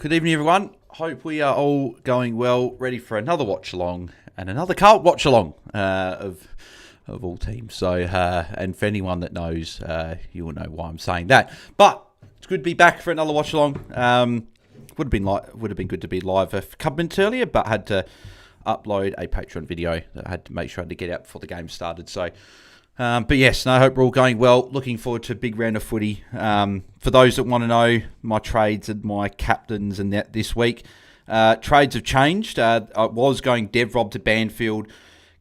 Good evening, everyone. Hope we are all going well, ready for another watch-along and another Carlton watch-along of all teams. So, and for anyone that knows, you will know why I'm saying that. But it's good to be back for another watch-along. Would have been good to be live a couple minutes earlier, but had to upload a Patreon video that I had to make sure I had to get out before the game started. So. But yes, I hope we're all going well. Looking forward to a big round of footy. For those that want to know my trades and my captains and that this week, trades have changed. I was going Dev Rob to Banfield,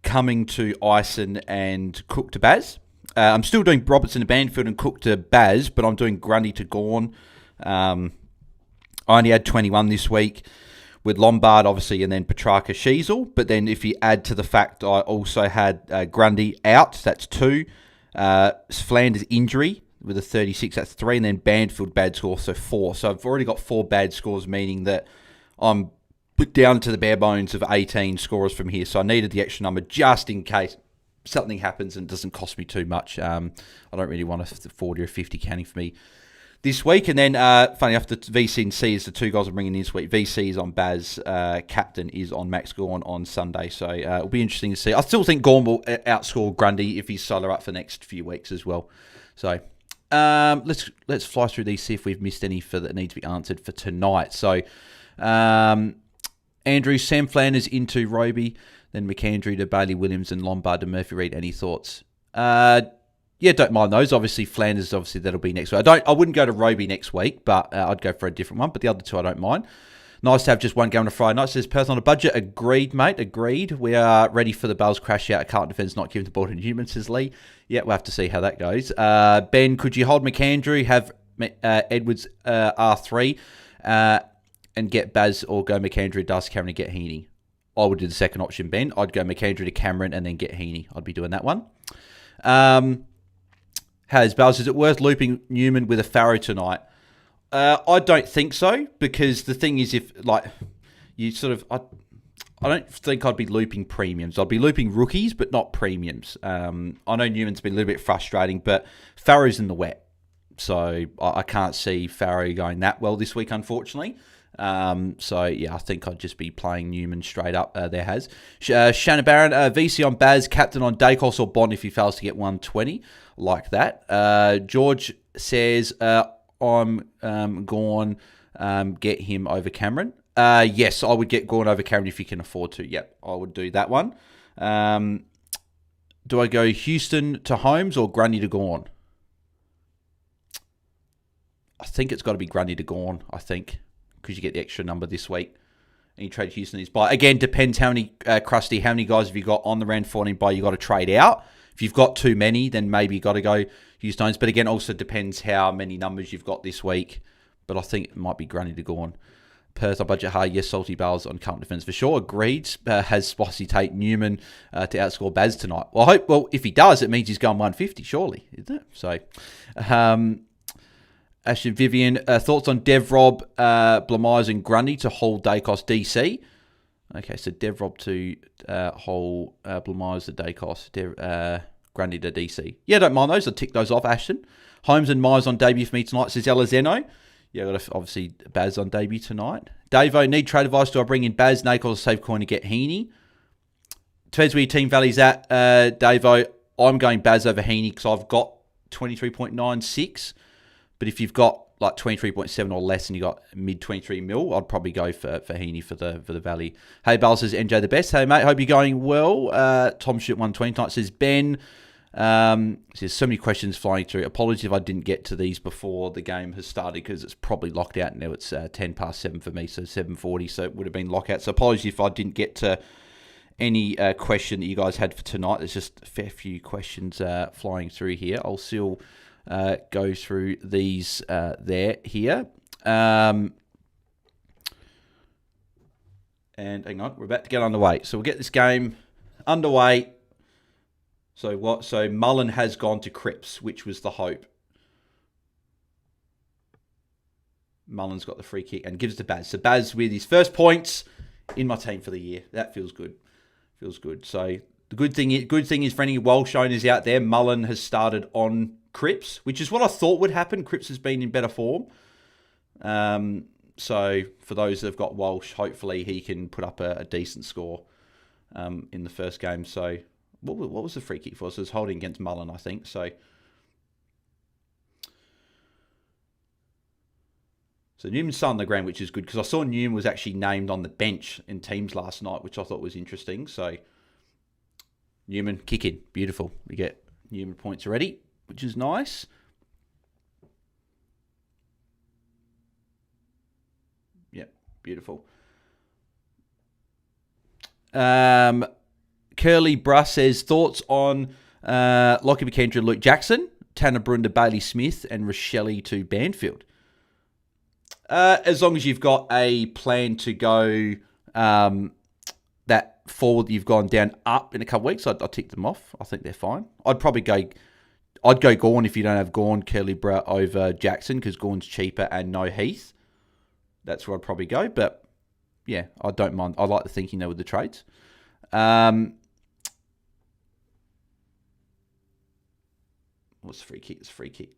coming to Ison and Cook to Baz. I'm still doing Robertson to Banfield and Cook to Baz, but I'm doing Grundy to Gawn. I only had 21 this week, with Lombard, obviously, and then Petrarca Sheasel. But then if you add to the fact I also had Grundy out, that's 2. Flanders injury with a 36, that's 3. And then Banfield bad score, so 4. So I've already got 4 bad scores, meaning that I'm put down to the bare bones of 18 scorers from here. So I needed the extra number just in case something happens and it doesn't cost me too much. I don't really want a 40 or 50 counting for me this week. And then, funny enough, the VC and C is the 2 guys I'm bringing in this week. VC is on Baz, captain is on Max Gawn on Sunday. So it'll be interesting to see. I still think Gawn will outscore Grundy if he's solo up for the next few weeks as well. So let's fly through these, see if we've missed any that need to be answered for tonight. So Andrew, Sam Flanders into Roby, then McAndrew to Bailey Williams and Lombard to Murphy Reid. Any thoughts? Yeah, don't mind those. Obviously, Flanders, that'll be next week. I wouldn't go to Roby next week, but I'd go for a different one. But the other 2, I don't mind. Nice to have just one game on a Friday night. Says, person on a budget. Agreed, mate. Agreed. We are ready for the Bells crash out. Carlton defence not giving the ball to Newman, says Lee. Yeah, we'll have to see how that goes. Ben, could you hold McAndrew, have Edwards R3, and get Baz, or go McAndrew, Dust, Cameron, and get Heaney? I would do the second option, Ben. I'd go McAndrew to Cameron and then get Heaney. I'd be doing that one. Bells, is it worth looping Newman with a Farrow tonight? I don't think so, because the thing is, if you I don't think I'd be looping premiums. I'd be looping rookies, but not premiums. I know Newman's been a little bit frustrating, but Farrow's in the wet, so I can't see Farrow going that well this week, unfortunately. So yeah, I think I'd just be playing Newman straight up. There has Shannon Barron, VC on Baz, captain on Dacos or Bond if he fails to get 120, like that. George says, I'm Gawn, get him over Cameron. Yes, I would get Gawn over Cameron if you can afford to. Yep, I would do that one. Do I go Houston to Holmes or Grundy to Gawn? I think it's got to be Grundy to Gawn, because you get the extra number this week. And you trade Houston these buy. Again, depends how many, Krusty, how many guys have you got on the round 14 buy you got to trade out. If you've got too many, then maybe you got to go Houston's. But again, also depends how many numbers you've got this week. But I think it might be Grundy to Gawn. Perth on budget high, yes, salty barrels on Carlton defence for sure. Agreed. Has Spicy Tate Newman to outscore Baz tonight? Well, if he does, it means he's going 150, surely, isn't it? So, Ashton Vivian, thoughts on Dev Rob, Blamires and Grundy to hold Dacos DC? Okay, so Dev Rob to hold Blamires to Dacos, Grundy to DC. Yeah, don't mind those. I'll tick those off, Ashton. Holmes and Myers on debut for me tonight, says Elazeno. Yeah, got obviously Baz on debut tonight. Davo, need trade advice. Do I bring in Baz, Nacos, save coin to get Heaney? Depends where your team value's at. Davo, I'm going Baz over Heaney because I've got 23.96. But if you've got like 23.7 or less and you got mid 23 mil, I'd probably go for Heaney for the Valley. Hey, Bal says NJ the best. Hey, mate, hope you're going well. Tom Shoot 120 tonight says Ben. There's so many questions flying through. Apologies if I didn't get to these before the game has started because it's probably locked out now. It's 10 past 7 for me, so 7:40, so it would have been lockout. So apologies if I didn't get to any question that you guys had for tonight. There's just a fair few questions flying through here. I'll still go through these here. And hang on, we're about to get underway. So we'll get this game underway. So Mullen has gone to Cripps, which was the hope. Mullen's got the free kick and gives it to Baz. So Baz with his first points in my team for the year. That feels good. So the good thing is for any Welsh owners out there, Mullen has started on Cripps, which is what I thought would happen. Cripps has been in better form. So for those that have got Walsh, hopefully he can put up a decent score in the first game. So what was the free kick for? So it was holding against Mullen, I think. So Newman's still on the ground, which is good, because I saw Newman was actually named on the bench in teams last night, which I thought was interesting. So Newman, kick in. Beautiful. We get Newman points already, which is nice. Yep, beautiful. Curly Bruss says, thoughts on Lockie McKendry, Luke Jackson, Tanner Brunda, Bailey Smith, and Rochelle to Banfield. As long as you've got a plan to go that forward, you've gone down up in a couple of weeks, I'll tick them off. I think they're fine. I'd go Gawn if you don't have Gawn, Curly Bruss over Jackson, because Gawn's cheaper and no Heath. That's where I'd probably go. But yeah, I don't mind. I like the thinking there with the trades. What's the free kick? It's free kick.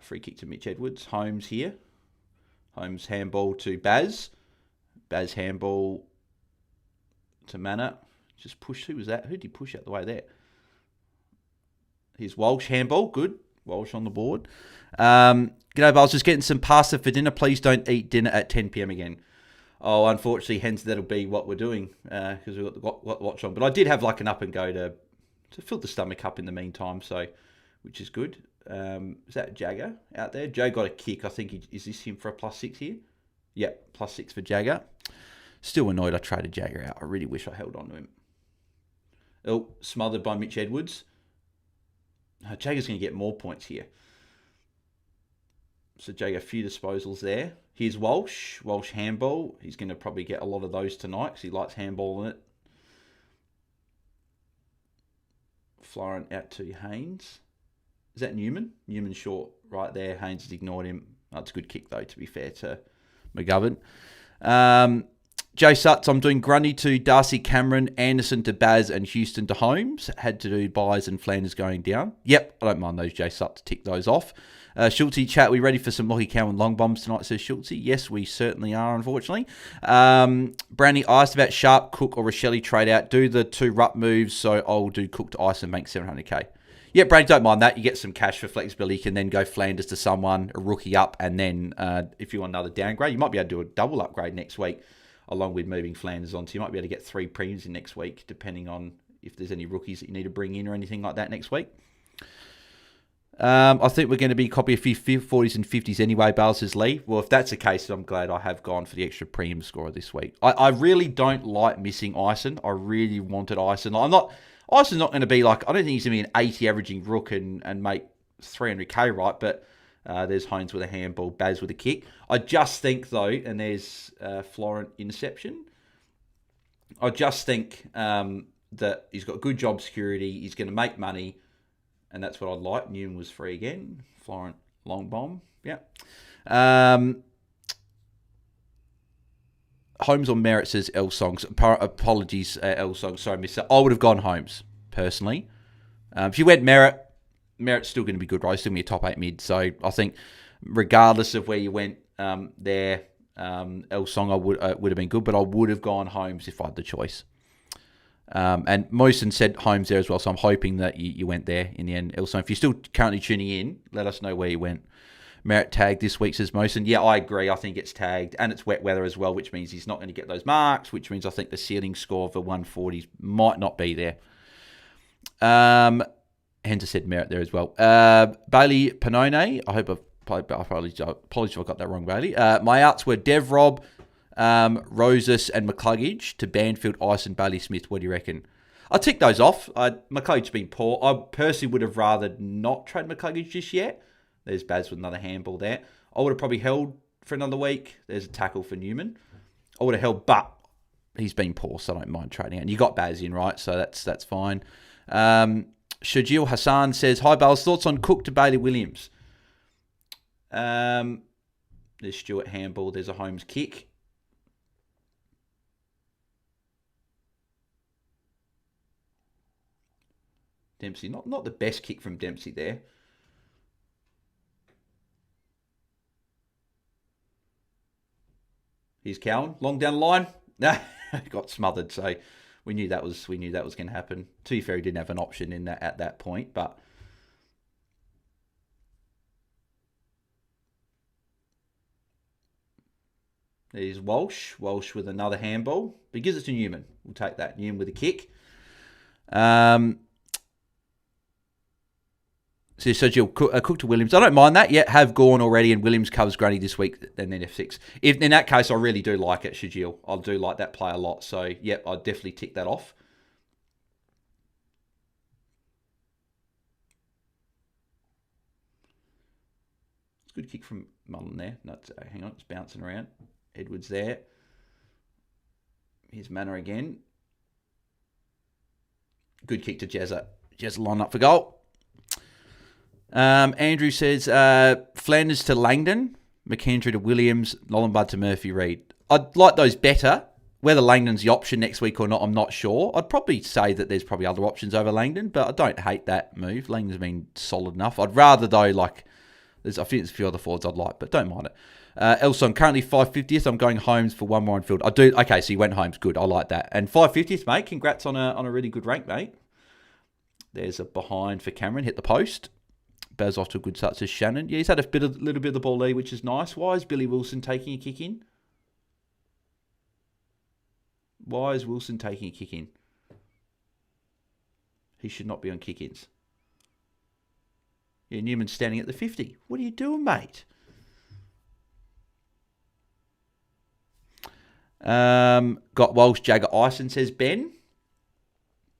Free kick to Mitch Edwards. Holmes here. Holmes handball to Baz. Baz handball to Manor. Just push. Who was that? Who did he push out the way there? Here's Walsh handball. Good. Walsh on the board. G'day, Bales. Just getting some pasta for dinner. Please don't eat dinner at 10 p.m. again. Oh, unfortunately, hence that'll be what we're doing, because we've got the watch on. But I did have like an up and go to fill the stomach up in the meantime, so which is good. Is that Jagger out there? Joe got a kick. I think is this him for a +6 here? Yep, +6 for Jagger. Still annoyed I traded Jagger out. I really wish I held on to him. Oh, smothered by Mitch Edwards. Jagger's going to get more points here. So Jagger, a few disposals there. Here's Walsh. Walsh handball. He's going to probably get a lot of those tonight because he likes handballing it. Florent out to Haynes. Is that Newman? Newman short right there. Haynes has ignored him. That's a good kick, though, to be fair to McGovern. Jay Sutts, I'm doing Grundy to Darcy Cameron, Anderson to Baz, and Houston to Holmes. Had to do buys and Flanders going down. Yep, I don't mind those, Jay Sutts. Tick those off. Schultzy chat, we ready for some Lockie Cowan long bombs tonight, says Schultzy. Yes, we certainly are, unfortunately. Brandy asked about Sharp, Cook, or Rochelle trade out. Do the 2 rup moves, so I'll do Cook to Ice and make 700k. Yeah, Brady, don't mind that. You get some cash for flexibility. You can then go Flanders to someone, a rookie up, and then if you want another downgrade, you might be able to do a double upgrade next week along with moving Flanders on. So you might be able to get 3 premiums in next week, depending on if there's any rookies that you need to bring in or anything like that next week. I think we're going to be copy a few 40s and 50s anyway, Bale says Lee. Well, if that's the case, I'm glad I have gone for the extra premium scorer this week. I really don't like missing Ison. I really wanted Ison. Ison's not going to be like, I don't think he's going to be an 80 averaging rook and make 300k, right? But there's Holmes with a handball, Baz with a kick. I just think, though, and there's Florent interception. I just think that he's got good job security. He's going to make money, and that's what I'd like. Newman was free again. Florent, long bomb. Yeah. Holmes on Merritt says L Songs. Apologies, L Songs. Sorry, missed that. I would have gone Holmes, personally. If you went Merritt, Merritt's still going to be good, right? He's still going to be a top 8 mid. So I think regardless of where you went there, L Song would have been good, but I would have gone Holmes if I had the choice. And Mosen said Holmes there as well, so I'm hoping that you went there in the end. L Song, if you're still currently tuning in, let us know where you went. Merritt tagged this week, says Mosen. Yeah, I agree. I think it's tagged, and it's wet weather as well, which means he's not going to get those marks, which means I think the ceiling score for 140s might not be there. Hender said Merritt there as well. Bailey Panone, I hope apologies if I got that wrong, Bailey. My outs were Dev Rob, Rosas, and McCluggage to Banfield, Ice, and Bailey Smith. What do you reckon? I'll tick those off. McCluggage's been poor. I personally would have rather not trade McCluggage just yet. There's Baz with another handball there. I would have probably held for another week. There's a tackle for Newman. I would have held, but he's been poor, so I don't mind trading it. And you got Baz in, right? So that's fine. Shajil Hassan says, hi, Bales. Thoughts on Cook to Bailey Williams? There's Stewart handball. There's a Holmes kick. Dempsey, not the best kick from Dempsey there. Here's Cowan. Long down the line. Got smothered. So we knew that was going to happen. To be fair, he didn't have an option in that at that point, but there's Walsh. Walsh with another handball. But he gives it to Newman. We'll take that. Newman with a kick. So Sergio Cook to Williams. I don't mind that yet. Have gone already, and Williams covers Grundy this week, and then F6. If in that case, I really do like it, Shajil. I do like that play a lot. So, yep, I'd definitely tick that off. It's a good kick from Mullen there. No, hang on, it's bouncing around. Edwards there. Here's Manor again. Good kick to Jezza. Jezza line up for goal. Andrew says Flanders to Langdon, McKendry to Williams, Nolenbud to Murphy Reid. I'd like those better. Whether Langdon's the option next week or not, I'm not sure. I'd probably say that there's probably other options over Langdon, but I don't hate that move. Langdon's been solid enough. I'd rather, though, I think there's a few other forwards I'd like, but don't mind it. Elson, currently 550th. I'm going Holmes for one more on field. I do. Okay, so you went Holmes. Good. I like that. And 550th, mate. Congrats on a really good rank, mate. There's a behind for Cameron. Hit the post. Baz off to a good start, says Shannon. Yeah, he's had little bit of the ball lead, which is nice. Why is Billy Wilson taking a kick in? Why is Wilson taking a kick in? He should not be on kick-ins. Yeah, Newman's standing at the 50. What are you doing, mate? Got Walsh, Jagger, Ison, says Ben.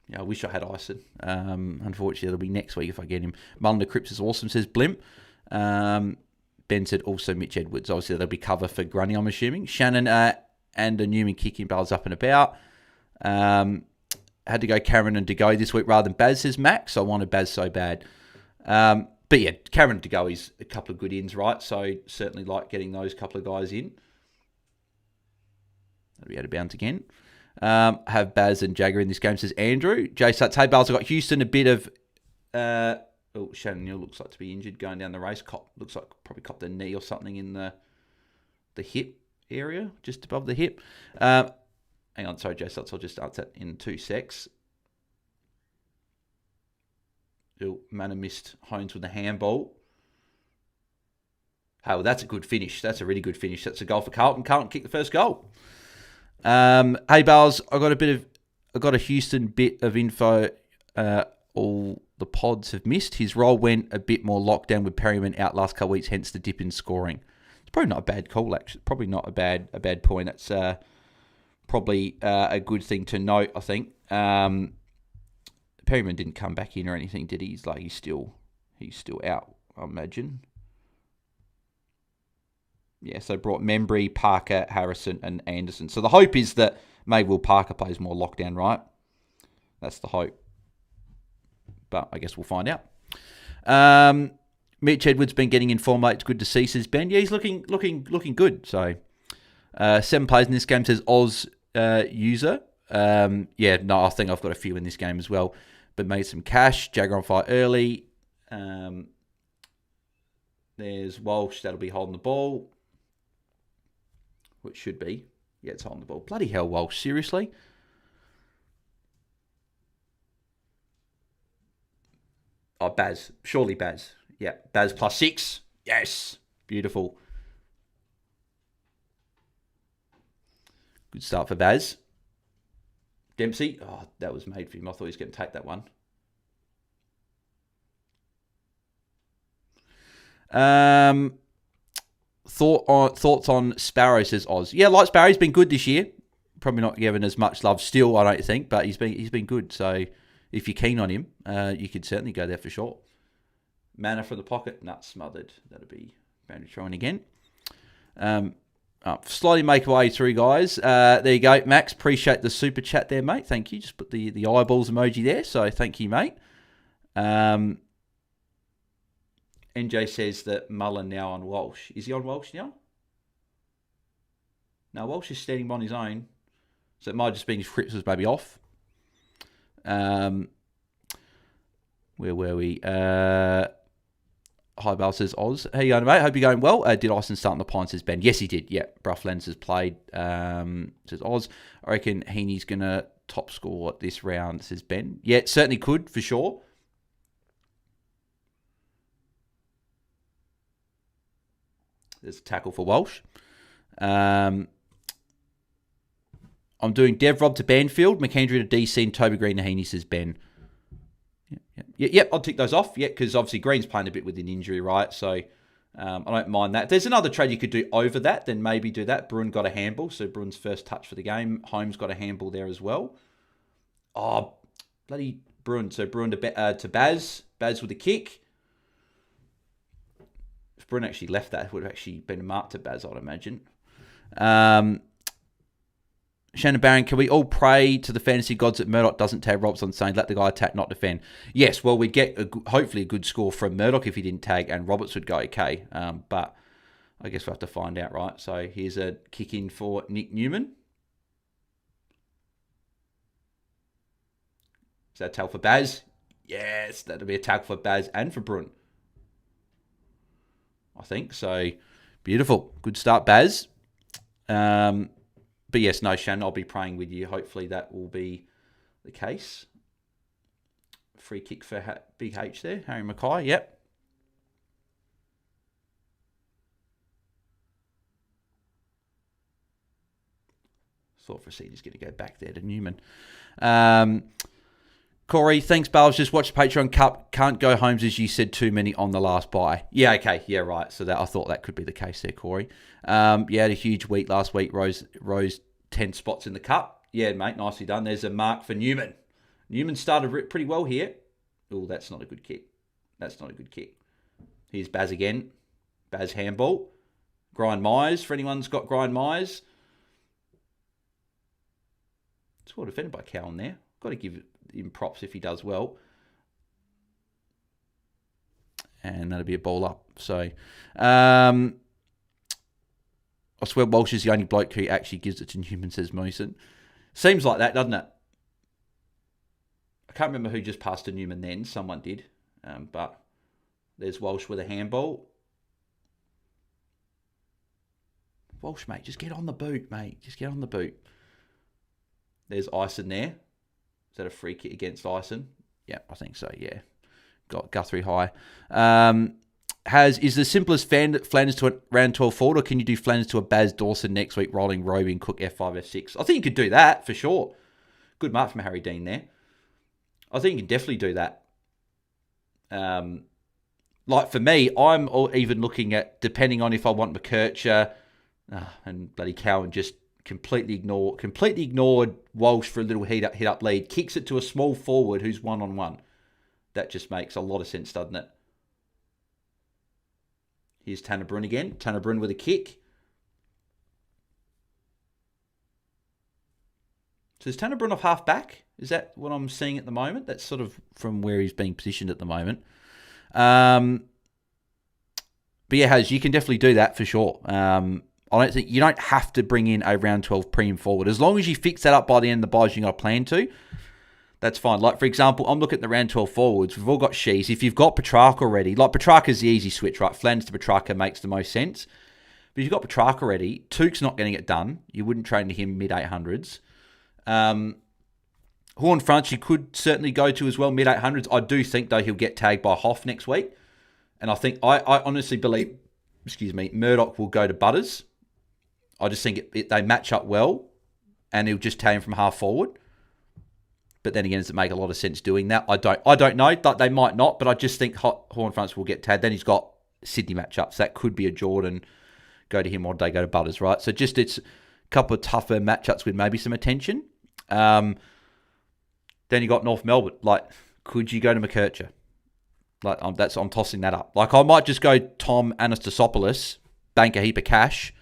Yeah, I wish I had Ison. Unfortunately, it'll be next week if I get him. Mullen to Cripps is awesome, says Blimp. Ben said also Mitch Edwards. Obviously, there'll be cover for Grundy, I'm assuming. Shannon and a Newman kicking Bales up and about. Had to go Cameron and DeGoey this week rather than Baz, says Max. I wanted Baz so bad. But yeah, Cameron and DeGoey's a couple of good ins, right? So certainly like getting those couple of guys in. That'll be out of bounds again. Have Baz and Jagger in this game, says Andrew. Jay Sutts, hey Bales, I've got Houston a bit of... Shannon Neal looks like to be injured going down the race. Looks like probably copped a knee or something in the hip area, just above the hip. Hang on, sorry, Jay Sutts, I'll just answer that in 2 secs. Manor missed Hones with the handball. Oh, well, that's a good finish. That's a really good finish. That's a goal for Carlton. Carlton kicked the first goal. Hey, Bales, I got a Houston bit of info all the pods have missed. His role went a bit more lockdown with Perryman out last couple of weeks, hence the dip in scoring. It's probably not a bad call, actually. Probably not a bad point. It's probably a good thing to note, I think. Perryman didn't come back in or anything, did he? He's still out, I imagine. Yeah, so brought Membry, Parker, Harrison, and Anderson. So the hope is that maybe Will Parker plays more lockdown, right? That's the hope. But I guess we'll find out. Mitch Edwards been getting in form, mate. It's good to see, says Ben. Yeah, he's looking good. So 7 players in this game, says Oz user. Yeah, no, I think I've got a few in this game as well. But made some cash. Jagger on fire early. There's Walsh. That'll be holding the ball. Which should be. Yeah, it's holding the ball. Bloody hell, Walsh. Seriously? Oh, Baz. Surely Baz. Yeah, Baz +6. Yes. Beautiful. Good start for Baz. Dempsey. Oh, that was made for him. I thought he was going to take that one. Thoughts on Sparrow, says Oz. Yeah, like Sparrow, he's been good this year. Probably not given as much love still, I don't think, but he's been good. So if you're keen on him, you could certainly go there for sure. Manor from the pocket, smothered. That'll be boundary throwing again. Slowly make our way through, guys. There you go, Max. Appreciate the super chat there, mate. Thank you. Just put the eyeballs emoji there. So thank you, mate. NJ says that Mullen now on Walsh. Is he on Walsh now? No, Walsh is standing on his own. So it might just be his Cripps was maybe off. Where were we? Hi, Bell, says Oz. How you going, mate? Hope you're going well. Did Ison start in the Pine, says Ben? Yes, he did. Yeah, Brufflands has played, says Oz. I reckon Heaney's going to top score this round, says Ben. Yeah, it certainly could, for sure. There's a tackle for Walsh. I'm doing Dev Rob to Banfield, McKendry to DC, and Toby Green to Heaney, says Ben. Yep, I'll tick those off. Yeah, because obviously Green's playing a bit with an injury, right? So I don't mind that. There's another trade you could do over that, then maybe do that. Bruin got a handball, so Bruin's first touch for the game. Holmes got a handball there as well. Oh, bloody Bruin. So Bruin to Baz. Baz with a kick. If Bruin actually left that, it would have actually been marked to Baz, I'd imagine. Shannon Barron, can we all pray to the fantasy gods that Murdoch doesn't tag Robson, saying let the guy attack, not defend? Yes, well, we'd get hopefully a good score from Murdoch if he didn't tag, and Roberts would go okay. But I guess we'll have to find out, right? So here's a kick in for Nick Newman. Is that a tackle for Baz? Yes, that'll be a tackle for Baz and for Bruin. I think so. Beautiful. Good start, Baz. But yes, no, Shannon, I'll be praying with you. Hopefully that will be the case. Free kick for Big H there. Harry Mackay, yep. Thought Racita's going to go back there to Newman. Corey, thanks, Bales. Just watch the Patreon Cup. Can't go homes as you said, too many on the last buy. Yeah, okay. Yeah, right. So that I thought that could be the case there, Corey. Had a huge week last week. Rose 10 spots in the cup. Yeah, mate, nicely done. There's a mark for Newman. Newman started pretty well here. Oh, that's not a good kick. That's not a good kick. Here's Baz again. Baz handball. Grind Myers, for anyone's got Grind Myers. It's well defended by Cowan there. Got to give him props if he does well. And that'll be a ball up. So, I swear Walsh is the only bloke who actually gives it to Newman, says Mooson. Seems like that, doesn't it? I can't remember who just passed to Newman then. Someone did. But there's Walsh with a handball. Walsh, mate, just get on the boot, mate. Just get on the boot. There's Ison there. Is that a free kick against Ison? Yeah, I think so, yeah. Got Guthrie high. Is the simplest Flanders to a round 12 forward, or can you do Flanders to a Baz Dawson next week, rolling Roby and Cook F5, F6? I think you could do that, for sure. Good mark from Harry Dean there. I think you can definitely do that. Like for me, I'm even looking at, depending on if I want McKercher, and bloody Cowan just completely ignored Walsh for a little hit up lead, kicks it to a small forward who's one-on-one. That just makes a lot of sense, doesn't it? Here's Tanner Bruin again. Tanner Bruin with a kick. So is Tanner Bruin off half back? Is that what I'm seeing at the moment? That's sort of from where he's being positioned at the moment. But yeah, Haz, you can definitely do that for sure. I don't think you don't have to bring in a round 12 premium forward. As long as you fix that up by the end of the buys, you got a plan to. That's fine. Like, for example, I'm looking at the round 12 forwards. We've all got Shees. If you've got Petrarca already, like Petrarca's the easy switch, right? Flanders to Petrarca makes the most sense. But if you've got Petrarca already, Tuke's not going to get done. You wouldn't trade to him mid-800s. Horn Fronts, you could certainly go to as well, mid-800s. I do think, though, he'll get tagged by Hoff next week. And I honestly believe, Murdoch will go to Butters. I just think they match up well, and he'll just tag him from half forward. But then again, does it make a lot of sense doing that? I don't know. They might not, but I just think Horn Fronts will get tagged. Then he's got Sydney matchups. That could be a Jordan. Go to him, or they go to Butters, right? So just it's a couple of tougher matchups with maybe some attention. Then you got North Melbourne. Like, could you go to McKercher? Like, I'm tossing that up. Like, I might just go Tom Anastasopoulos, bank a heap of cash,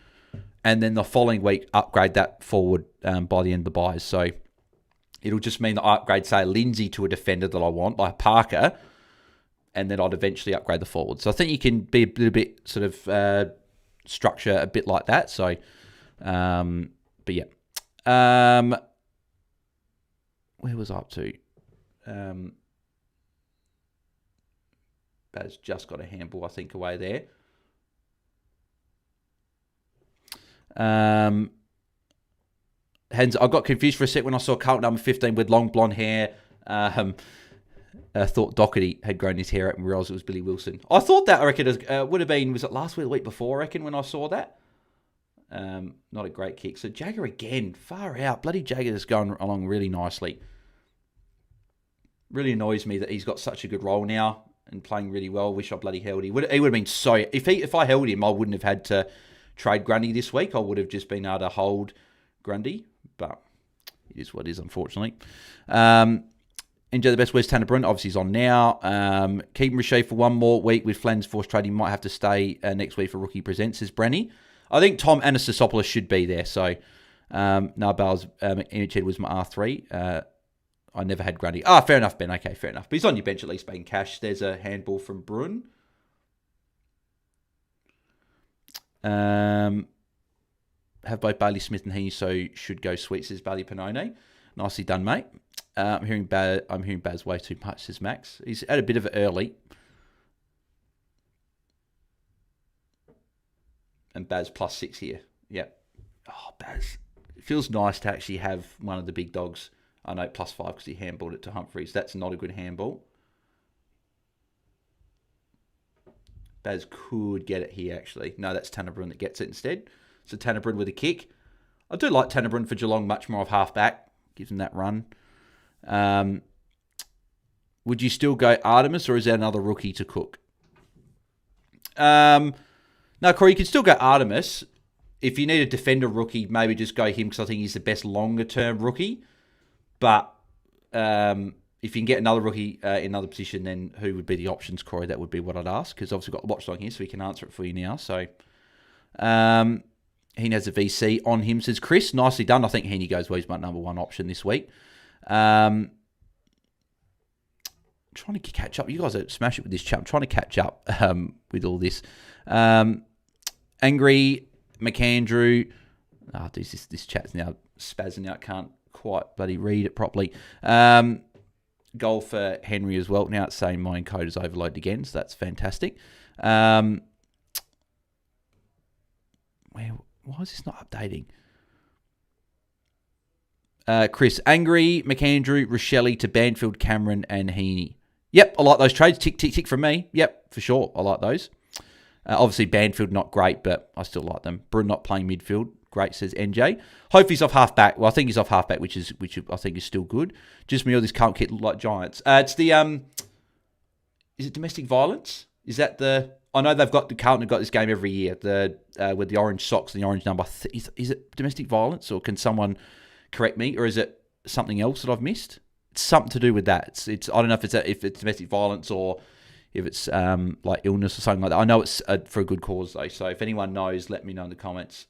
and then the following week upgrade that forward by the end of the buys. So it'll just mean that I upgrade, say, Lindsay to a defender that I want, like Parker, and then I'd eventually upgrade the forward. So I think you can be a little bit sort of structure a bit like that. So, but yeah. Where was I up to? Baz just got a handball, I think, away there. I got confused for a sec when I saw Carlton number 15 with long blonde hair. I thought Doherty had grown his hair out and realised it was Billy Wilson. I thought that, I reckon, it would have been, was it last week or the week before, I reckon, when I saw that? Not a great kick. So Jagger again, far out. Bloody Jagger is going along really nicely. Really annoys me that he's got such a good role now and playing really well. Wish I bloody held him. He would have been so... If I held him, I wouldn't have had to trade Grundy this week. I would have just been able to hold Grundy. But it is what it is, unfortunately. Enjoy the best. Where's Tanner Brunt? Obviously, he's on now. Keep Riche for one more week with Flan's forced trade. He might have to stay next week for Rookie Presents, says Brenny. I think Tom Anastasopoulos should be there. So, Bale's image head was my R3. I never had Grundy. Fair enough, Ben. Okay, fair enough. But he's on your bench at least being cash. There's a handball from Brun. Have both Bailey Smith and he, so should go sweet, says Bailey Panone. Nicely done, mate. I'm hearing Baz way too much, says Max. He's had a bit of it early. And Baz +6 here. Yep. Oh, Baz. It feels nice to actually have one of the big dogs. I know, +5 because he handballed it to Humphreys. That's not a good handball. Baz could get it here, actually. No, that's Tanner Bruin that gets it instead. So Tanner Bruin with a kick. I do like Tanner Bruin for Geelong much more of half-back. Gives him that run. Would you still go Artemis, or is there another rookie to cook? No, Corey, you can still go Artemis. If you need a defender rookie, maybe just go him because I think he's the best longer-term rookie. But if you can get another rookie in another position, then who would be the options, Corey? That would be what I'd ask, because obviously we've got the Watchalong here, so we can answer it for you now. So Heaney has a VC on him, says Chris. Nicely done. I think Heaney goes well. He's my number one option this week. Trying to catch up. You guys are smash it with this chat. I'm trying to catch up with all this. Angry McAndrew. This chat's now spazzing out. Can't quite bloody read it properly. Goal for Henry as well. Now it's saying my encode is overloaded again, so that's fantastic. Why is this not updating? Chris, Angry, McAndrew, Rochelle to Banfield, Cameron, and Heaney. Yep, I like those trades. Tick, tick, tick from me. Yep, for sure. I like those. Obviously, Banfield not great, but I still like them. Brun not playing midfield. Great, says NJ. Hope he's off half-back. Well, I think he's off half-back, which I think is still good. Just me, all this Carlton kit look like Giants. It's the, is it domestic violence? Is that the... I know they've got, the Carlton have got this game every year, with the orange socks and the orange number. Is it domestic violence, or can someone correct me, or is it something else that I've missed? It's something to do with that. It's I don't know if it's domestic violence or if it's like illness or something like that. I know it's for a good cause though. So if anyone knows, let me know in the comments.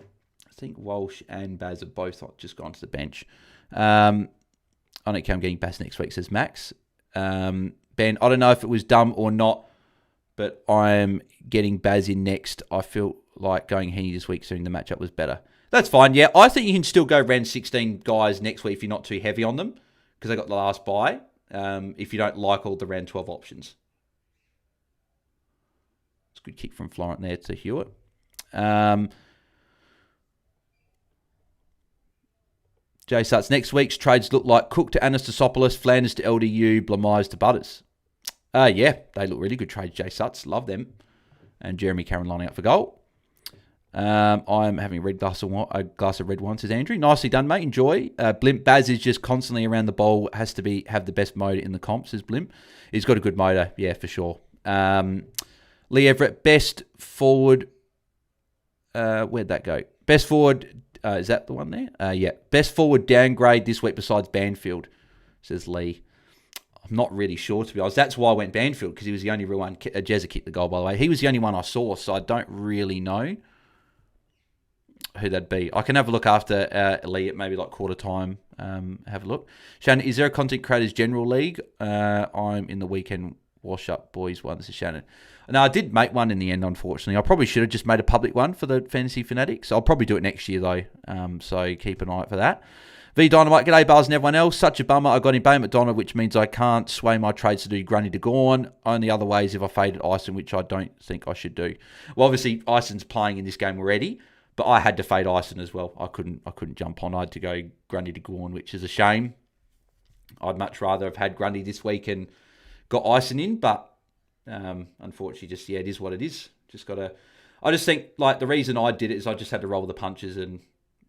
I think Walsh and Baz have both just gone to the bench. I don't care. I'm getting Baz next week, says Max. Ben, I don't know if it was dumb or not, but I'm getting Baz in next. I feel like going Heaney this week, considering the matchup was better. That's fine, yeah. I think you can still go round 16 guys next week if you're not too heavy on them, because they got the last bye, if you don't like all the round 12 options. It's a good kick from Florent there to Hewitt. Jay starts next week's trades look like Cook to Anastasopoulos, Flanders to LDU, Blamires to Butters. Yeah, they look really good trades, Jay Sutts. Love them. And Jeremy Cameron lining up for goal. I'm having a glass of red wine, says Andrew. Nicely done, mate. Enjoy. Blimp Baz is just constantly around the bowl. Has to have the best motor in the comp, says Blimp. He's got a good motor, yeah, for sure. Lee Everett, best forward. Where'd that go? Best forward. Is that the one there? Yeah. Best forward downgrade this week besides Banfield, says Lee. I'm not really sure, to be honest. That's why I went Banfield, because he was the only real one. Jezza kicked the goal, by the way. He was the only one I saw, so I don't really know who that'd be. I can have a look after Lee at maybe like quarter time. Have a look. Shannon, is there a Content Creators General League? I'm in the weekend wash-up boys one. This is Shannon. No, I did make one in the end, unfortunately. I probably should have just made a public one for the Fantasy Fanatics. I'll probably do it next year, though. So keep an eye out for that. V Dynamite, g'day Bars and everyone else. Such a bummer. I got in Bay McDonald, which means I can't sway my trades to do Grundy to Gorn. Only other ways if I faded Ison, which I don't think I should do. Well, obviously Ison's playing in this game already, but I had to fade Ison as well. I couldn't jump on. I had to go Grundy to Gorn, which is a shame. I'd much rather have had Grundy this week and got Ison in, but unfortunately, just it is what it is. I just think like the reason I did it is I just had to roll the punches and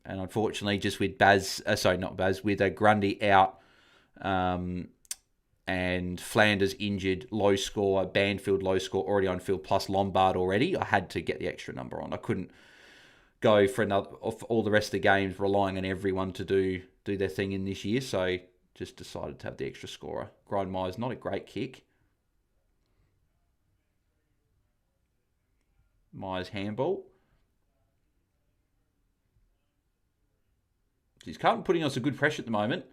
unfortunately, just with with Grundy out and Flanders injured, low score, Banfield low score, already on field, plus Lombard already, I had to get the extra number on. I couldn't go for all the rest of the games relying on everyone to do their thing in this year, so just decided to have the extra scorer. Grindmire's not a great kick. Myers handball. He's Carlton putting on some good pressure at the moment.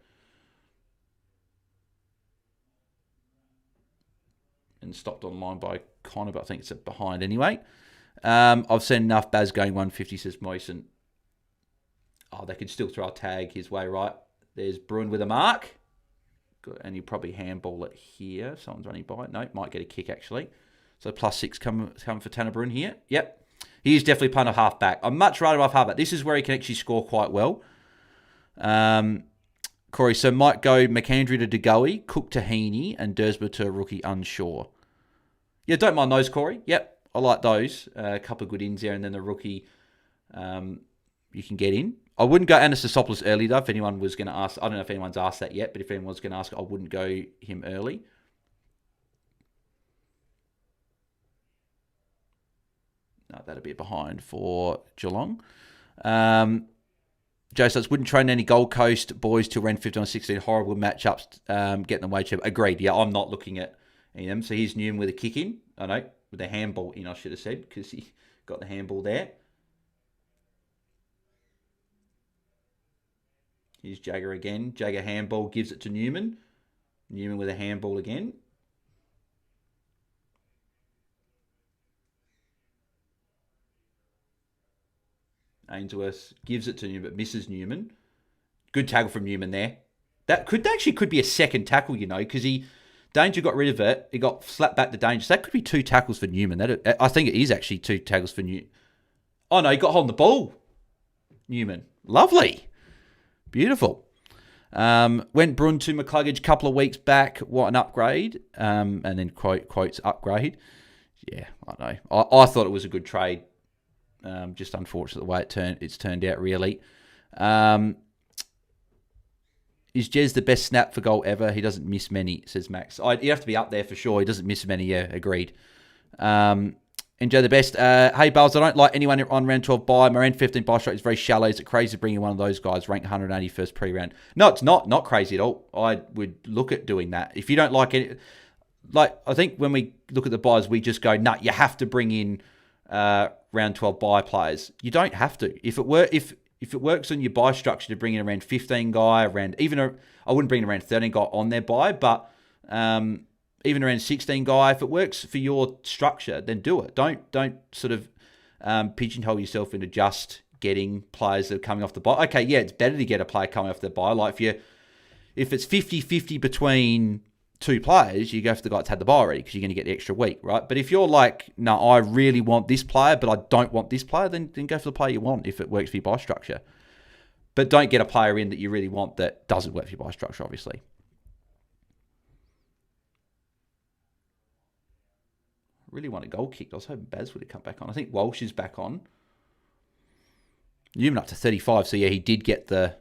And stopped on line by Connor, but I think it's behind anyway. I've seen enough. Baz going 150, says Moisen. Oh, they could still throw a tag his way, right? There's Bruin with a mark. Good. And you probably handball it here. Someone's running by it. No, might get a kick actually. So +6 come for Tanner Bruin here. Yep. He is definitely playing a half-back. I'd much rather have half-back. This is where he can actually score quite well. Corey, so might go McAndrew to DeGoey, Cook to Heaney, and Dersma to rookie unsure. Yeah, don't mind those, Corey. Yep, I like those. A couple of good ins there, and then the rookie you can get in. I wouldn't go Anastasopoulos early, though, if anyone was going to ask. I don't know if anyone's asked that yet, but if anyone's going to ask, I wouldn't go him early. No, that'll be behind for Geelong. Joe says, wouldn't train any Gold Coast boys till round 15 or 16. Horrible matchups, getting them way cheaper. Agreed. Yeah, I'm not looking at any of them. So here's Newman with a kick in. I know, with a handball in, I should have said, because he got the handball there. Here's Jagger again. Jagger handball gives it to Newman. Newman with a handball again. Ainsworth gives it to Newman, but misses Newman. Good tackle from Newman there. That could be a second tackle, because Danger got rid of it. He got slapped back to Danger. So that could be 2 tackles for Newman. I think it is actually 2 tackles for Newman. Oh, no, he got hold of the ball. Upman. Lovely. Beautiful. Went Bruin to McCluggage a couple of weeks back. What an upgrade. And then quotes upgrade. Yeah, I know. I thought it was a good trade. Just unfortunate the way it's turned out, really. Is Jez the best snap for goal ever? He doesn't miss many, says Max. You have to be up there for sure. He doesn't miss many, yeah, agreed. Enjoy the best. Hey, Bales, I don't like anyone on round 12 bye. My round 15 bye straight is very shallow. Is it crazy to bring in one of those guys, ranked 181st pre-round? No, it's not crazy at all. I would look at doing that. If you don't like it, like, I think when we look at the buys, we just go, nah, you have to bring in round 12 buy players. You don't have to. If it works on your buy structure to bring in a round 15 guy, I wouldn't bring a round 13 guy on their buy, but even around 16 guy, if it works for your structure, then do it. Don't sort of pigeonhole yourself into just getting players that are coming off the buy. Okay, yeah, it's better to get a player coming off the buy. Like if it's 50-50 between 2 players, you go for the guy that's had the buy already because you're going to get the extra week, right? But if you're like, no, I really want this player, but I don't want this player, then go for the player you want if it works for your buy structure. But don't get a player in that you really want that doesn't work for your buy structure, obviously. Really want a goal kicked. I was hoping Baz would have come back on. I think Walsh is back on. Newman up to 35, so yeah, he did get the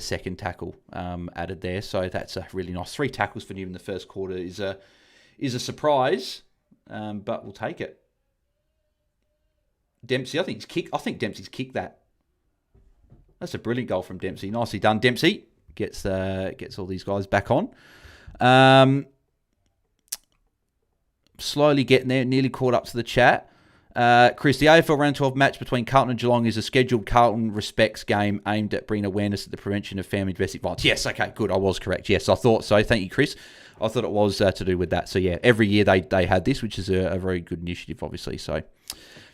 second tackle added there, so that's a really nice 3 tackles for Newman in the first quarter is a surprise, but we'll take it. Dempsey, I think Dempsey's kicked that. That's a brilliant goal from Dempsey. Nicely done, Dempsey. Gets all these guys back on. Slowly getting there, nearly caught up to the chat. Chris, the AFL Round 12 match between Carlton and Geelong is a scheduled Carlton respects game aimed at bringing awareness to the prevention of family domestic violence. Yes, okay, good. I was correct. Yes, I thought so. Thank you, Chris. I thought it was to do with that. So, yeah, every year they had this, which is a very good initiative, obviously. So,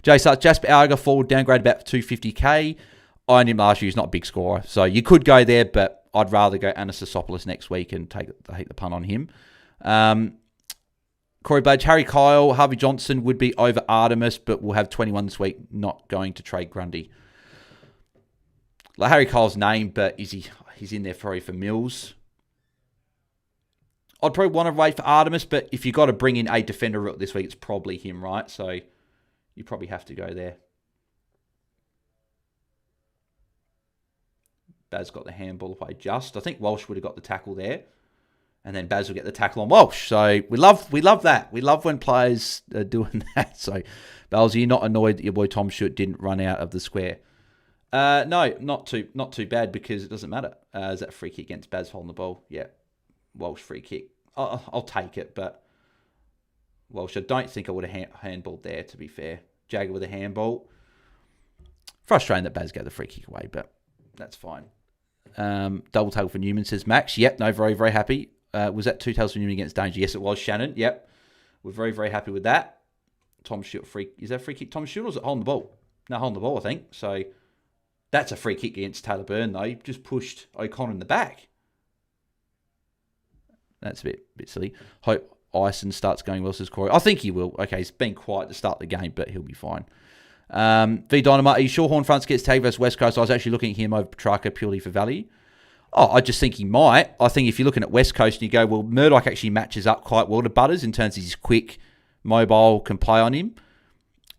Jay starts Jasper Alga forward, downgrade about 250k. I owned him last year. He's not a big scorer. So you could go there, but I'd rather go Anastasopoulos next week and take the punt on him. Corey Badge, Harry Kyle, Harvey Johnson would be over Artemis, but we'll have 21 this week, not going to trade Grundy. Like Harry Kyle's name, but he's in there for Mills. I'd probably want to wait for Artemis, but if you've got to bring in a defender this week, it's probably him, right? So you probably have to go there. Baz got the handball away just. I think Walsh would have got the tackle there. And then Baz will get the tackle on Walsh. So we love that. We love when players are doing that. So, Bales, you're not annoyed that your boy Tom Schutt didn't run out of the square? No, not too bad because it doesn't matter. Is that free kick against Baz holding the ball? Yeah, Walsh free kick. I'll take it, but Walsh, I don't think I would have handballed there, to be fair. Jagger with a handball. Frustrating that Baz gave the free kick away, but that's fine. Double tackle for Newman, says Max. Yep, no, very, very happy. Was that 2 tails for Newman against Danger? Yes, it was, Shannon. Yep. We're very, very happy with that. Tom Schutt free. Is that free kick Tom Schutt or is it holding the ball? No, holding the ball, I think. So that's a free kick against Taylor Byrne, though. He just pushed O'Connor in the back. That's a bit silly. Hope Ison starts going well, says Corey. I think he will. Okay, he's been quiet to start the game, but he'll be fine. V Dynamite, are you sure Horn Fronts gets tagged versus West Coast? I was actually looking at him over Petrarca purely for value. Oh, I just think he might. I think if you're looking at West Coast and you go, well, Murdoch actually matches up quite well to Butters in terms of his quick, mobile, can play on him.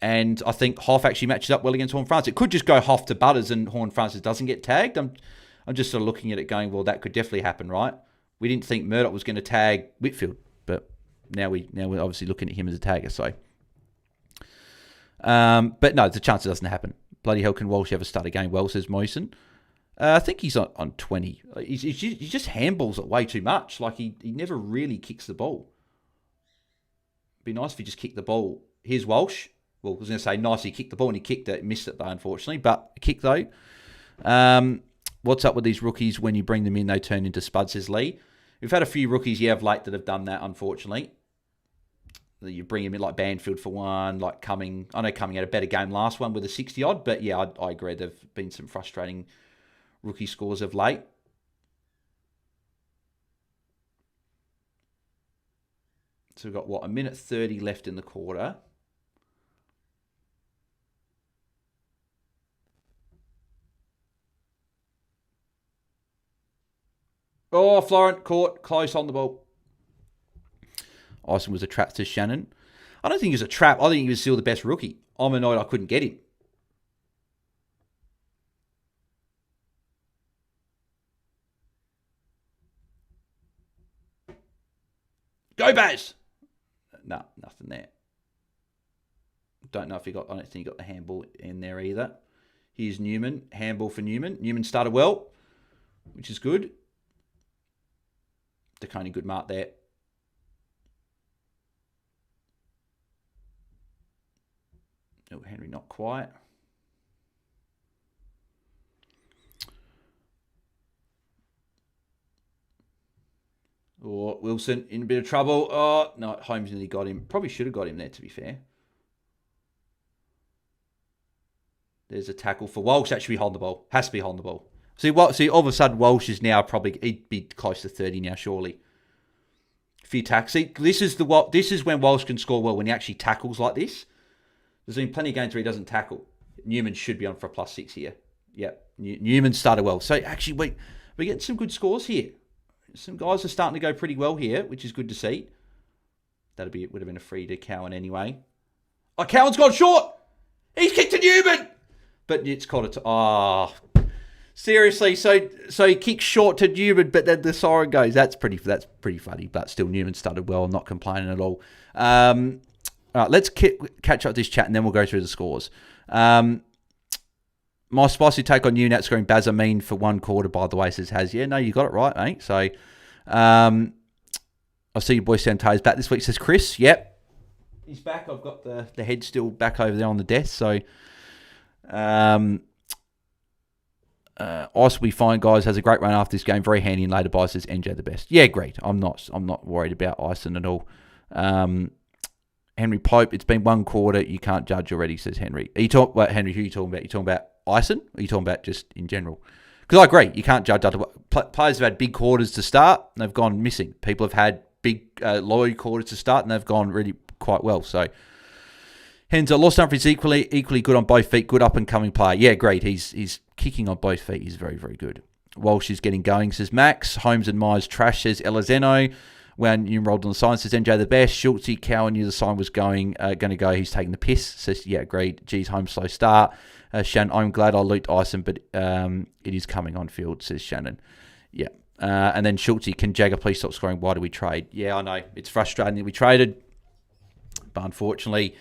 And I think Hoff actually matches up well against Horn Francis. It could just go Hoff to Butters and Horn Francis doesn't get tagged. I'm just sort of looking at it going, well, that could definitely happen, right? We didn't think Murdoch was going to tag Whitfield, but now we're obviously looking at him as a tagger. So, but no, there's a chance it doesn't happen. Bloody hell, can Walsh ever start a game well, says Moisen. I think he's on 20. He just handballs it way too much. Like, he never really kicks the ball. It'd be nice if he just kicked the ball. Here's Walsh. Well, I was going to say nice he kicked the ball and he kicked it. Missed it, though, unfortunately. But a kick, though. What's up with these rookies? When you bring them in, they turn into spuds, says Lee. We've had a few rookies, of late that have done that, unfortunately. You bring him in like Banfield for one, like Cumming. I know Cumming had a better game last one with a 60-odd. But, yeah, I agree. There have been some frustrating rookie scores of late. So we've got, a minute 30 left in the quarter. Oh, Florent caught close on the ball. Ison was a trap to Shannon. I don't think he was a trap. I think he was still the best rookie. I'm annoyed I couldn't get him. Go, Baz! No, nothing there. Don't know if I don't think he got the handball in there either. Here's Newman. Handball for Newman. Newman started well, which is good. DeConey, good mark there. Oh, Henry not quite. Or Wilson in a bit of trouble. Oh, no, Holmes nearly got him. Probably should have got him there, to be fair. There's a tackle for Walsh. That should be holding the ball. Has to be holding the ball. See, all of a sudden, Walsh is now probably, he'd be close to 30 now, surely. A few tackles. See, this is when Walsh can score well, when he actually tackles like this. There's been plenty of games where he doesn't tackle. Newman should be on for a +6 here. Yep, Newman started well. So actually, we're getting some good scores here. Some guys are starting to go pretty well here, which is good to see. Would have been a free to Cowan anyway. Oh, Cowan's gone short. He's kicked to Newman, but it's caught it to. Seriously, so he kicks short to Newman, but then the siren goes. That's pretty funny, but still Newman started well. I'm not complaining at all. All right, let's catch up this chat and then we'll go through the scores. My spicy take on Unat scoring Baz Amin for 1 quarter, by the way, says Haz. Yeah, no, you got it right, mate. So, I see your boy Sam Taezer back this week, says Chris. Yep, he's back. I've got the head still back over there on the desk. So, Ice will be fine, guys. Has a great run after this game. Very handy in later buys, says NJ the best. Yeah, great. I'm not worried about Ison at all. Henry Pope, it's been 1 quarter. You can't judge already, says Henry. Henry, who are you talking about? You talking about Ison? Or are you talking about just in general? Because I agree, you can't judge other players have had big quarters to start, and they've gone missing. People have had big low quarters to start, and they've gone really quite well. So, Henzo, Lost Humphries equally good on both feet, good up and coming player. Yeah, great. He's kicking on both feet. He's very, very good. Walsh is getting going, says Max. Holmes and Myers trash, says Elizeno. When you enrolled on the sign, says MJ the best. Schultzy, Cowan knew the sign was going to go. He's taking the piss. Says, yeah, agreed. Geez, Holmes slow start. Shannon, I'm glad I looped Ison, but it is coming on field, says Shannon. Yeah. And then Schultzy, can Jagger please stop scoring? Why do we trade? Yeah, I know. It's frustrating that we traded, but unfortunately,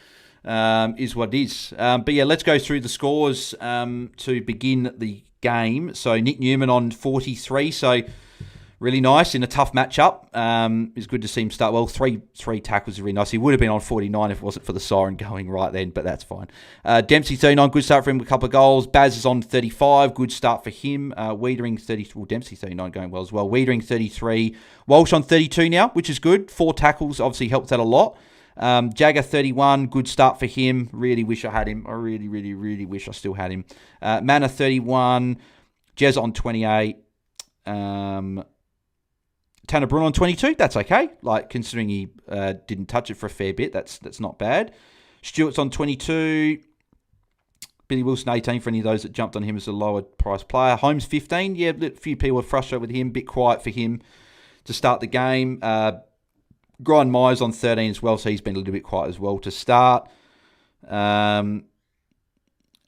is what it is. But yeah, let's go through the scores to begin the game. So Nick Newman on 43. So really nice in a tough matchup. It's good to see him start well. Three tackles are really nice. He would have been on 49 if it wasn't for the siren going right then, but that's fine. Dempsey 39, good start for him with a couple of goals. Baz is on 35, good start for him. Wiedering 30. Well, Dempsey 39 going well as well. Wiedering 33. Walsh on 32 now, which is good. 4 tackles obviously helped that a lot. Jagger 31, good start for him. Really wish I had him. I really, really, really wish I still had him. Manor 31. Jez on 28. Tanner Brun on 22, that's okay. Like, considering he didn't touch it for a fair bit, that's not bad. Stewart's on 22. Billy Wilson 18 for any of those that jumped on him as a lower price player. Holmes 15. Yeah, a few people were frustrated with him. Bit quiet for him to start the game. Grind Myers on 13 as well, so he's been a little bit quiet as well to start. And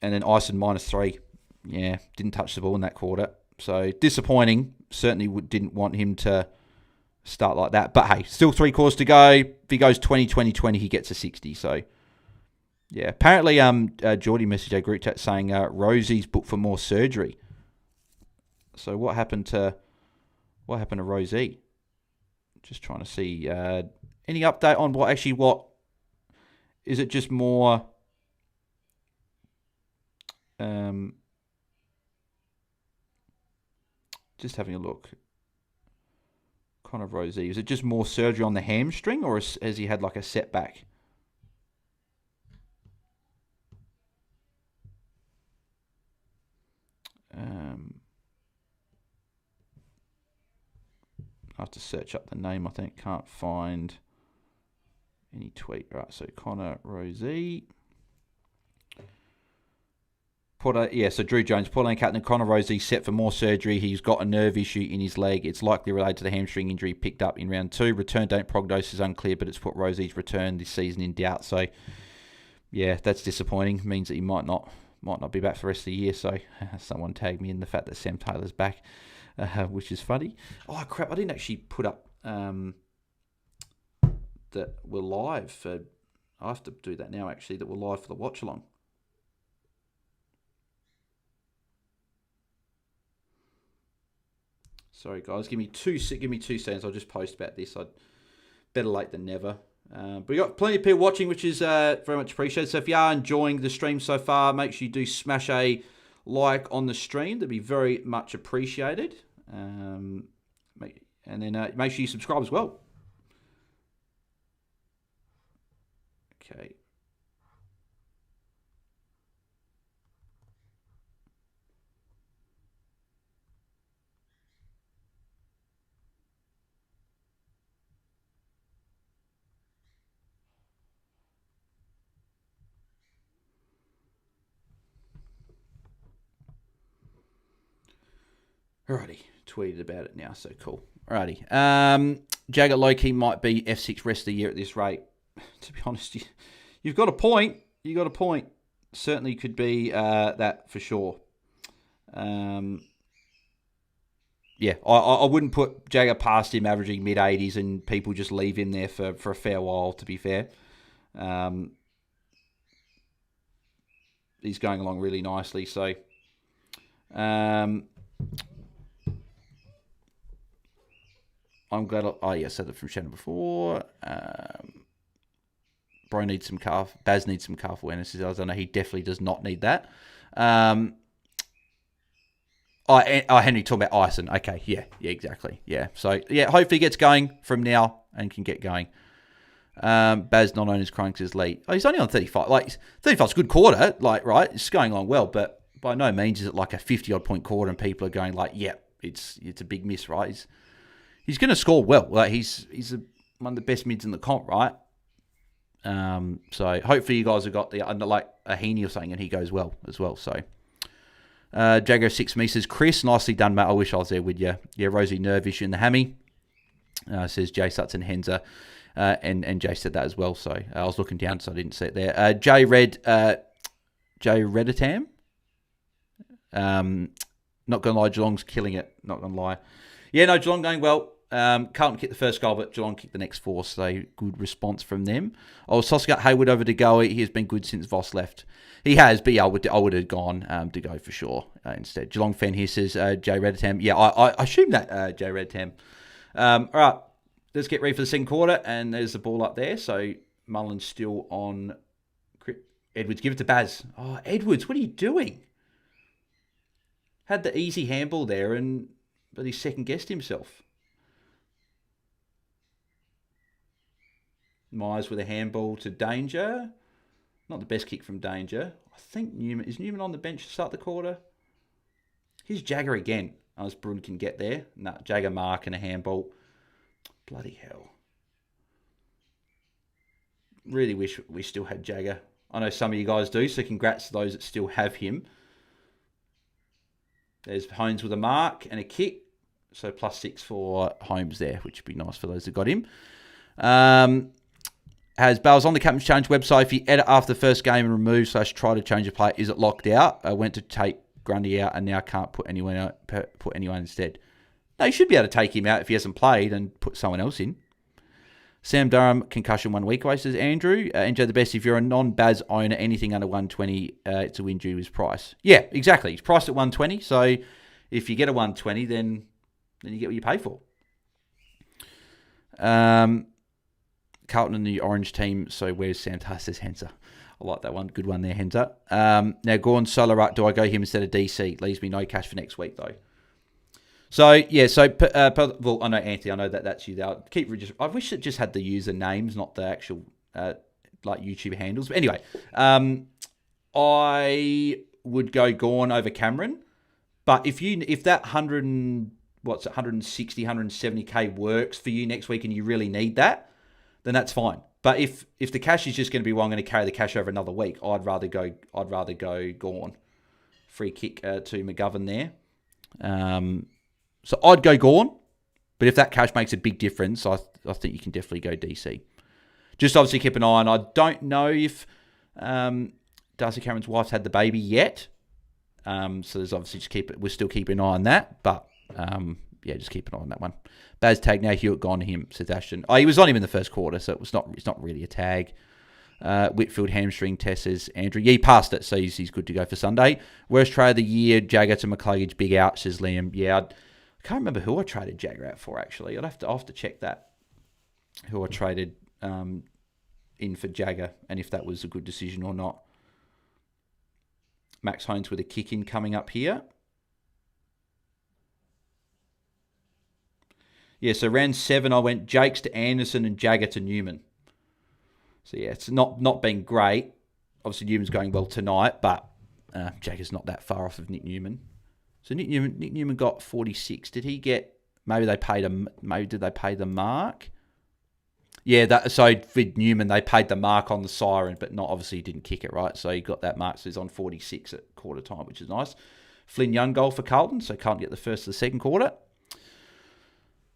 then Ison -3. Yeah, didn't touch the ball in that quarter. So disappointing. Certainly didn't want him to start like that. But hey, still 3 quarters to go. If he goes 20, he gets a 60. So yeah, apparently Jordy messaged our group chat saying Rosie's booked for more surgery. So what happened to Rosie? Just trying to see any update on what is it? Just more just having a look. Connor Rosie, is it just more surgery on the hamstring, or has he had like a setback? I have to search up the name. I think can't find any tweet. Right, so Connor Rosie. So Drew Jones, Port Lane captain Connor Rosie set for more surgery. He's got a nerve issue in his leg. It's likely related to the hamstring injury picked up in round 2. Return date prognosis is unclear, but it's put Rosie's return this season in doubt. So, yeah, that's disappointing. Means that he might not be back for the rest of the year. So, someone tagged me in the fact that Sam Taylor's back, which is funny. Oh, crap, I didn't actually put up that we're live for... I have to do that now, actually, that we're live for the Watchalong. Sorry, guys. Give me two seconds. I'll just post about this. Better late than never. But we got plenty of people watching, which is very much appreciated. So if you are enjoying the stream so far, make sure you do smash a like on the stream. That'd be very much appreciated. And then make sure you subscribe as well. Okay. Alrighty, tweeted about it now, so cool. Alrighty. Jagger low-key might be F6 rest of the year at this rate. To be honest, you've got a point. Certainly could be that for sure. Yeah, I wouldn't put Jagger past him averaging mid-80s and people just leave him there for a fair while, to be fair. He's going along really nicely, so... I'm glad... I said that from Shannon before. Bro needs some calf... Baz needs some calf awareness. I don't know. He definitely does not need that. Henry talking about Ison. Okay, yeah, exactly. Yeah, so, yeah, hopefully he gets going from now and can get going. Baz not owned his crying because he's late. Oh, he's only on 35. Like, 35's a good quarter, like, right? It's going along well, but by no means is it like a 50-odd point quarter and people are going like, it's a big miss, right? He's going to score well. Like he's one of the best mids in the comp, right? So hopefully you guys have got the under like a Heaney or something and he goes well as well. So Jago 6 me says, Chris, nicely done, mate. I wish I was there with you. Yeah, Rosie nerve issue in the hammy. Says Jay Sutton Henza. And Jay said that as well. So I was looking down, so I didn't see it there. Jay Reditam. Not going to lie, Geelong's killing it. Not going to lie. Yeah, no, Geelong going well. Carlton kicked the first goal, but Geelong kicked the next 4, so good response from them. Sauce got Hayward over to go. He has been good since Voss left. He has, but yeah, I would have gone to go for sure instead. Geelong fan here says Jay Reditam. Yeah, I assume that Jay Reditam. All right, let's get ready for the second quarter, and there's the ball up there. So Mullen's still on. Edwards, give it to Baz. Oh, Edwards, what are you doing? Had the easy handball there, but he second-guessed himself. Myers with a handball to Danger. Not the best kick from Danger. I think Newman... Is Newman on the bench to start the quarter? Here's Jagger again. As Brun can get there. No, Jagger mark and a handball. Bloody hell. Really wish we still had Jagger. I know some of you guys do, so congrats to those that still have him. There's Holmes with a mark and a kick. So +6 for Holmes there, which would be nice for those that got him. Has Bales on the Captain's Challenge website. If you edit after the first game and remove / try to change a player, is it locked out? I went to take Grundy out and now can't put anyone instead. No, you should be able to take him out if he hasn't played and put someone else in. Sam Durham, concussion 1 week away, says Andrew. Enjoy the best. If you're a non-Baz owner, anything under 120, it's a win due his price. Yeah, exactly. He's priced at 120, so if you get a 120, then you get what you pay for. Carlton and the orange team, so where's Santa, says Henza. I like that one. Good one there, Henza. Now, Gorn Solarat, do I go him instead of DC? Leaves me no cash for next week, though. So, yeah, well, I know, Anthony, I know that's you. I wish it just had the user names, not the actual, like, YouTube handles. But anyway, I would go Gorn over Cameron. But if that 160, 170K works for you next week and you really need that, then that's fine. But if the cash is just going to be, well, I'm going to carry the cash over another week, I'd rather go Gorn. Free kick to McGovern there. So I'd go Gorn, but if that cash makes a big difference, I think you can definitely go DC. Just obviously keep an eye on. I don't know if Darcy Cameron's wife's had the baby yet, so there's obviously we're still keeping an eye on that. But yeah, just keep an eye on that one. Baz tag now. Hewitt gone to him, says Ashton. Oh, he was on him in the first quarter, so it's not really a tag. Whitfield hamstring test, says Andrew. Yeah, he passed it, so he's good to go for Sunday. Worst trade of the year, Jagger to McCluggage, big out, says Liam. Yeah, I can't remember who I traded Jagger out for, actually. I'll have to check that, who I traded in for Jagger, and if that was a good decision or not. Max Holmes with a kick-in coming up here. Yeah, so round 7, I went Jakes to Anderson and Jagger to Newman. So, yeah, it's not been great. Obviously, Newman's going well tonight, but Jagger's not that far off of Nick Newman. So, Nick Newman got 46. Did he get... Maybe did they pay the mark? Yeah, so with Newman, they paid the mark on the siren, but obviously he didn't kick it, right? So he got that mark, so he's on 46 at quarter time, which is nice. Flynn Young goal for Carlton, so Carlton get the first of the second quarter.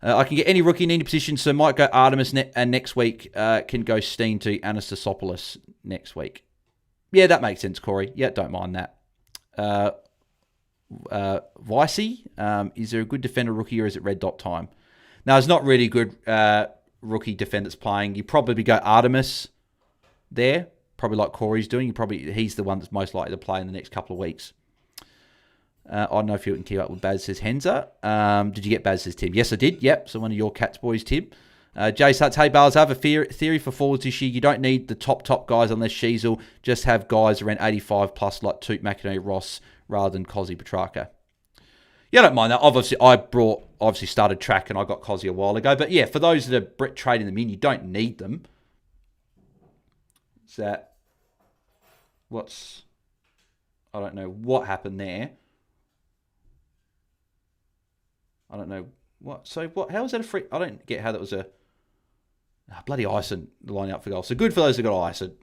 I can get any rookie in any position, so might go Artemis, and next week can go Steen to Anastasopoulos next week. Yeah, that makes sense, Corey. Yeah, don't mind that. Vicey, is there a good defender rookie or is it red dot time? No, it's not really good rookie defenders playing. You probably go Artemis there, probably like Corey's doing. He's the one that's most likely to play in the next couple of weeks. I don't know if you can keep up with Baz, says Henza. Did you get Baz, says Tim? Yes, I did. Yep, so one of your Cats boys, Tim. Jay Sutts, hey, Bales, I have a theory for forwards this year. You don't need the top guys unless Sheasel. Just have guys around 85 plus like Toot, McInerney, Ross, rather than Cozzy, Petrarca. Yeah, I don't mind that. Obviously started track and I got Cozzy a while ago. But yeah, for those that are trading them in, you don't need them. Is that... I don't know what happened there. I don't know what. So what? How was that a free? I don't get how that was a bloody Ison lining up for goal. So good for those who got Ison.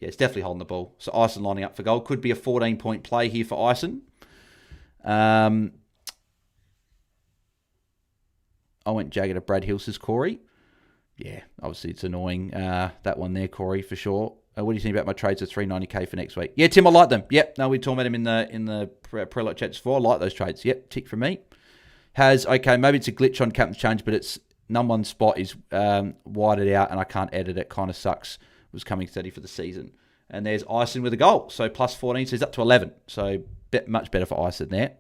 Yeah, it's definitely holding the ball. So Ison lining up for goal. Could be a 14-point play here for Ison. I went Jagged at Brad Hill, says Corey. Yeah, obviously it's annoying. That one there, Corey, for sure. What do you think about my trades of $390K for next week? Yeah, Tim, I like them. Yep, no, we talked about them in the pre-lot chats before. I like those trades. Yep, tick for me. Okay, maybe it's a glitch on Captain's Change, but it's number one spot is whited out and I can't edit it. Kind of sucks. Was coming 30 for the season. And there's Ison with a goal. So plus 14, so he's up to 11. So much better for Ison there.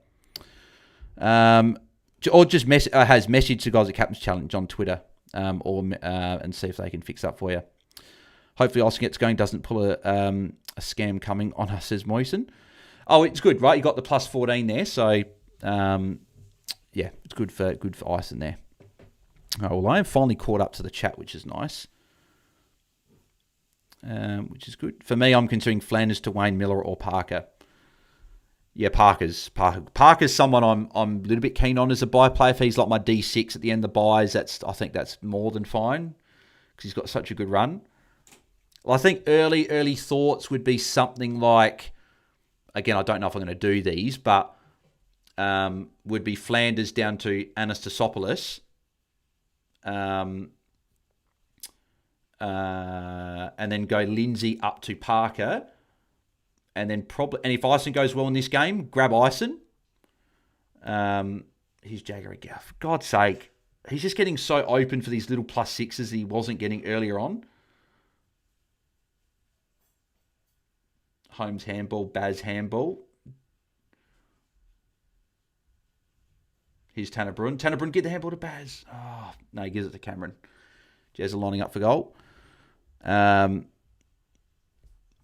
Or just has message to guys at Captain's Challenge on Twitter and see if they can fix that for you. Hopefully Ison gets going, doesn't pull a scam coming on us, says Moisen. Oh, it's good, right? You got the plus 14 there. So, yeah, it's good for Ison there. Oh, well, I am finally caught up to the chat, which is nice. Which is good. For me, I'm considering Flanders to Wayne Miller or Parker. Yeah, Parker's someone I'm a little bit keen on as a buy player. If he's like my D6 at the end of the buys, I think that's more than fine because he's got such a good run. Well, I think early thoughts would be something like, again, I don't know if I'm going to do these, but would be Flanders down to Anastasopoulos. And then go Lindsay up to Parker. And then if Ison goes well in this game, grab Ison. He's Jagger again. For God's sake. He's just getting so open for these little plus sixes he wasn't getting earlier on. Holmes handball, Baz handball. Here's Tanner Brun. Tanner Brun, get the handball to Baz. Oh, no, he gives it to Cameron. Jazz are lining up for goal. But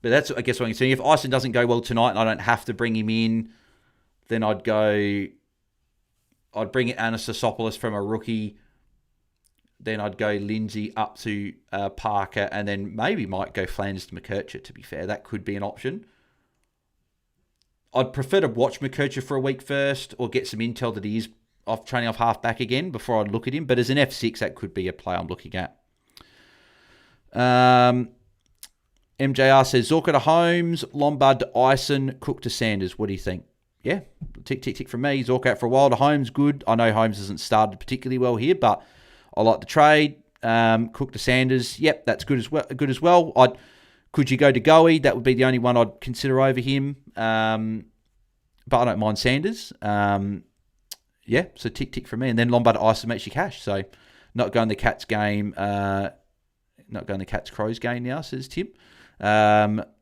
that's, I guess, what I'm saying. If Ison doesn't go well tonight and I don't have to bring him in, then I'd bring in Anastasopoulos from a rookie. Then I'd go Lindsay up to Parker, and then maybe might go Flanders to McKercher, to be fair. That could be an option. I'd prefer to watch McKercher for a week first or get some intel that he is training off half back again before I'd look at him. But as an F6, that could be a play I'm looking at. MJR says, Zorka to Holmes, Lombard to Ison, Cook to Sanders. What do you think? Yeah, tick, tick, tick from me. Zorka out for a while to Holmes, good. I know Holmes hasn't started particularly well here, but I like the trade. Cook to Sanders, yep, that's good as well. Could you go to Goey? That would be the only one I'd consider over him. But I don't mind Sanders. Yeah, so tick, tick from me. And then Lombard to Ison makes you cash. So not going the Cats game, not going the Cats-Crows game now, says Tim.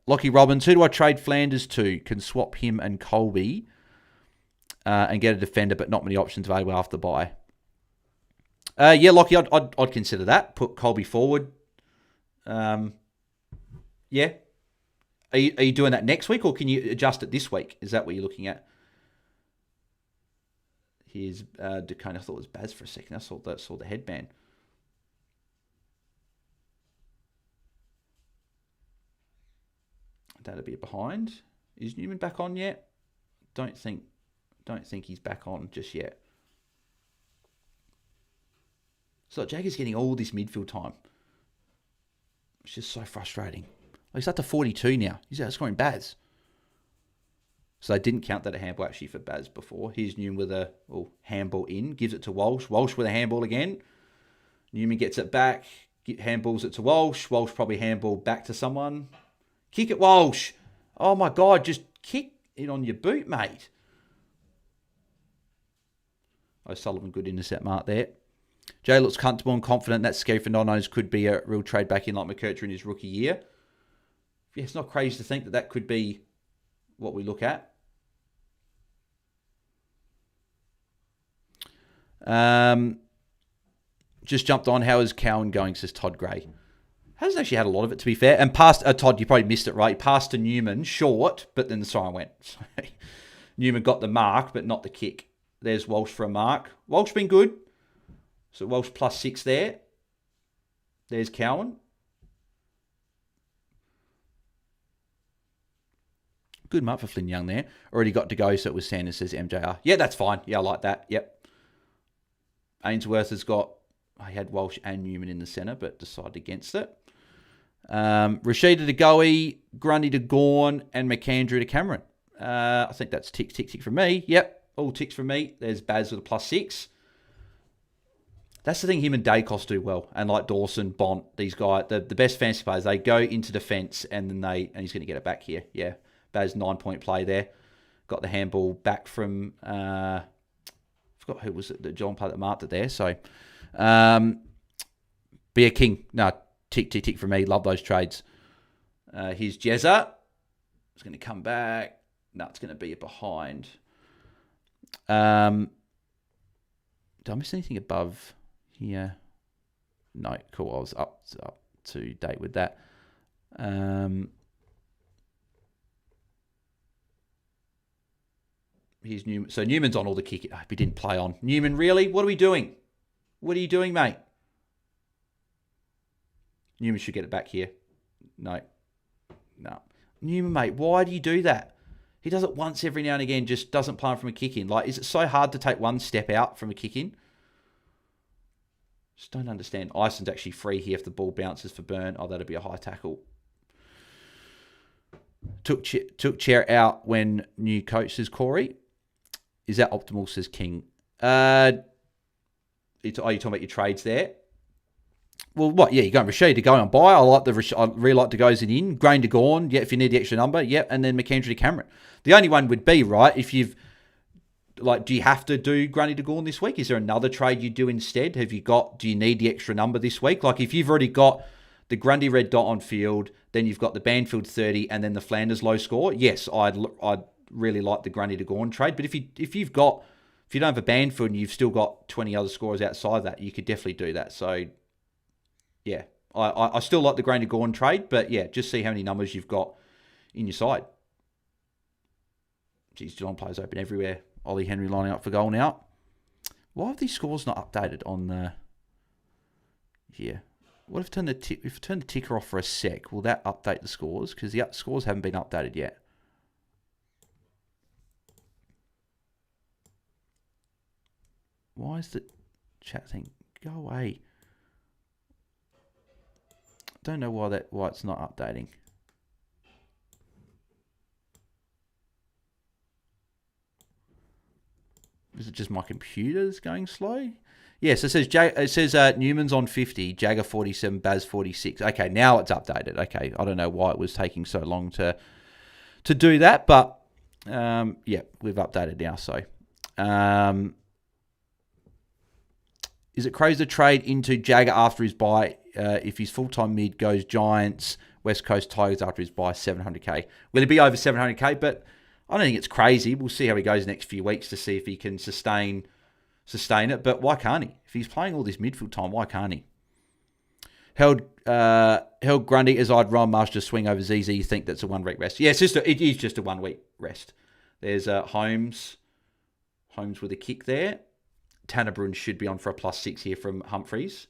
Lockie Robbins, who do I trade Flanders to? Can swap him and Colby and get a defender, but not many options available after the bye. Yeah, Lockie, I'd consider that. Put Colby forward. Yeah. Are you doing that next week, or can you adjust it this week? Is that what you're looking at? Here's Ducone. I thought it was Baz for a second. I saw the headband. That'll be behind. Is Newman back on yet? Don't think he's back on just yet. So Jagger's getting all this midfield time. It's just so frustrating. He's up to 42 now. He's outscoring Baz. So they didn't count that a handball actually for Baz before. Here's Newman with a handball in. Gives it to Walsh. Walsh with a handball again. Newman gets it back. Handballs it to Walsh. Walsh probably handball back to someone. Kick it, Walsh. Oh, my God. Just kick it on your boot, mate. O'Sullivan, good intercept mark there. Jay looks comfortable and confident. That's scary for non-owners. Could be a real trade back in like McKercher in his rookie year. Yeah, it's not crazy to think that could be what we look at. Just jumped on. How is Cowan going, says Todd Gray. Hasn't actually had a lot of it, to be fair. And passed, Todd, you probably missed it, right? He passed to Newman, short, but then the siren went. Newman got the mark, but not the kick. There's Walsh for a mark. Walsh been good. So Walsh +6 there. There's Cowan. Good mark for Flynn Young there. Already got to go, so it was Sanders says MJR. Yeah, that's fine. Yeah, I like that. Yep. Ainsworth has got... He had Walsh and Newman in the centre, but decided against it. Rashida to Goey, Grundy to Gawn, and McAndrew to Cameron. I think that's tick for me. Yep, all ticks for me. There's Baz with a +6. That's the thing him and Dacos do well. And like Dawson, Bont, these guys, the best fantasy players, they go into defence and then he's going to get it back here. Yeah, Baz 9-point play there. Got the handball back from, I forgot who was it, the John player that marked it there. So, be a king. No, tick for me. Love those trades. Here's Jezza. It's going to come back. No, it's going to be a behind. Did I miss anything above here? No, cool. I was up to date with that. Here's Newman. So Newman's on all the kick. He didn't play on. Newman, really? What are we doing? What are you doing, mate? Newman should get it back here. No. Newman, mate, why do you do that? He does it once every now and again, just doesn't play from a kick-in. Like, is it so hard to take one step out from a kick-in? Just don't understand. Ison's actually free here if the ball bounces for Burn. Oh, that'd be a high tackle. Took chair out when new coach, says Corey. Is that optimal, says King? Are you talking about your trades there? Well, what? Yeah, you're going Rashid to go on buy. I really like to goes in. Grain to Gorn. Yeah, if you need the extra number. Yep, and then McAndrew to Cameron. The only one would be, right, if you've, like, do you have to do Grundy to Gorn this week? Is there another trade you do instead? Do you need the extra number this week? Like, if you've already got the Grundy red dot on field, then you've got the Banfield 30 and then the Flanders low score. Yes, I'd really like the Grundy to Gorn trade. But if you don't have a Banfield and you've still got 20 other scorers outside that, you could definitely do that. So, yeah, I still like the Grain to Gorn trade, but yeah, just see how many numbers you've got in your side. Geez, Geelong players open everywhere. Ollie Henry lining up for goal now. Why have these scores not updated on the... Here. What if we turn the ticker off for a sec? Will that update the scores? Because the scores haven't been updated yet. Why is the chat thing... Go away. Don't know why it's not updating. Is it just my computer's going slow? Yes, it says Newman's on 50, Jagger 47, Baz 46. Okay, now it's updated. Okay, I don't know why it was taking so long to do that, but yeah, we've updated now. So, is it crazy to trade into Jagger after his bye? If his full-time mid goes Giants, West Coast Tigers after his bye, 700k. Will it be over 700k? But I don't think it's crazy. We'll see how he goes next few weeks to see if he can sustain it. But why can't he? If he's playing all this midfield time, why can't he? Held Grundy as I'd run Master swing over ZZ. You think that's a 1 week rest? Yeah, it is just a 1 week rest. There's Holmes with a kick there. Tannerbrun should be on for a +6 here from Humphreys.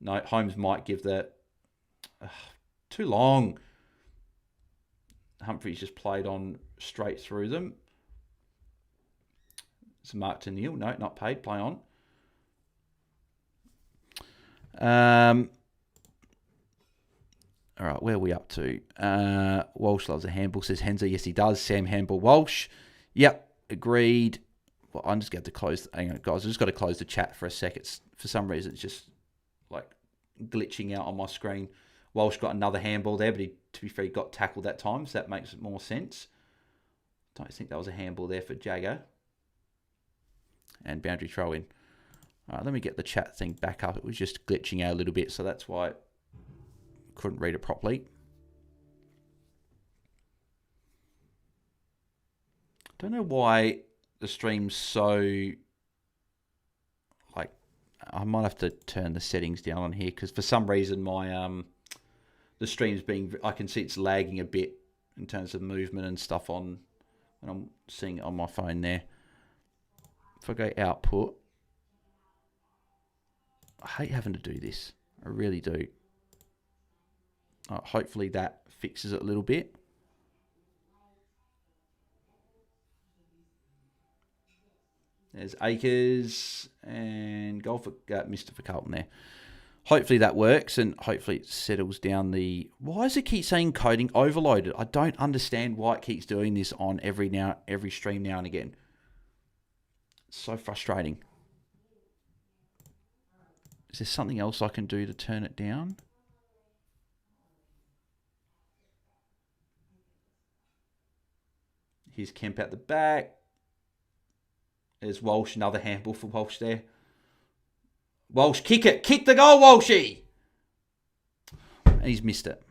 No, Holmes might give the... too long. Humphreys just played on straight through them. It's marked to nil. No, not paid. Play on. All right, where are we up to? Walsh loves a handball, says Henzer. Yes, he does. Sam Handball Walsh. Yep, agreed. Well, I'm just going to have to close... Hang on, guys. I've just got to close the chat for a sec. For some reason, it's just like glitching out on my screen. Walsh got another handball there, but to be fair, he got tackled that time, so that makes more sense. Don't think that was a handball there for Jagger. And boundary throw in. All right, let me get the chat thing back up. It was just glitching out a little bit, so that's why I couldn't read it properly. Don't know why the stream's so... Like, I might have to turn the settings down on here, because for some reason my... the stream's being... I can see it's lagging a bit in terms of movement and stuff on... When I'm seeing it on my phone there. If I go output... I hate having to do this. I really do. Hopefully that fixes it a little bit. There's Akers and goal for Mr. for Carlton there. Hopefully that works and hopefully it settles down the... Why does it keep saying coding overloaded? I don't understand why it keeps doing this on every stream now and again. It's so frustrating. Is there something else I can do to turn it down? Here's Kemp at the back. There's Walsh, another handball for Walsh there. Walsh, kick it. Kick the goal, Walshy. And he's missed it.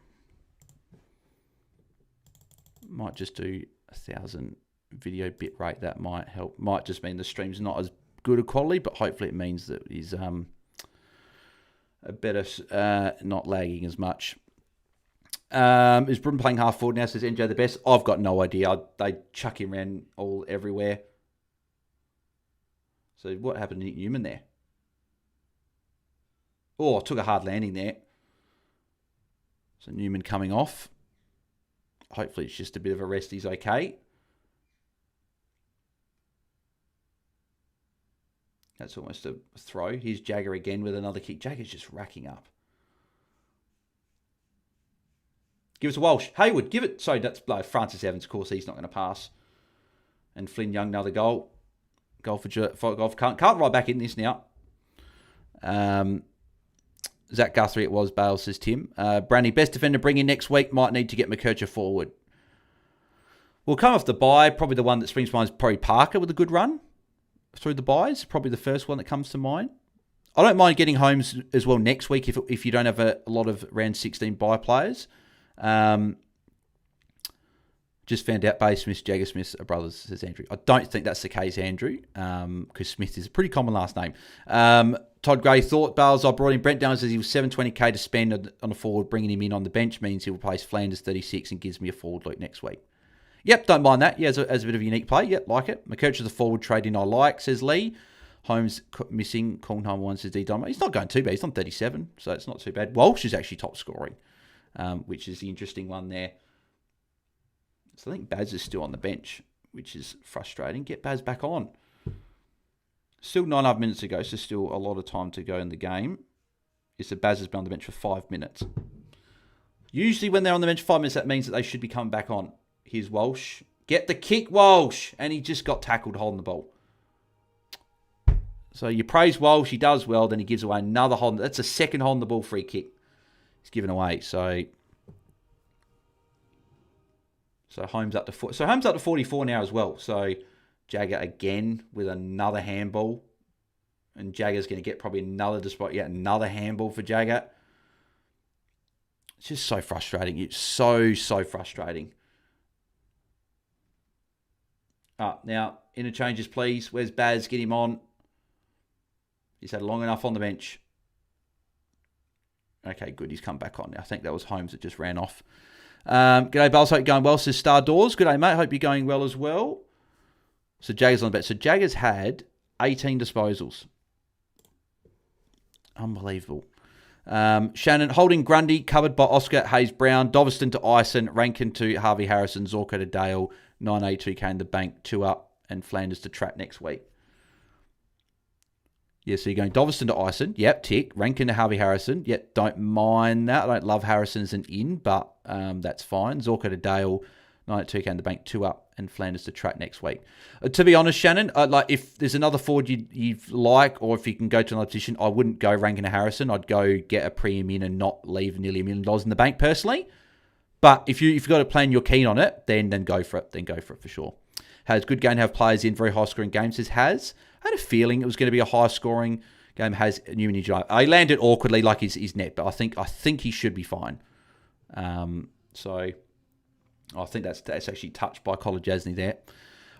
Might just do 1,000 video bit rate. That might help. Might just mean the stream's not as good a quality, but hopefully it means that he's a better, not lagging as much. Is Brun playing half forward now? Says NJ the best. I've got no idea. They chuck him around everywhere. So what happened to Nick Newman there? Oh, took a hard landing there. So Newman coming off. Hopefully it's just a bit of a rest. He's okay. That's almost a throw. Here's Jagger again with another kick. Jagger's just racking up. Give us a Walsh. Hayward, give it. Sorry, that's Francis Evans. Of course, he's not going to pass. And Flynn Young, another goal. Goal for Carlton. Carlton right back in this now. Zach Guthrie, it was. Bale, says Tim. Brandy, best defender bring in next week. Might need to get McKercher forward. We'll come off the bye. Probably the one that springs to mind is probably Parker with a good run through the byes. Probably the first one that comes to mind. I don't mind getting Holmes as well next week if you don't have a lot of round 16 bye players. Just found out Bay Smith, Jagger Smith are brothers, says Andrew. I don't think that's the case, Andrew, because Smith is a pretty common last name. Todd Gray thought Bales, I brought in Brent Downs, says he was $720K to spend on a forward. Bringing him in on the bench means he'll replace Flanders 36 and gives me a forward look next week. Yep, don't mind that. Yeah, as a bit of a unique play. Yep, like it. McKercher's a forward trade in I like, says Lee. Holmes missing. Cornholm 1 says D. Dom. He's not going too bad. He's on 37, so it's not too bad. Walsh is actually top scoring, which is the interesting one there. So I think Baz is still on the bench, which is frustrating. Get Baz back on. Still 9.5 minutes to go, so still a lot of time to go in the game. Is that Baz has been on the bench for 5 minutes. Usually when they're on the bench for 5 minutes, that means that they should be coming back on. Here's Walsh. Get the kick, Walsh. And he just got tackled holding the ball. So you praise Walsh, he does well, then he gives away another hold. That's a second holding the ball free kick he's given away. So Holmes up to 4. So Holmes up to 44 now as well. So Jagger again with another handball. And Jagger's going to get probably another handball for Jagger. It's just so frustrating. It's so frustrating. Now, interchanges, please. Where's Baz? Get him on. He's had long enough on the bench. Okay, good. He's come back on now. I think that was Holmes that just ran off. G'day, Bales. Hope you're going well, says Star Doors. G'day, mate. Hope you're going well as well. So Jagger's on the bench. So Jagger's had 18 disposals. Unbelievable. Shannon, holding Grundy, covered by Oscar, Hayes Brown, Doveston to Ison, Rankin to Harvey Harrison, Zorko to Dale, 982K in the bank, 2 up, and Flanders to Trap next week. Yeah, so you're going Doveston to Ison. Yep, tick. Rankin to Harvey Harrison. Yep, don't mind that. I don't love Harrison as an in, but that's fine. Zorko to Dale, 982K in the bank, 2 up, and Flanders to Trap next week. To be honest, Shannon, like if there's another forward you like, or if you can go to another position, I wouldn't go Rankin to Harrison. I'd go get a premium in and not leave nearly $1 million in the bank personally. But if you've got a plan, you're keen on it, then go for it. Then go for it for sure. Has good game to have players in very high scoring games. Says Has. I had a feeling it was going to be a high scoring game. Has Newman injured. I landed awkwardly like his net, but I think he should be fine. So I think that's actually touched by Colin Jasny there.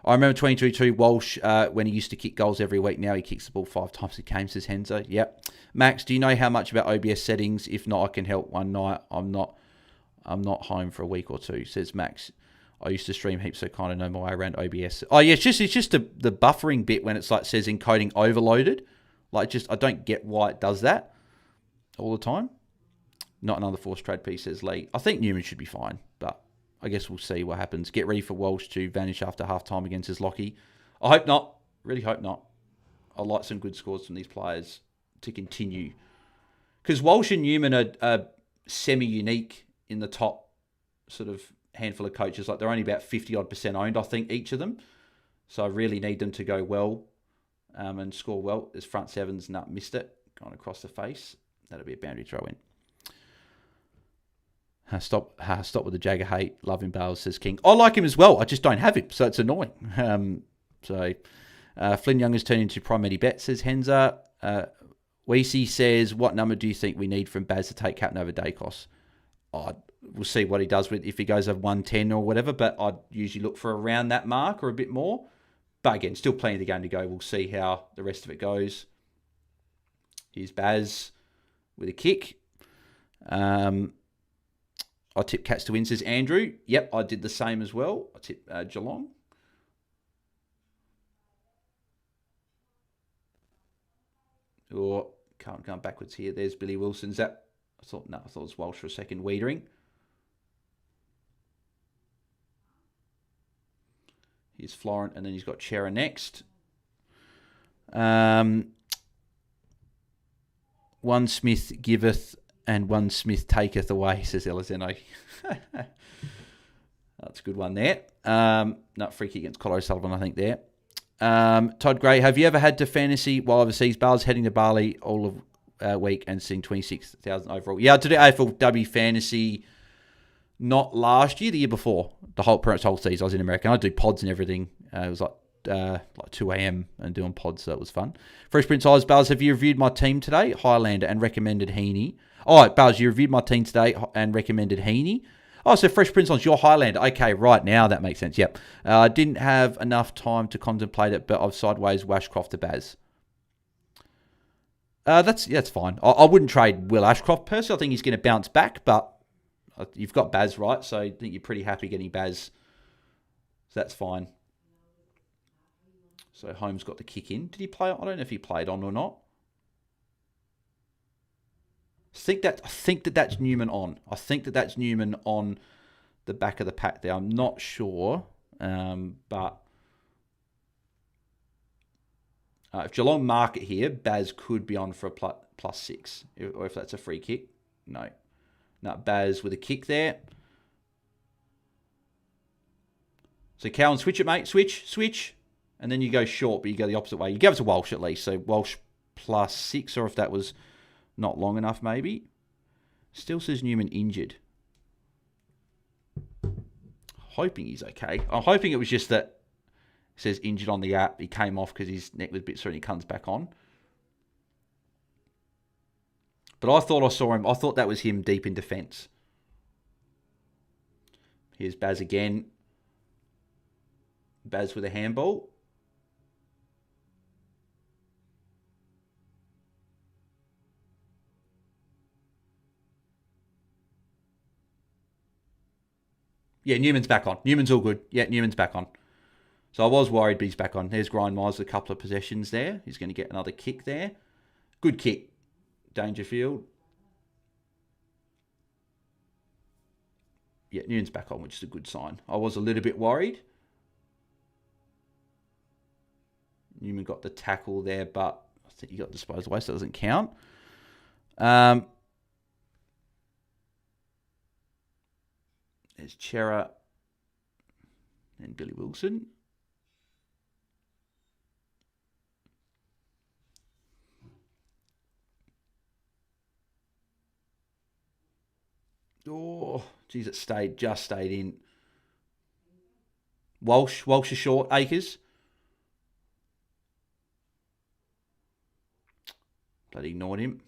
I remember 2022 Walsh when he used to kick goals every week. Now he kicks the ball 5 times a game, says Henzo. Yep. Max, do you know how much about OBS settings? If not, I can help one night. I'm not home for a week or two, says Max. I used to stream heaps, so kind of know my way around OBS. Oh yeah, it's just the buffering bit when it's like says encoding overloaded. Like I don't get why it does that all the time. Not another forced trade piece, says Lee. I think Newman should be fine, but I guess we'll see what happens. Get ready for Walsh to vanish after half time against his Lockie. I hope not. Really hope not. I like some good scores from these players to continue. Because Walsh and Newman are semi-unique in the top sort of handful of coaches. Like they're only about 50-odd% owned, I think, each of them. So I really need them to go well and score well. There's front sevens, missed it. Gone across the face. That'll be a boundary throw in. Stop with the Jagger hate. Love him, Bales, says King. I like him as well. I just don't have him, so it's annoying. Flynn Young has turned into Primary Bet, says Henza. Weesey says, what number do you think we need from Baz to take captain over Dacos? We'll see what he does with if he goes over 110 or whatever, but I'd usually look for around that mark or a bit more. But again, still plenty of the game to go. We'll see how the rest of it goes. Here's Baz with a kick. I tipped Cats to win, says Andrew. Yep, I did the same as well. I tipped Geelong. Or can't go backwards here. There's Billy Wilson's. I thought it was Walsh for a second. Wiedering. Here's Florent, and then he's got Chera next. One Smith giveth and one Smith taketh away, says Elizeno. That's a good one there. Free kick against Colorado Sullivan, I think, there. Todd Gray, have you ever had to fantasy while overseas? Bales heading to Bali all of week and seeing 26,000 overall. Yeah, I did AFLW fantasy not last year, the year before. The whole season I was in America. And I do pods and everything. It was like 2 a.m. and doing pods, so that was fun. Fresh Prince Eyes, Bales, have you reviewed my team today? Highlander and recommended Heaney. Oh, Bales, you reviewed my team today and recommended Heaney. Oh, so Fresh Prince Eyes, your Highlander. Okay, right, now that makes sense. Yep. I didn't have enough time to contemplate it, but I've sideways Washcroft to Baz. That's fine. I wouldn't trade Will Ashcroft personally. I think he's going to bounce back, but you've got Baz, right? So I think you're pretty happy getting Baz. So that's fine. So Holmes got the kick in. Did he play? I don't know if he played on or not. I think that's Newman on. I think that's Newman on the back of the pack there. I'm not sure, but if Geelong mark it here, Baz could be on for a +6, or if that's a free kick. No, Baz with a kick there. So Cowan, switch it, mate. Switch, and then you go short, but you go the opposite way. You give it to Walsh at least. So Walsh +6, or if that was not long enough, maybe. Still says Newman injured. Hoping he's okay. I'm hoping it was just that it says injured on the app. He came off because his neck was a bit sore and he comes back on. But I thought I saw him. I thought that was him deep in defence. Here's Baz again. Baz with a handball. Yeah, Newman's back on. Newman's all good. Yeah, Newman's back on. So I was worried, but he's back on. There's Grindmiles, a couple of possessions there. He's going to get another kick there. Good kick. Dangerfield. Yeah, Newman's back on, which is a good sign. I was a little bit worried. Newman got the tackle there, but I think he got disposed away, so it doesn't count. There's Chera and Billy Wilson. Oh, geez, it just stayed in. Walsh is short. Akers. Bloody ignored him.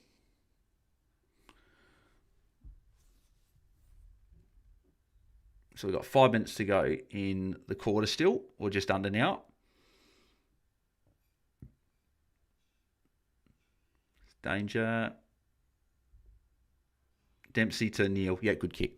So we've got 5 minutes to go in the quarter still, or just under now. Danger. Dempsey to Neil. Yeah, good kick.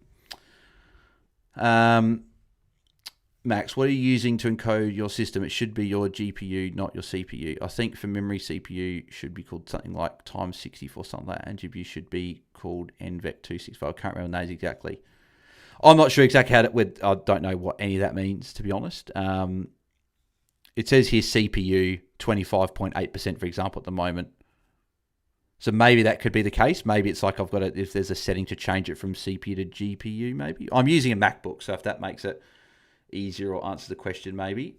Max, what are you using to encode your system? It should be your GPU, not your CPU. I think for memory, CPU should be called something like times 64, something like that, and GPU should be called NVEC265. I can't remember those exactly. I'm not sure exactly how I don't know what any of that means, to be honest. it says here CPU 25.8%, for example, at the moment. So maybe that could be the case. Maybe it's like I've got if there's a setting to change it from CPU to GPU, maybe. I'm using a MacBook, so if that makes it easier or answers the question, maybe.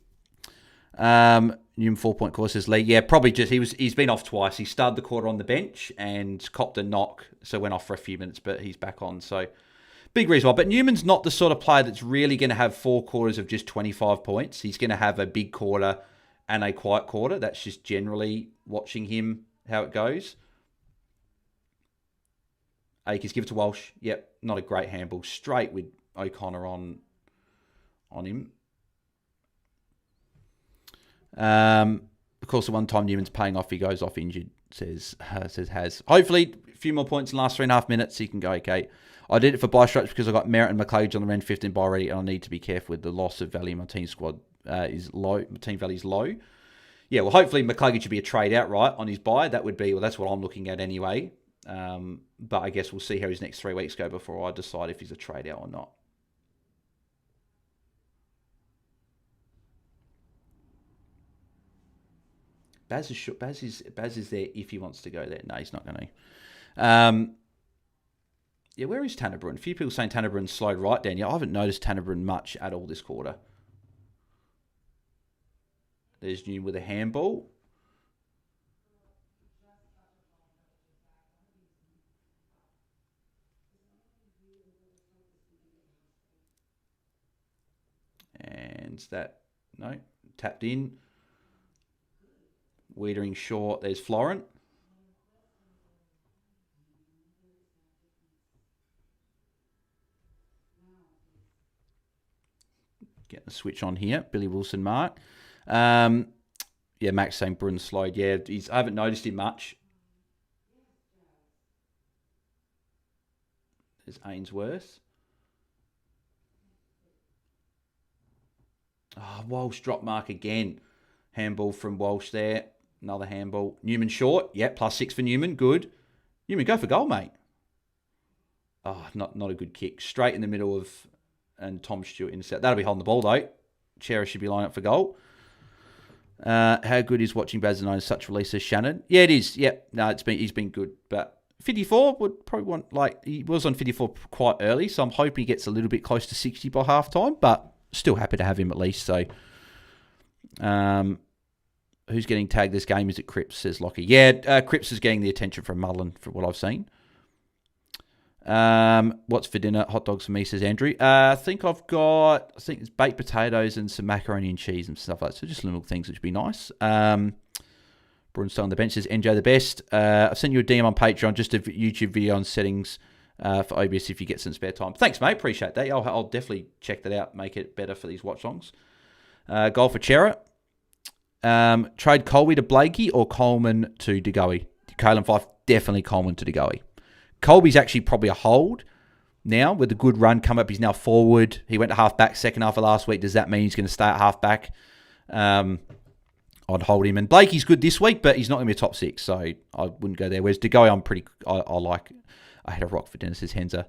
Newman 4-point call says Lee. Yeah, probably just he's been off twice. He started the quarter on the bench and copped a knock, so went off for a few minutes, but he's back on. So big reason why. But Newman's not the sort of player that's really going to have 4 quarters of just 25 points. He's going to have a big quarter and a quiet quarter. That's just generally watching him, how it goes. Akers, give it to Walsh. Yep, not a great handball. Straight with O'Connor on him. Of course, the one time Newman's paying off, he goes off injured, says Has. Hopefully, a few more points in the last 3.5 minutes, he can go okay. I did it for buy strikes because I got Merritt and McCluggage on the round 15 buy already, and I need to be careful with the loss of value. My team squad is low. My team value is low. Yeah, well, hopefully McCluggage should be a trade out, right, on his buy. That would be, well, that's what I'm looking at anyway. But I guess we'll see how his next 3 weeks go before I decide if he's a trade out or not. Baz is there if he wants to go there. No, he's not going to. Yeah, where is Tanner Bruin? A few people saying Tanner Bruin slowed right down. Yeah, I haven't noticed Tanner Bruin much at all this quarter. There's Newman with a handball. And that, no, tapped in. Wiedering short. There's Florent. Getting the switch on here. Billy Wilson, Mark. Yeah, Max saying Brun slowed. Yeah, I haven't noticed him much. There's Ainsworth. Oh, Walsh drop mark again. Handball from Walsh there. Another handball. Newman short. Yeah, +6 for Newman. Good. Newman, go for goal, mate. Oh, not a good kick. Straight in the middle of... And Tom Stewart intercept. That'll be holding the ball, though. Chera should be lining up for goal. How good is watching Baz and such release as Shannon? Yeah, it is. Yep. No, he's been good. But 54 would probably want... he was on 54 quite early, so I'm hoping he gets a little bit close to 60 by halftime, but still happy to have him at least. So, who's getting tagged this game? Is it Cripps, says Lockie. Yeah, Cripps is getting the attention from Mullen, from what I've seen. What's for dinner? Hot dogs for me, says Andrew. I think it's baked potatoes and some macaroni and cheese and stuff like that. So just little things which would be nice. Brunstone on the bench says NJ the best. I've sent you a DM on Patreon, just a YouTube video on settings for OBS if you get some spare time. Thanks, mate. Appreciate that. I'll definitely check that out, make it better for these watch-alongs. Goal for Chera. Trade Colby to Blakey or Coleman to DeGoey? Kalen Fife, definitely Coleman to DeGoey. Colby's actually probably a hold now with a good run come up. He's now forward. He went to half-back second half of last week. Does that mean he's going to stay at half-back? I'd hold him. And Blakey's good this week, but he's not going to be a top 6, so I wouldn't go there. Whereas DeGoey, I like. I had a rock for Dennis's Henzer.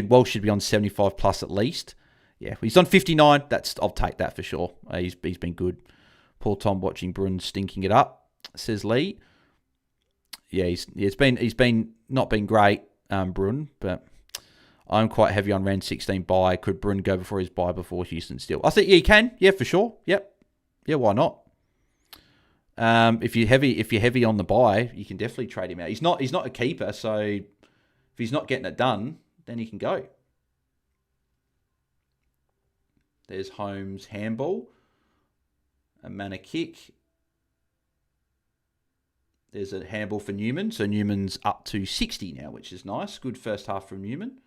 Walsh should be on 75 plus at least. Yeah, he's on 59. I'll take that for sure. He's been good. Poor Tom watching Brun stinking it up, says Lee. Yeah, he's been not been great, Brun, but I'm quite heavy on round 16 buy. Could Brun go before his buy before Houston still? I think he can. Yeah, for sure. Yep. Yeah, why not? If you're heavy on the buy, you can definitely trade him out. He's not a keeper, so if he's not getting it done, then he can go. There's Holmes handball. A mana kick. There's a handball for Newman. So Newman's up to 60 now, which is nice. Good first half from Newman.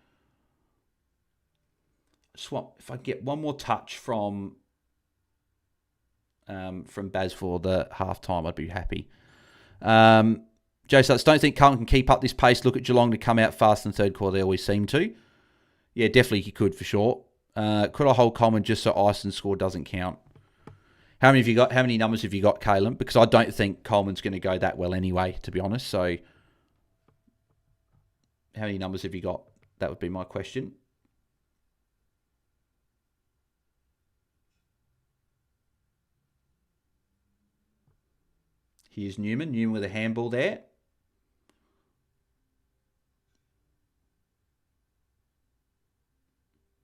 Swap. If I get one more touch from Baz for the half-time, I'd be happy. Joe Sutts, don't think Carlton can keep up this pace. Look at Geelong to come out fast in the third quarter. They always seem to. Yeah, definitely he could for sure. Could I hold Coleman just so Ison's score doesn't count? How many numbers have you got, Caleb? Because I don't think Coleman's going to go that well anyway, to be honest. So, how many numbers have you got? That would be my question. Here's Newman. Newman with a handball there.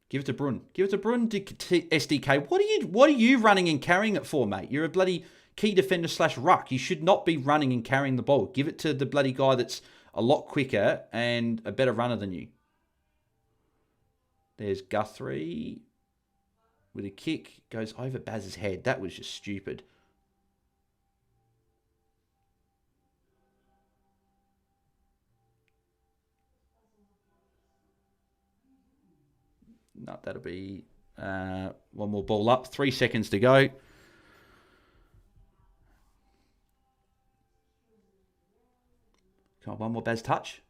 Give it to Brun. Give it to Brun to SDK. What are you running and carrying it for, mate? You're a bloody key defender / ruck. You should not be running and carrying the ball. Give it to the bloody guy that's a lot quicker and a better runner than you. There's Guthrie with a kick. Goes over Baz's head. That was just stupid. No, that'll be one more ball up. 3 seconds to go. Come on, one more Baz touch.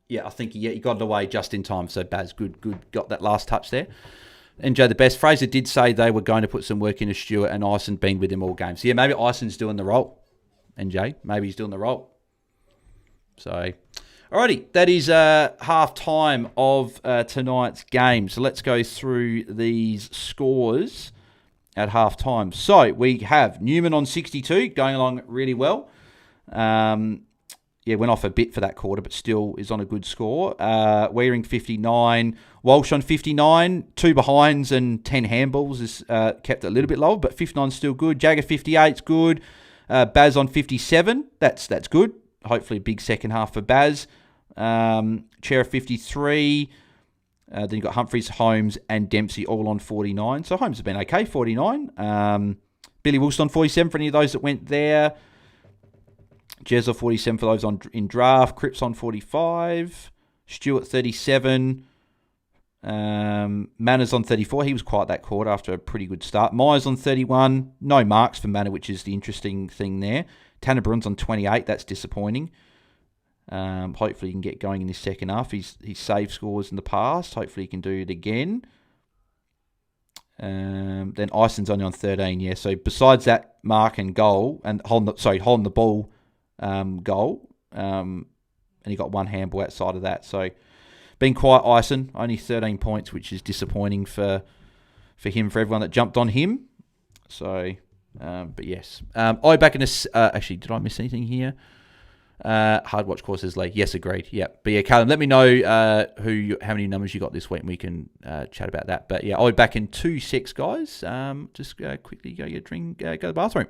Yeah, I think he got it away just in time. So Baz, good, got that last touch there. NJ the best. Fraser did say they were going to put some work into Stewart and Ison been with him all game. So yeah, maybe Ison's doing the role. NJ, maybe he's doing the role. So, alrighty, that is half time of tonight's game. So let's go through these scores at half time. So we have Newman on 62, going along really well. Went off a bit for that quarter, but still is on a good score. Wearing 59, Walsh on 59, 2 behinds and 10 handballs is kept it a little bit lower, but 59's still good. Jagger 58's good. Baz on 57, that's good. Hopefully a big second half for Baz. Chair 53. Then you've got Humphreys, Holmes and Dempsey all on 49. So Holmes has been okay, 49. Billy Wilson on 47 for any of those that went there. Jez on 47 for those in draft. Cripps on 45. Stewart 37. Manners on 34. He was quiet that quarter after a pretty good start. Myers on 31. No marks for Manor, which is the interesting thing there. Tanner Bruns on 28. That's disappointing. Hopefully he can get going in this second half. He's saved scores in the past. Hopefully he can do it again. Then Ison's only on 13. Yeah. So besides that mark and goal and holding the ball goal, and he got one handball outside of that. So been quiet, Ison. Only 13 points, which is disappointing for him, for everyone that jumped on him. So, but yes. Back in this. Actually, did I miss anything here? Hard watch courses like yes, agreed. Yeah, but yeah, Callum, let me know how many numbers you got this week, and we can chat about that. But yeah, I'll be back in 2-6, guys. Just quickly go get a drink, go to the bathroom.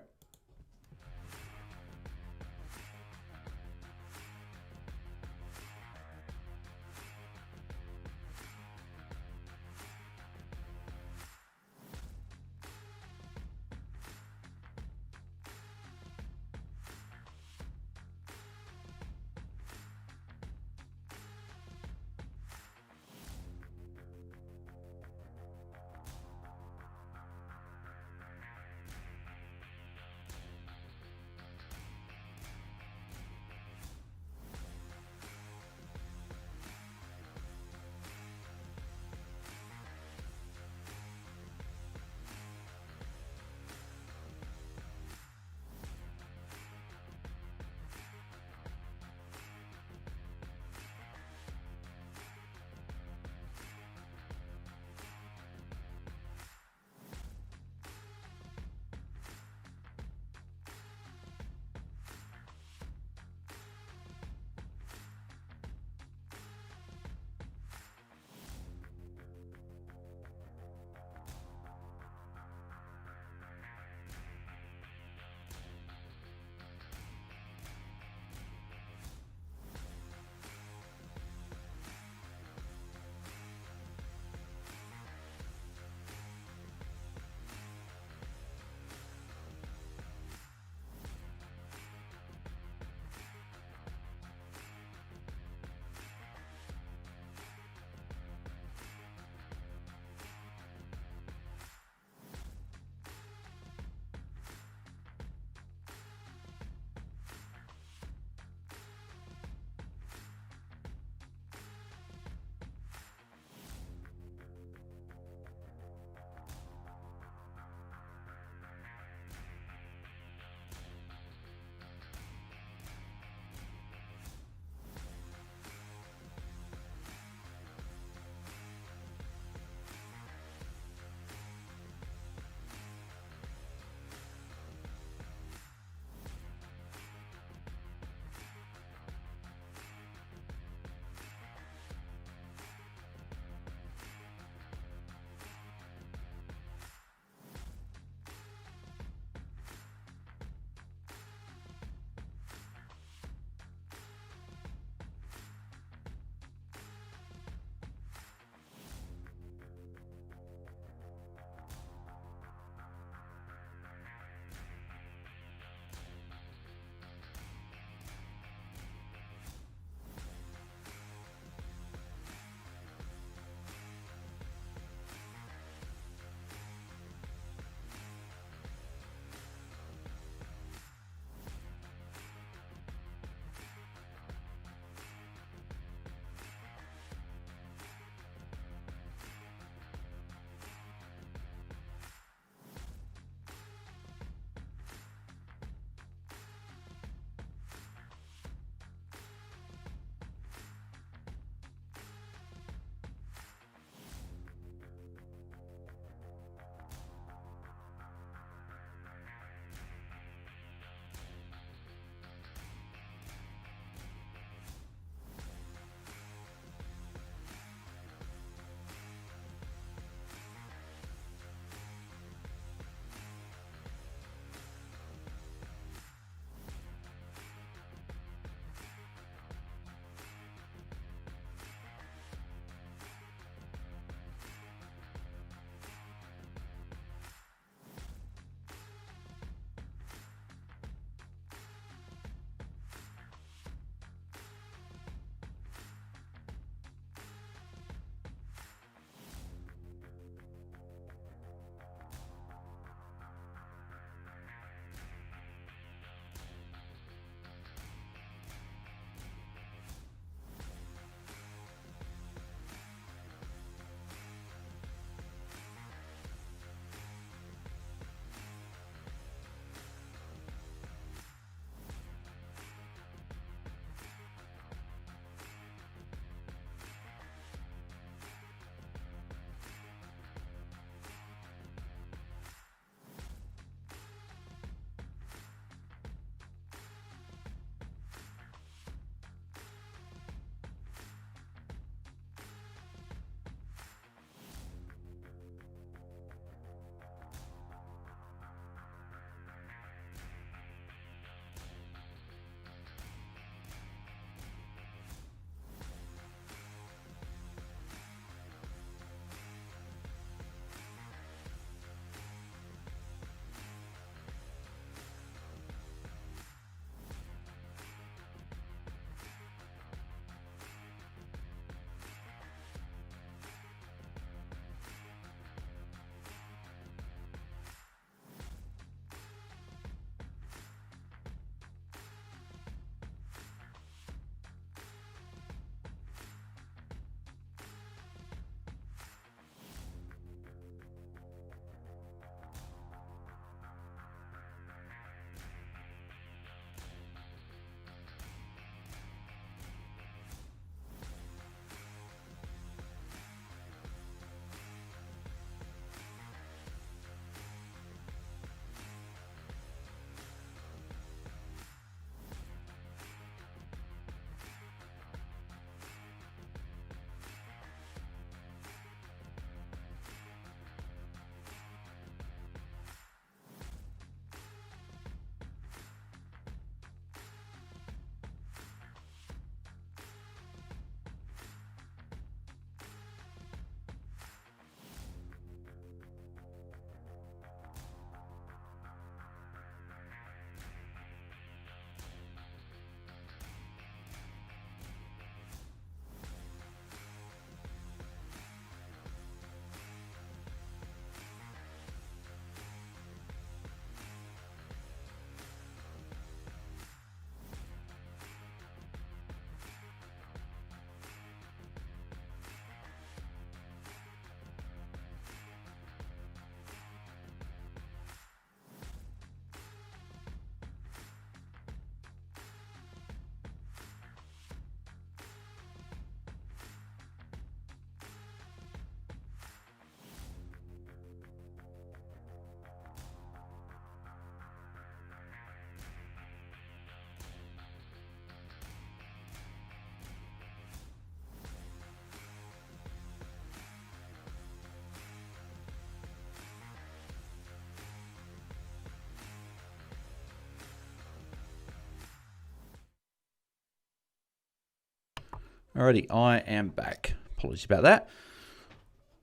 Alrighty, I am back. Apologies about that.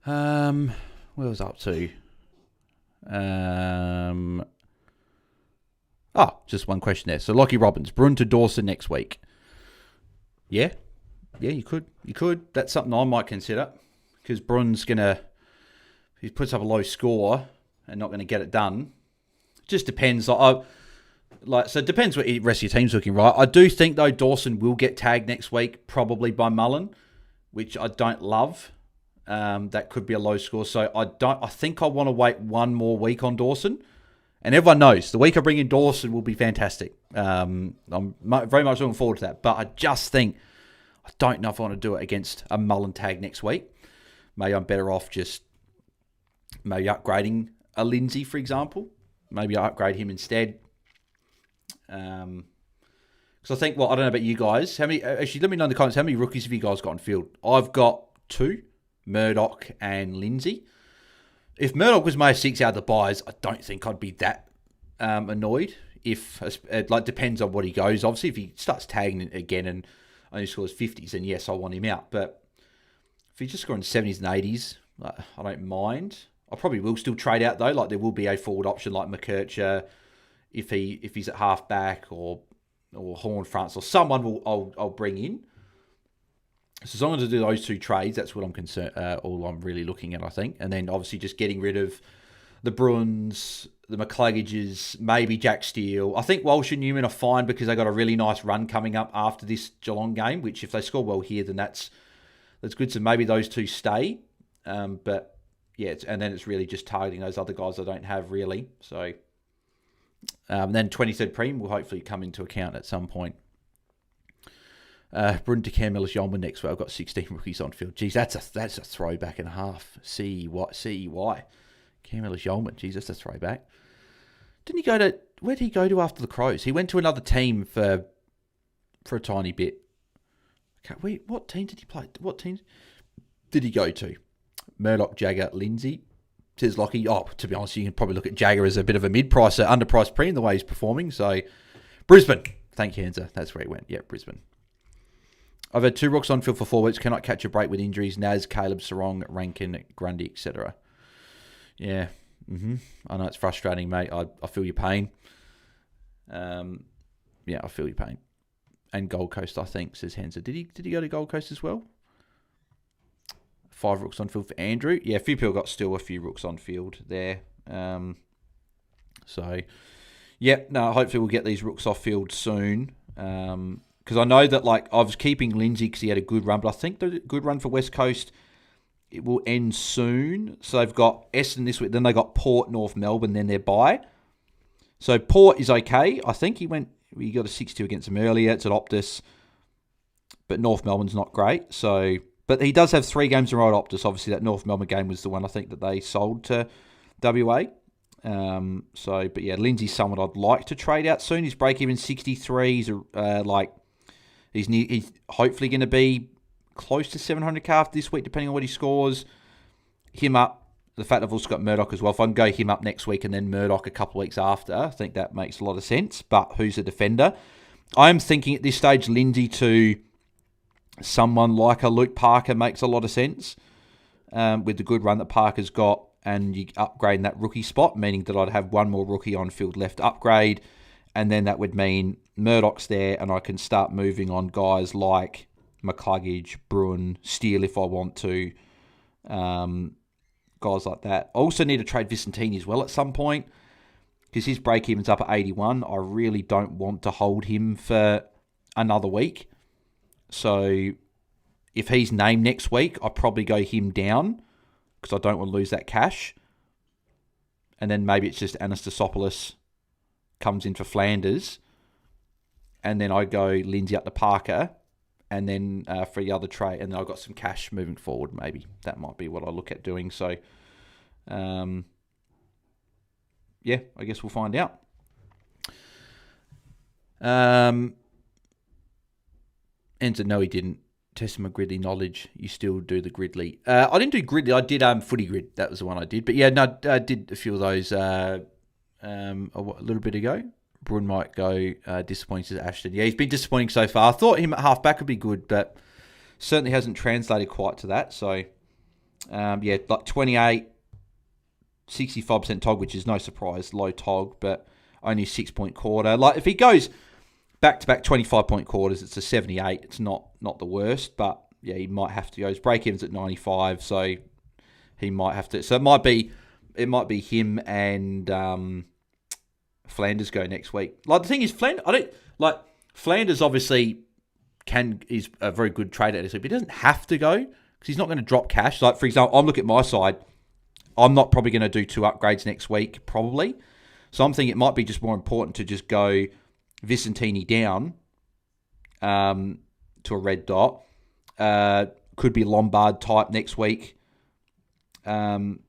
Where was I up to? Just one question there. So Lockie Robbins, Bruin to Dawson next week. Yeah, you could. That's something I might consider because Bruin's if he puts up a low score and not going to get it done. Just depends. So it depends what the rest of your team's looking, right? I do think though Dawson will get tagged next week, probably by Mullen, which I don't love. That could be a low score. So I think I want to wait one more week on Dawson. And everyone knows the week I bring in Dawson will be fantastic. I'm very much looking forward to that. But I just think, I don't know if I want to do it against a Mullen tag next week. Maybe I'm better off just maybe upgrading a Lindsay, for example. Maybe I upgrade him instead. Because I think, I don't know about you guys. Actually, let me know in the comments, how many rookies have you guys got on field? I've got 2, Murdoch and Lindsay. If Murdoch was my 6 out of the buys, I don't think I'd be that annoyed. If it depends on what he goes. Obviously, if he starts tagging again and only scores 50s, then yes, I want him out. But if he's just scoring 70s and 80s, I don't mind. I probably will still trade out though. There will be a forward option like McKercher if he's at half back or Horn fronts or someone I'll bring in. So as long as I do those 2 trades, that's what I'm concerned. All I'm really looking at, I think, and then obviously just getting rid of the Bruins, the McCluggages, maybe Jack Steele. I think Walsh and Newman are fine because they got a really nice run coming up after this Geelong game. Which if they score well here, then that's good. So maybe those 2 stay. But yeah, and then it's really just targeting those other guys I don't have really. So then 23rd Prem will hopefully come into account at some point. Bruin to Cam Ellis-Yolmen next week. I've got 16 rookies on field. Jeez, that's a throwback and a half. CEY. Cam Ellis-Yolmen. Jeez, that's a throwback. Where did he go to after the Crows? He went to another team for a tiny bit. Okay, wait, what team did he play? What team did he go to? Murdoch, Jagger, Lindsay. Says Lockie. Oh, to be honest, you can probably look at Jagger as a bit of a mid-price, underpriced pre in the way he's performing. So, Brisbane. Thank you, Hansa. That's where he went. Yeah, Brisbane. I've had 2 rooks on field for forwards. Cannot catch a break with injuries. Naz, Caleb, Sarong, Rankin, Grundy, etc. Yeah. I know it's frustrating, mate. I feel your pain. Yeah, I feel your pain. And Gold Coast, I think, says Hansa. Did he go to Gold Coast as well? 5 rooks on field for Andrew. Yeah, a few people got still a few rooks on field there. Hopefully we'll get these rooks off field soon. Because I know that I was keeping Lindsay because he had a good run, but I think the good run for West Coast, it will end soon. So they've got Essendon this week, then they got Port, North Melbourne, then their bye. So Port is okay. I think he got a 6-2 against them earlier. It's at Optus, but North Melbourne's not great. But he does have 3 games in a row at Optus. Obviously, that North Melbourne game was the one I think that they sold to WA. But yeah, Lindsay's someone I'd like to trade out soon. His break-even 63. He's hopefully going to be close to 700k after this week, depending on what he scores. Him up. The fact I've also got Murdoch as well. If I can go him up next week and then Murdoch a couple of weeks after, I think that makes a lot of sense. But who's a defender? I'm thinking at this stage, Lindsay to someone like a Luke Parker makes a lot of sense. With the good run that Parker's got, and you upgrade that rookie spot, meaning that I'd have one more rookie on field left to upgrade. And then that would mean Murdoch's there, and I can start moving on guys like McCluggage, Bruin, Steele if I want to. Guys like that. I also need to trade Vicentini as well at some point because his break-even's up at 81. I really don't want to hold him for another week. So if he's named next week, I'll probably go him down because I don't want to lose that cash. And then maybe it's just Anastasopoulos comes in for Flanders. And then I go Lindsay up to Parker. And then for the other trade, and then I've got some cash moving forward, maybe. That might be what I look at doing. So, I guess we'll find out. Enzo, no, he didn't. Test my Gridley knowledge. You still do the Gridley. I didn't do Gridley. I did Footy Grid. That was the one I did. But yeah, no, I did a few of those a little bit ago. Bruin might go disappointing to Ashton. Yeah, he's been disappointing so far. I thought him at half back would be good, but certainly hasn't translated quite to that. So, like 28, 65% TOG, which is no surprise, low TOG, but only 6-point quarter. Like, if he goes back-to-back 25-point quarters, it's a 78. It's not the worst, but yeah, he might have to go. His break-even's at 95, so he might have to. So it might be him and Flanders go next week. Like, the thing is, Flanders obviously is a very good trader this week, but he doesn't have to go because he's not going to drop cash. Like, for example, I'm looking at my side. I'm not probably going to do 2 upgrades next week, probably. So I'm thinking it might be just more important to just go Vicentini down to a red dot. Could be Lombard type next week. Or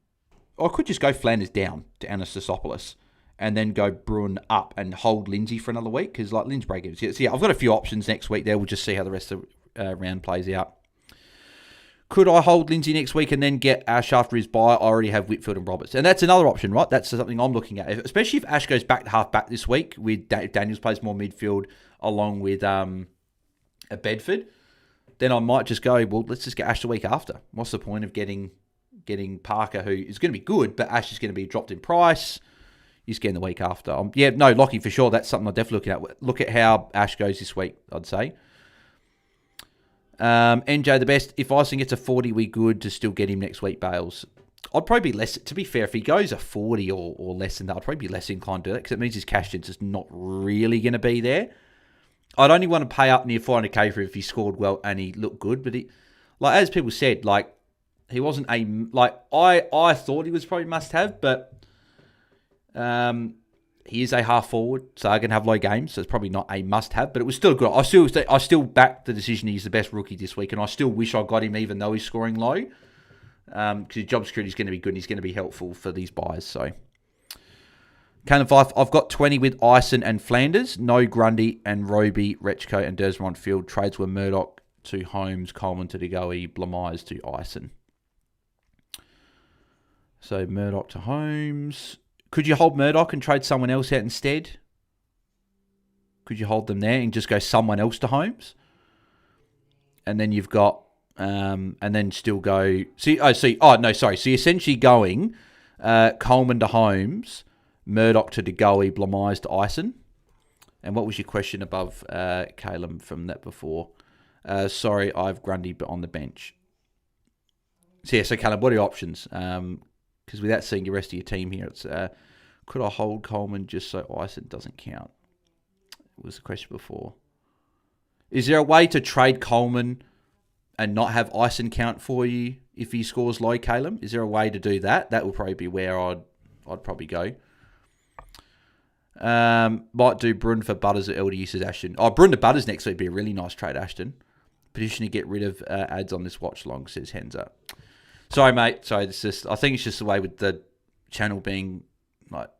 I could just go Flanders down to Anastasopoulos and then go Bruin up and hold Lindsay for another week because, like, Lindsay break-evens. So yeah, I've got a few options next week there. We'll just see how the rest of the round plays out. Could I hold Lindsay next week and then get Ash after his bye? I already have Whitfield and Roberts. And that's another option, right? That's something I'm looking at. Especially if Ash goes back to half-back this week with Daniels plays more midfield along with a Bedford. Then I might just go, well, let's just get Ash the week after. What's the point of getting Parker, who is going to be good, but Ash is going to be dropped in price? He's getting the week after. Lockie for sure. That's something I'm definitely looking at. Look at how Ash goes this week, I'd say. NJ, the best. If Ison gets a 40, we good to still get him next week, Bales. I'd probably be less, to be fair, if he goes a 40 or less than that, I'd probably be less inclined to do that because it means his cash is just not really going to be there. I'd only want to pay up near 400k for if he scored well and he looked good, but he, like, as people said, like, he wasn't a, like, I thought he was probably must have, but he is a half forward, so I can have low games, so it's probably not a must have, but it was still good. I still back the decision he's the best rookie this week, and I still wish I got him even though he's scoring low, because his job security is going to be good and he's going to be helpful for these buys. So, I've got 20 with Ison and Flanders, no Grundy and Roby, Rechko and Dersmer on field. Trades were Murdoch to Holmes, Coleman to DeGoey, Blamise to Ison. So Murdoch to Holmes. Could you hold Murdoch and trade someone else out instead? Could you hold them there and just go someone else to Holmes? And then you've got, and then still go. So you're essentially going Coleman to Holmes, Murdoch to DeGoey, Blamise to Ison. And what was your question above, Caleb, from that before? Sorry, I've Grundy on the bench. So Caleb, what are your options? Because without seeing the rest of your team here, it's could I hold Coleman just so Ison doesn't count? It was the question before. Is there a way to trade Coleman and not have Ison count for you if he scores low, Caleb? Is there a way to do that? That would probably be where I'd probably go. Might do Brun for Butters or LDU, says Ashton. Oh, Brun to Butters next week would be a really nice trade, Ashton. Petition to get rid of ads on this Watchalong, says Henza. Sorry, mate. Sorry, I think it's just the way with the channel being like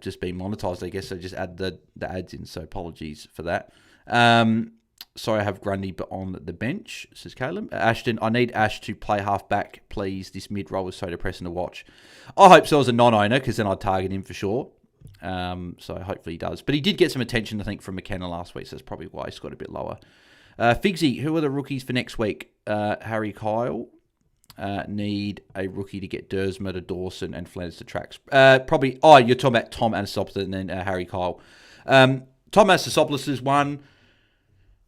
just being monetized, I guess. So just add the ads in. So apologies for that. Sorry, I have Grundy but on the bench, says Caleb. Ashton, I need Ash to play half-back, please. This mid-roll is so depressing to watch. I hope so as a non-owner, because then I'd target him for sure. So hopefully he does. But he did get some attention, I think, from McKenna last week, so that's probably why he's got a bit lower. Figsy, who are the rookies for next week? Harry Kyle. Need a rookie to get Dersmer to Dawson and Flanders to Trax. Probably, you're talking about Tom Anastasopoulos and then Harry Kyle. Tom Anastasopoulos is one.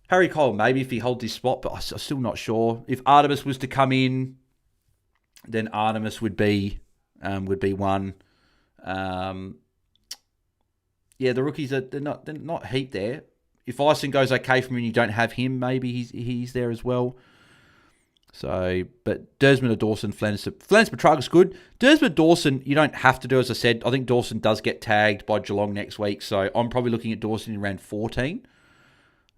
Harry Kyle, maybe if he holds his spot, but I'm still not sure. If Artemis was to come in, then Artemis would be one. The rookies they're not heaped there. If Ison goes okay for him and you don't have him, maybe he's there as well. So, but Dersman to Dawson, Flanders Petrarca's good. Dersman Dawson, you don't have to do, as I said. I think Dawson does get tagged by Geelong next week, so I'm probably looking at Dawson in round 14.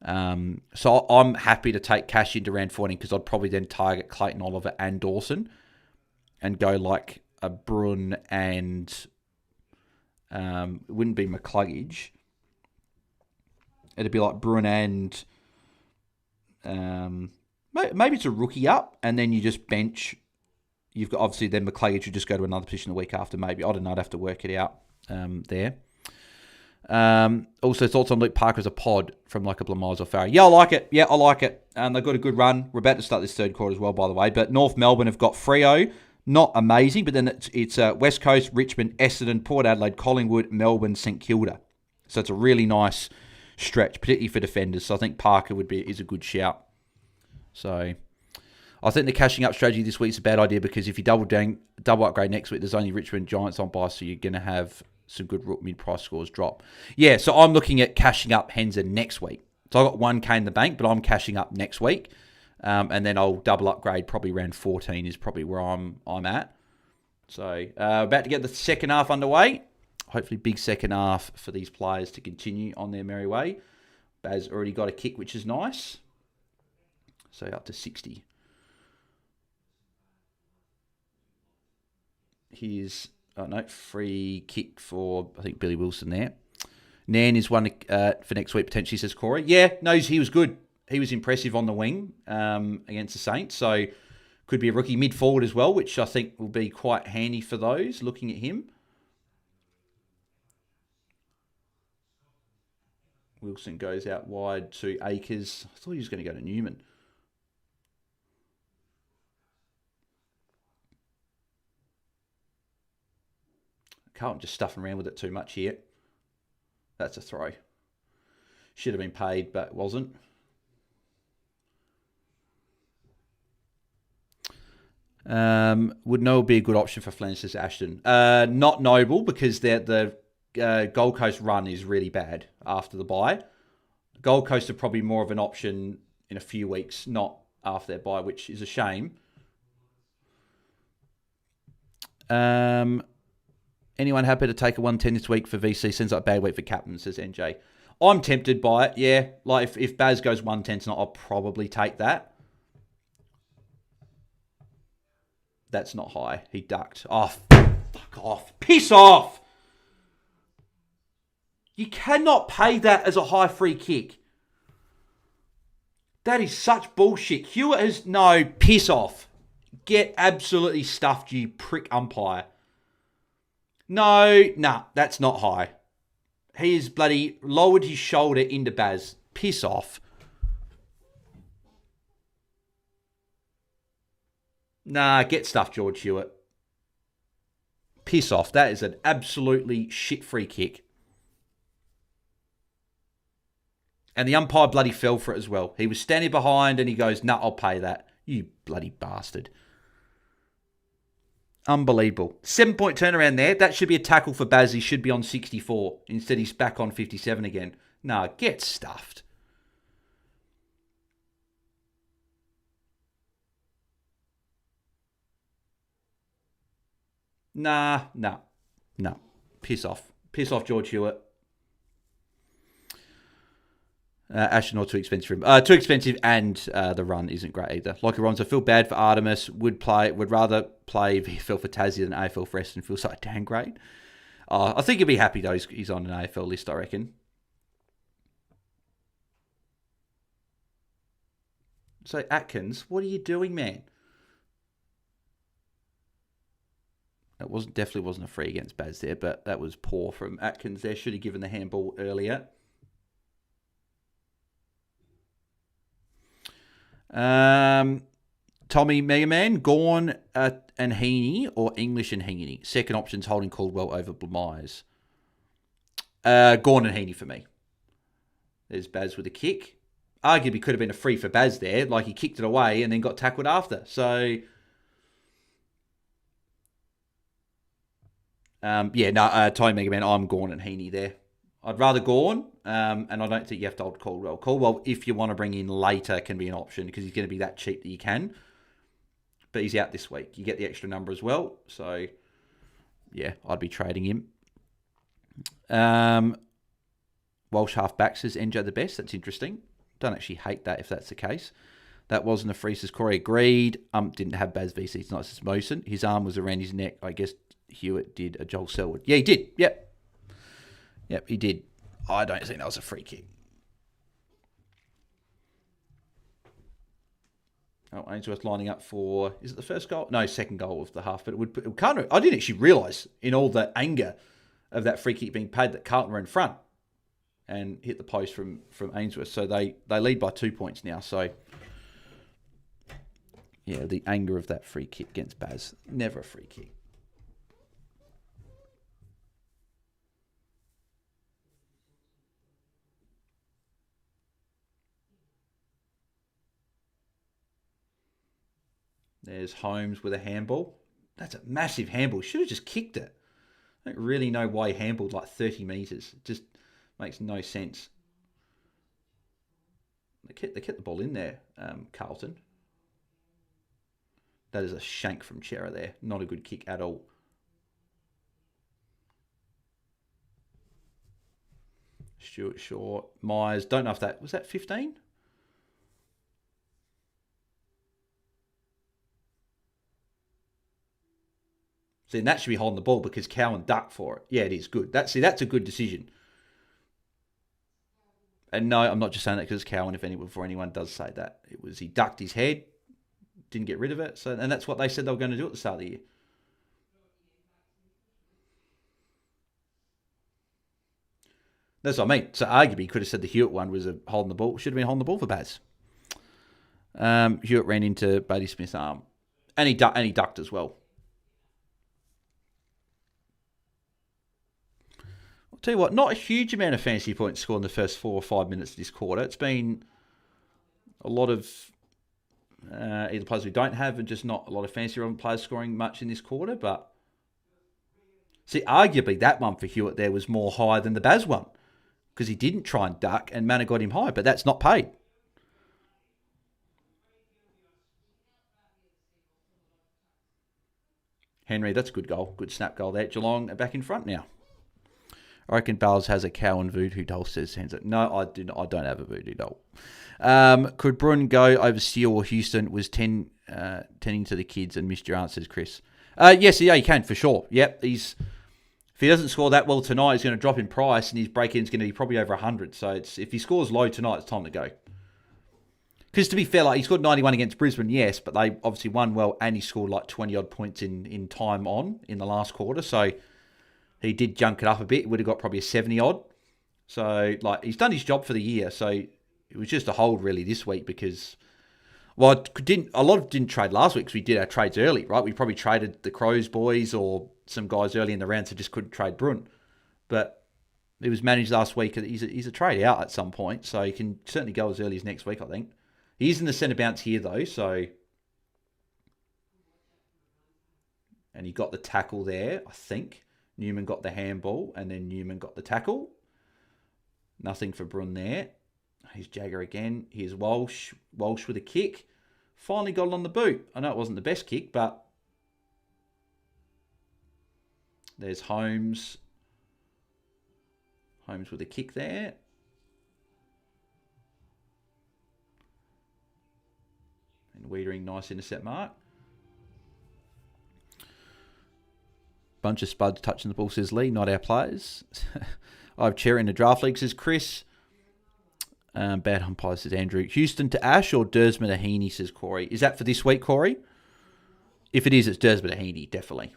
So I'm happy to take cash into round 14 because I'd probably then target Clayton Oliver and Dawson and go like a Brun and it wouldn't be McCluggage. It'd be like Brun and maybe it's a rookie up, and then you just bench. You've got, obviously, then McCluggage would just go to another position the week after, maybe. I don't know. I'd have to work it out there. Also, thoughts on Luke Parker as a pod from like a couple of miles off Farah. Yeah, I like it. They've got a good run. We're about to start this third quarter as well, by the way. But North Melbourne have got Freo. Not amazing, but then it's West Coast, Richmond, Essendon, Port Adelaide, Collingwood, Melbourne, St Kilda. So it's a really nice stretch, particularly for defenders. So I think Parker is a good shout. So I think the cashing up strategy this week is a bad idea because if you double upgrade next week, there's only Richmond Giants on by, so you're going to have some good mid-price scores drop. Yeah, so I'm looking at cashing up Henzer next week. So I got 1K in the bank, but I'm cashing up next week. And then I'll double upgrade probably around 14 is probably where I'm at. So about to get the second half underway. Hopefully big second half for these players to continue on their merry way. Baz already got a kick, which is nice. So up to 60. Here's, free kick for, I think, Billy Wilson there. Nan is one for next week, potentially, says Corey. Yeah, no, he was good. He was impressive on the wing against the Saints. So could be a rookie mid-forward as well, which I think will be quite handy for those looking at him. Wilson goes out wide to Akers. I thought he was going to go to Newman. Carlton just stuffing around with it too much here. That's a throw. Should have been paid, but wasn't. Would Noble be a good option for Flanagan, says Ashton? Not Noble, because the Gold Coast run is really bad after the bye. Gold Coast are probably more of an option in a few weeks, not after their bye, which is a shame. Anyone happy to take a 110 this week for VC? Seems like a bad week for captain, says NJ. I'm tempted by it, yeah. Like if Baz goes 110 tonight, I'll probably take that. That's not high. He ducked. Oh, fuck off. Piss off! You cannot pay that as a high free kick. That is such bullshit. Hewitt has... No, piss off. Get absolutely stuffed, you prick umpire. No, that's not high. He has bloody lowered his shoulder into Baz. Piss off. Nah, get stuffed, George Hewitt. Piss off. That is an absolutely shit free kick. And the umpire bloody fell for it as well. He was standing behind and he goes, nah, I'll pay that. You bloody bastard. Unbelievable. 7-point turnaround there. That should be a tackle for Baz. He should be on 64. Instead, he's back on 57 again. Nah, get stuffed. Nah. Piss off. Piss off, George Hewitt. Ashton, not too expensive for him. Too expensive, and the run isn't great either. Like Ron's, I feel bad for Artemis. Would rather play VFL for Taezer than AFL for Eston. Feels like downgrade. I think he'll be happy though. He's on an AFL list, I reckon. So Atkins, what are you doing, man? It definitely wasn't a free against Baz there, but that was poor from Atkins there. Should have given the handball earlier. Tommy Mega Man, Gorn and Heaney or English and Heaney? Second option's holding Caldwell over Blamires. Gorn and Heaney for me. There's Baz with a kick. Arguably could have been a free for Baz there. Like he kicked it away and then got tackled after. So, Tommy Mega Man, I'm Gorn and Heaney there. I'd rather Gorn, and I don't think you have to hold Caldwell. Caldwell, if you want to bring in later, can be an option because he's going to be that cheap that you can. But he's out this week. You get the extra number as well. So, yeah, I'd be trading him. Welsh halfback says NJ the best. That's interesting. Don't actually hate that if that's the case. That wasn't a free, says Corey. Agreed. Didn't have Baz VC tonight, says Mosen. His arm was around his neck. I guess Hewitt did a Joel Selwood. Yeah, he did. Yep, he did. I don't think that was a free kick. Oh, Ainsworth lining up for... Is it the first goal? No, second goal of the half. But I didn't actually realise in all the anger of that free kick being paid that Carlton were in front. and hit the post from Ainsworth. So they lead by 2 points now. So, yeah, the anger of that free kick against Baz. Never a free kick. There's Holmes with a handball. That's a massive handball. Should have just kicked it. I don't really know why he handballed like 30 metres. It just makes no sense. They kept the ball in there, Carlton. That is a shank from Chera there. Not a good kick at all. Stewart Shaw. Myers. Don't know if that... Was that 15? So then that should be holding the ball because Cowan ducked for it. Yeah, it is good. That's a good decision. And no, I'm not just saying that because it's Cowan. Before anyone does say that, it was he ducked his head, didn't get rid of it. So, and that's what they said they were going to do at the start of the year. That's what I mean. So arguably, could have said the Hewitt one was holding the ball. Should have been holding the ball for Baz. Hewitt ran into Beatty Smith's arm, and he ducked as well. I'll tell you what, not a huge amount of fantasy points scored in the first 4 or 5 minutes of this quarter. It's been a lot of either players we don't have and just not a lot of fantasy relevant players scoring much in this quarter. But see, arguably that one for Hewitt there was more high than the Baz one because he didn't try and duck and Manor got him high, but that's not paid. Henry, that's a good goal. Good snap goal there. Geelong are back in front now. I reckon Bales has a Cowan voodoo doll, says Henry. No, I do not. I don't have a voodoo doll. Could Brun go over Steele or Houston? Was tending to the kids and missed your answers, Chris. Yes, yeah, he can for sure. Yep, if he doesn't score that well tonight, he's going to drop in price and his break-in's going to be probably over 100. So if he scores low tonight, it's time to go. Because to be fair, like he scored 91 against Brisbane, yes, but they obviously won well and he scored like 20-odd points in time on in the last quarter. So he did junk it up a bit. He would have got probably a 70-odd. So like he's done his job for the year. So it was just a hold really this week because, well, a lot of didn't trade last week because we did our trades early, right? We probably traded the Crows boys or some guys early in the round, so just couldn't trade Brun. But it was managed last week. He's a trade out at some point, so he can certainly go as early as next week, I think. He is in the centre bounce here, though, so... And he got the tackle there, I think. Newman got the handball, and then Newman got the tackle. Nothing for Brun there. Here's Jagger again. Here's Walsh. Walsh with a kick. Finally got it on the boot. I know it wasn't the best kick, but... There's Holmes. Holmes with a kick there. And Wiedering, nice intercept mark. Bunch of spuds touching the ball, says Lee. Not our players. I have Cherry in the draft league, says Chris. Bad umpire, says Andrew. Houston to Ash or Dersma to Heaney, says Corey. Is that for this week, Corey? If it is, it's Dersma to Heaney, definitely.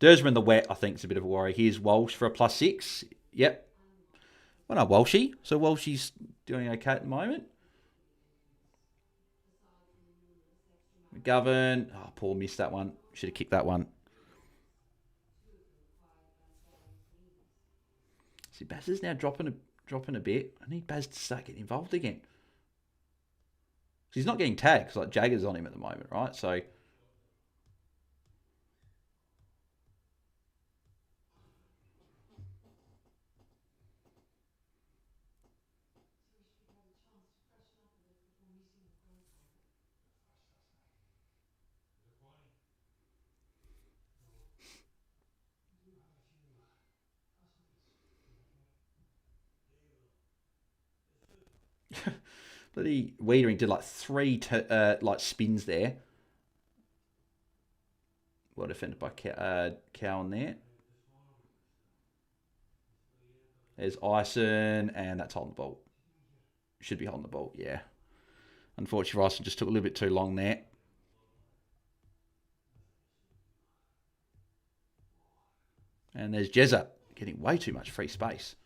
Dersma in the wet, I think, is a bit of a worry. Here's Walsh for a +6. Yep. Well, no, Walshy. So Walshy's doing okay at the moment. McGovern. Oh, Paul missed that one. Should have kicked that one. See, Baz is now dropping a bit. I need Baz to start getting involved again. He's not getting tagged, like Jagger's on him at the moment, right? So... Bloody Wiedering did like 3 spins there. Well defended by Cowan there. There's Ison, and that's holding the ball. Should be holding the ball, yeah. Unfortunately, Ison just took a little bit too long there. And there's Jezza getting way too much free space.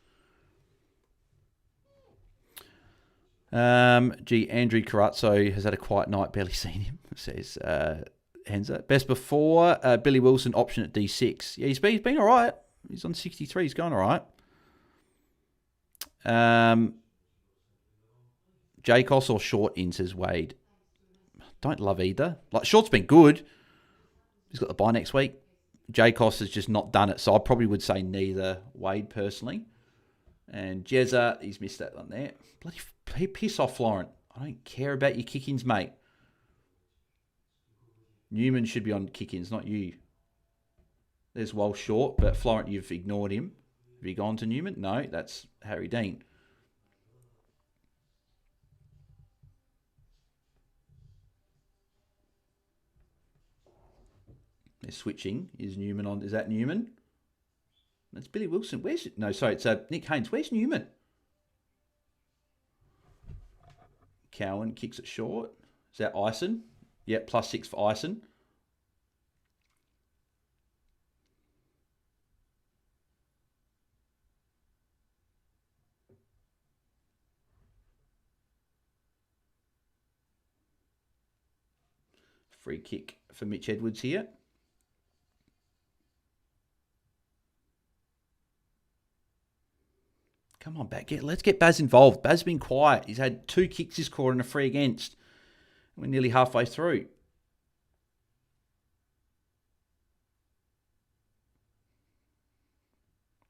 Andrew Carazzo has had a quiet night, barely seen him, says Henza. Best before, Billy Wilson, option at D6. Yeah, he's been all right. He's on 63. He's going all right. Jacos or short in, says Wade. Don't love either. Like, short's been good. He's got the bye next week. Jacos has just not done it, so I probably would say neither, Wade, personally. And Jezza, he's missed that one there. Bloody piss off, Florent. I don't care about your kick-ins, mate. Newman should be on kick-ins, not you. There's Walsh short, but Florent, you've ignored him. Have you gone to Newman? No, that's Harry Dean. They're switching. Is Newman on? Is that Newman? That's Billy Wilson. Where's it? No, sorry, it's Nick Haynes. Where's Newman? Cowan kicks it short. Is that Ison? Yep, +6 for Ison. Free kick for Mitch Edwards here. Come on, let's get Baz involved. Baz's been quiet. He's had 2 kicks this quarter and a free against. We're nearly halfway through.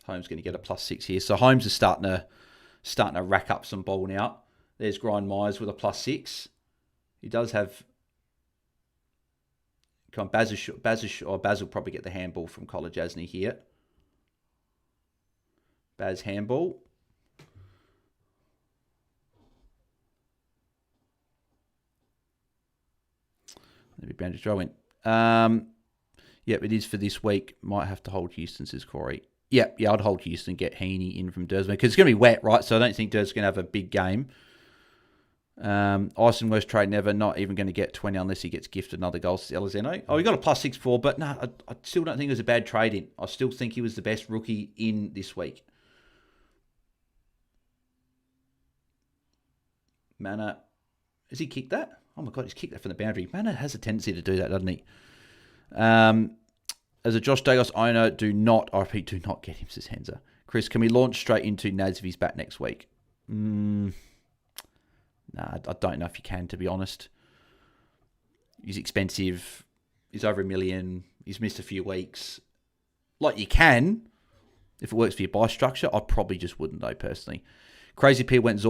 Holmes going to get a +6 here. So Holmes is starting to rack up some ball now. There's Grind Myers with a +6. He does have. Come on, Baz will probably get the handball from college, hasn't he, here? Baz handball. Let me bandage draw in. Yep, it is for this week. Might have to hold Houston, says Corey. Yeah, I'd hold Houston, get Heaney in from Dersman, because it's going to be wet, right? So I don't think Dersman's going to have a big game. Ison, worst trade never, not even going to get 20 unless he gets gifted another goal, says Elizeno. Oh, he got a +6 for, but no, I still don't think it was a bad trade in. I still think he was the best rookie in this week. Mana, has he kicked that? Oh my God, he's kicked that from the boundary. Mana has a tendency to do that, doesn't he? As a Josh Dagos owner, do not get him, says Henza. Chris, can we launch straight into Naz if he's back next week? Nah, I don't know if you can, to be honest. He's expensive. He's over $1 million. He's missed a few weeks. Like, you can, if it works for your buy structure. I probably just wouldn't, though, personally. Crazy P went to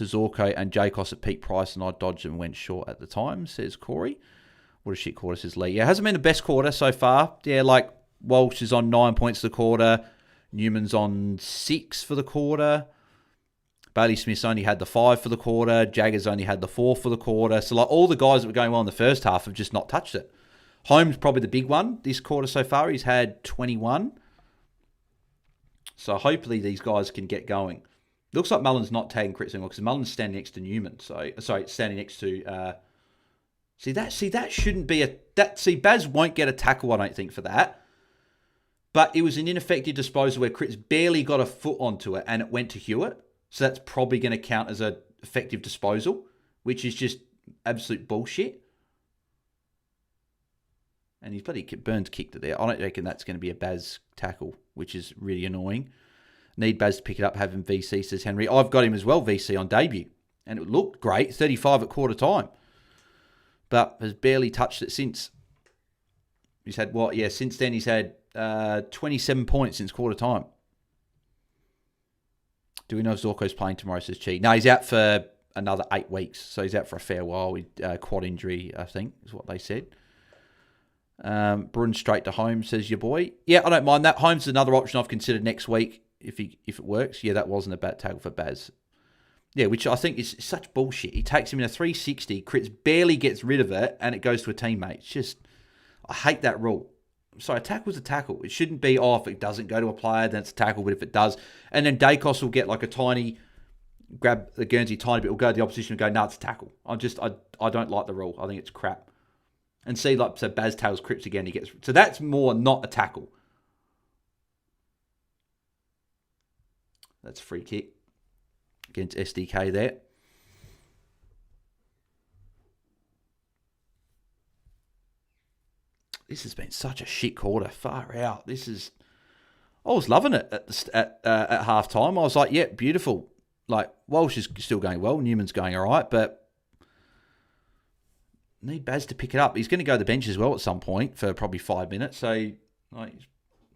Zorko and Jacos at peak price, and I dodged and went short at the time, says Corey. What a shit quarter, says Lee. Yeah, it hasn't been the best quarter so far. Yeah, like Walsh is on 9 points for the quarter. Newman's on 6 for the quarter. Bailey Smith's only had the 5 for the quarter. Jagger's only had the 4 for the quarter. So like all the guys that were going well in the first half have just not touched it. Holmes probably the big one this quarter so far. He's had 21. So hopefully these guys can get going. Looks like Mullen's not tagging crits anymore because Mullen's standing next to Newman. Standing next to... that shouldn't be Baz won't get a tackle, I don't think, for that. But it was an ineffective disposal where Crits barely got a foot onto it and it went to Hewitt. So that's probably going to count as an effective disposal, which is just absolute bullshit. And he's Burns kicked it there. I don't reckon that's going to be a Baz tackle, which is really annoying. Need Baz to pick it up, have him VC, says Henry. I've got him as well, VC on debut. And it looked great, 35 at quarter time. But has barely touched it since. He's had what? Yeah, since then he's had 27 points since quarter time. Do we know if Zorko's playing tomorrow, says Chi? No, he's out for another 8 weeks. So he's out for a fair while with quad injury, I think, is what they said. Brun straight to Holmes, says your boy. Yeah, I don't mind that. Holmes is another option I've considered next week if it works. Yeah, that wasn't a bad tackle for Baz. Yeah, which I think is such bullshit. He takes him in a 360, Crits barely gets rid of it, and it goes to a teammate. It's just, I hate that rule. So a tackle's a tackle. It shouldn't be, if it doesn't go to a player, then it's a tackle, but if it does, and then Dacos will get like grab the Guernsey a tiny bit, will go to the opposition and go, no, it's a tackle. I don't like the rule. I think it's crap. And see, so Baz tails Cripps again, so that's more not a tackle. That's a free kick. against SDK there. This has been such a shit quarter. Far out. I was loving it at half time. I was like, yeah, beautiful. Like, Walsh is still going well. Newman's going all right, but need Baz to pick it up. He's going to go to the bench as well at some point for probably 5 minutes. So he's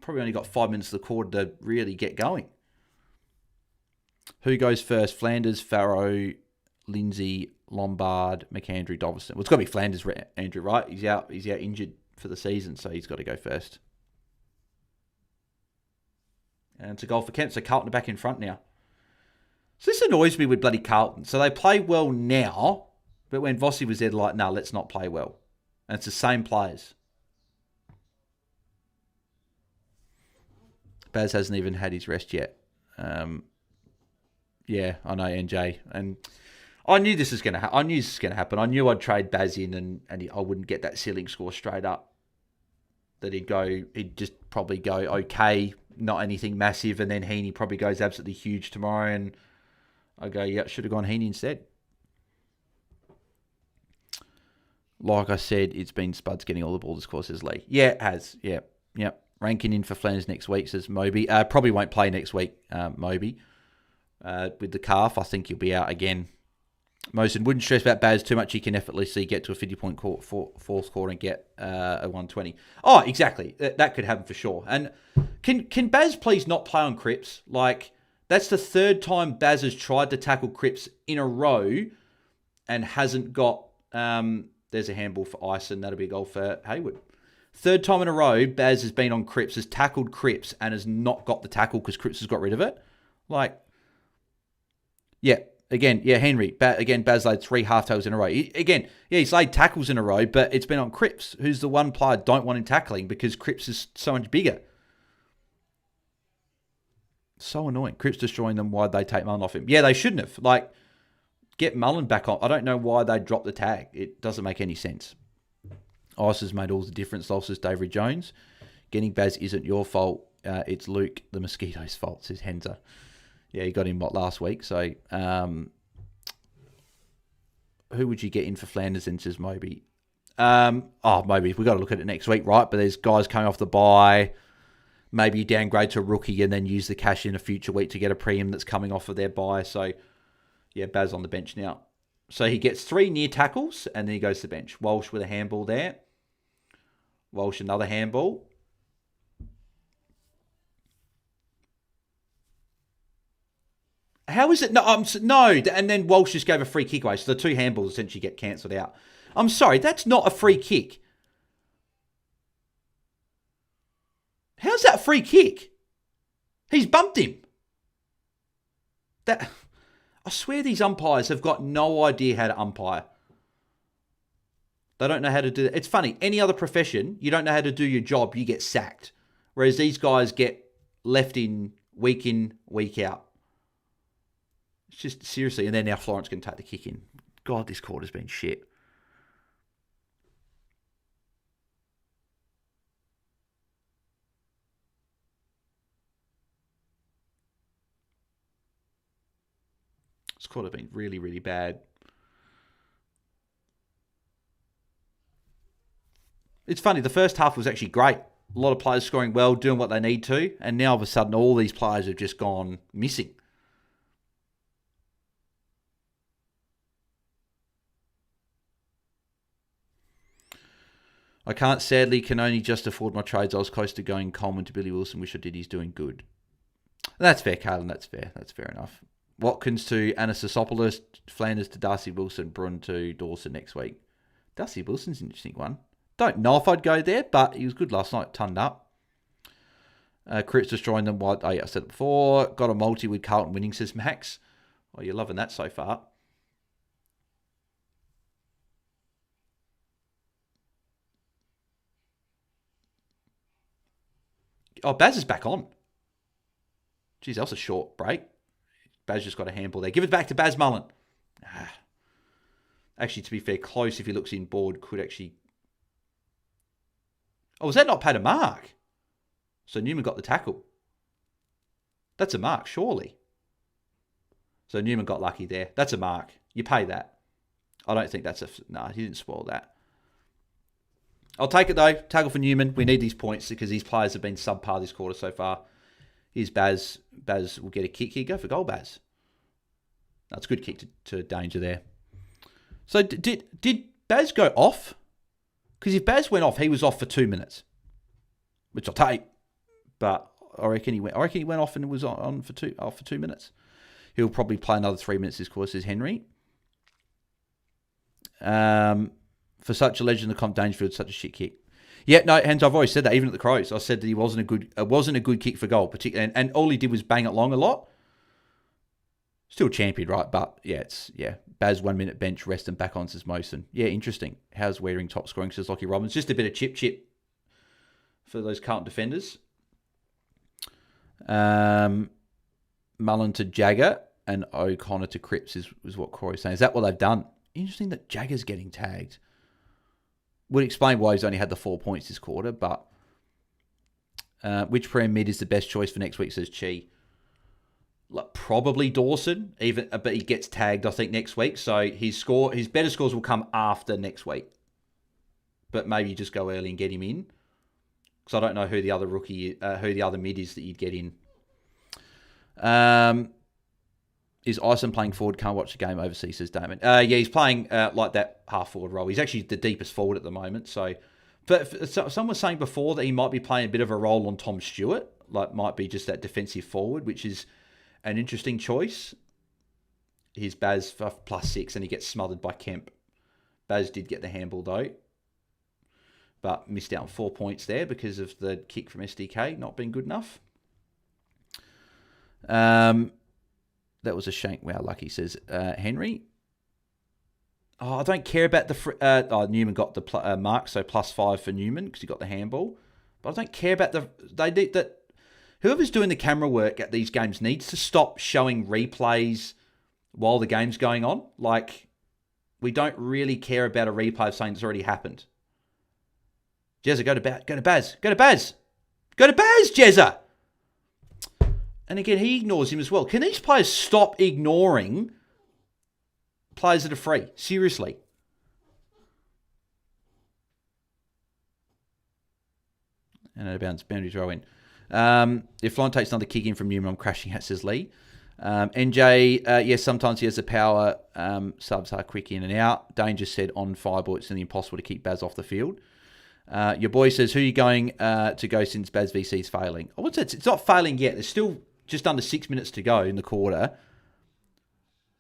probably only got 5 minutes of the quarter to really get going. Who goes first? Flanders, Farrow, Lindsay, Lombard, McAndrew, Doverson. Well, it's got to be Flanders, Andrew, right? He's out injured for the season, so he's got to go first. And it's a goal for Kent, so Carlton are back in front now. So this annoys me with bloody Carlton. So they play well now, but when Vossi was there, they're like, no, let's not play well. And it's the same players. Baz hasn't even had his rest yet. Yeah, I know, NJ. And I knew this was going to happen. I knew I'd trade Baz in and I wouldn't get that ceiling score straight up. That he'd just probably go okay, not anything massive, and then Heaney probably goes absolutely huge tomorrow, and I go, yeah, should have gone Heaney instead. Like I said, it's been Spuds getting all the ball this course, says Lee. Yeah, it has. Yeah. Rankin in for Flanders next week, says Moby. Probably won't play next week, Moby. With the calf, I think he'll be out again. Mosen wouldn't stress about Baz too much. He can effortlessly get to a 50-point fourth quarter and get a 120. Oh, exactly. That could happen for sure. And can Baz please not play on Cripps? Like, that's the third time Baz has tried to tackle Cripps in a row and hasn't got... there's a handball for Ison. That'll be a goal for Hayward. Third time in a row, Baz has been on Cripps, has tackled Cripps, and has not got the tackle because Cripps has got rid of it. Like, yeah. Again, yeah, Henry. Baz laid 3 half-tails in a row. He's laid tackles in a row, but it's been on Cripps, who's the one player I don't want him tackling because Cripps is so much bigger. So annoying. Cripps destroying them. Why'd they take Mullen off him? Yeah, they shouldn't have. Like, get Mullen back on. I don't know why they dropped the tag. It doesn't make any sense. Ice has made all the difference, losses David Jones. Getting Baz isn't your fault. It's Luke, the Mosquitoes' fault, says Henzer. Yeah, he got him last week. So, who would you get in for Flanders then, says Moby? Moby, we've got to look at it next week, right? But there's guys coming off the bye. Maybe you downgrade to a rookie and then use the cash in a future week to get a premium that's coming off of their bye. So, yeah, Baz on the bench now. So he gets 3 near tackles and then he goes to the bench. Walsh with a handball there. Walsh another handball. How is it? No, and then Walsh just gave a free kick away. So the 2 handballs essentially get cancelled out. I'm sorry, that's not a free kick. How's that a free kick? He's bumped him. I swear these umpires have got no idea how to umpire. They don't know how to do that. It's funny. Any other profession, you don't know how to do your job, you get sacked. Whereas these guys get left in, week out. It's just seriously. And then now Florence can take the kick in. God, this quarter's been shit. This quarter's been really, really bad. It's funny. The first half was actually great. A lot of players scoring well, doing what they need to. And now all of a sudden, all these players have just gone missing. I can only just afford my trades. I was close to going Coleman to Billy Wilson. Wish I did. He's doing good. That's fair, Carlton. That's fair. That's fair enough. Watkins to Anastasopoulos. Flanders to Darcy Wilson. Brun to Dawson next week. Darcy Wilson's an interesting one. Don't know if I'd go there, but he was good last night. Tunned up. Cripps destroying them. I said it before. Got a multi with Carlton winning, says Max. Oh, you're loving that so far. Oh, Baz is back on. Jeez, that was a short break. Baz just got a handball there. Give it back to Baz Mullen. Actually, to be fair, close if he looks in board could actually... Oh, was that not paid a mark? So Newman got the tackle. That's a mark, surely. So Newman got lucky there. That's a mark. You pay that. I don't think that's a... No, he didn't spoil that. I'll take it, though. Tackle for Newman. We need these points because these players have been subpar this quarter so far. Here's Baz. Baz will get a kick here. Go for goal, Baz. That's a good kick to Danger there. So did Baz go off? Because if Baz went off, he was off for 2 minutes, which I'll take. But I reckon he went off and was on for 2 minutes. He'll probably play another 3 minutes this course, says Henry. For such a legend of comp, Dangerfield, such a shit kick. Yeah, no, Hans, I've always said that, even at the Crows. I said that he wasn't a good kick for goal, particularly, and all he did was bang it long a lot. Still champion, right? But Baz 1 minute bench, rest and back on, says Mosen. Yeah, interesting. How's Wearing top scoring, says Lockie Robbins. Just a bit of chip for those Carlton defenders. Mullen to Jagger and O'Connor to Cripps is what Corey's saying. Is that what they've done? Interesting that Jagger's getting tagged. Would explain why he's only had the 4 points this quarter, but which Prem mid is the best choice for next week, says Chi. Like, probably Dawson, but he gets tagged, I think, next week. So his better scores will come after next week. But maybe you just go early and get him in. Because I don't know who the other mid is that you'd get in. Is Ison playing forward? Can't watch the game overseas, says Damon. Yeah, he's playing like that half forward role. He's actually the deepest forward at the moment. So someone was saying before that he might be playing a bit of a role on Tom Stewart. Like, might be just that defensive forward, which is an interesting choice. Here's Baz for +6 and he gets smothered by Kemp. Baz did get the handball though, but missed out on 4 points there because of the kick from SDK not being good enough. That was a shank. Wow, lucky, says Henry. Oh, I don't care about the... Newman got the mark, so +5 for Newman because he got the handball. But I don't care about the... They need that. Whoever's doing the camera work at these games needs to stop showing replays while the game's going on. Like, we don't really care about a replay of something that's already happened. Jezza, go to Baz. Go to Baz. Go to Baz, Jezza. And again, he ignores him as well. Can these players stop ignoring players that are free? Seriously. And out of bounds, boundary throw in. If Flon takes another kick in from Newman, I'm crashing out, says Lee. NJ, yes, sometimes he has the power. Subs are quick in and out. Danger said on Fireball, it's nearly impossible to keep Baz off the field. Your boy says, who are you going to go since Baz VC is failing? I would say it's not failing yet. There's still just under 6 minutes to go in the quarter.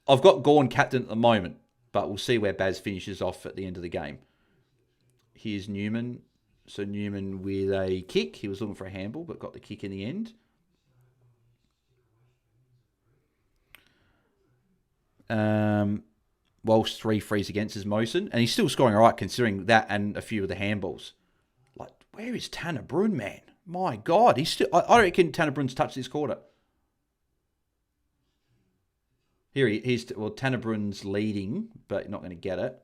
I've got Gorn captain at the moment, but we'll see where Baz finishes off at the end of the game. Here's Newman. So Newman with a kick. He was looking for a handball, but got the kick in the end. Walsh 3 frees against his Mosen, and he's still scoring all right considering that and a few of the handballs. Like, where is Tanner Brun, man? My God, he's still... I reckon Tanner Brun's touched this quarter. Here Tanner Brun's leading, but not going to get it.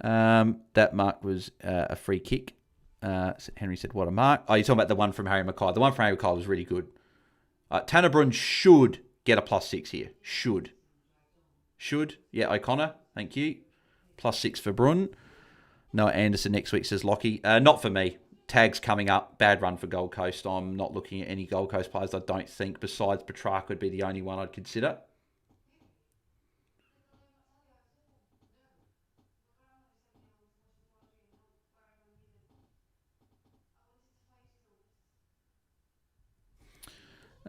That mark was a free kick. Henry said, what a mark. Oh, you're talking about the one from Harry Mackay. The one from Harry Mackay was really good. Tanner Brun should get a +6 here. Should. Yeah, O'Connor. Thank you. +6 for Brun. Noah Anderson next week, says Lockie. Not for me. Tags coming up. Bad run for Gold Coast. I'm not looking at any Gold Coast players, I don't think. Besides Petrarca would be the only one I'd consider.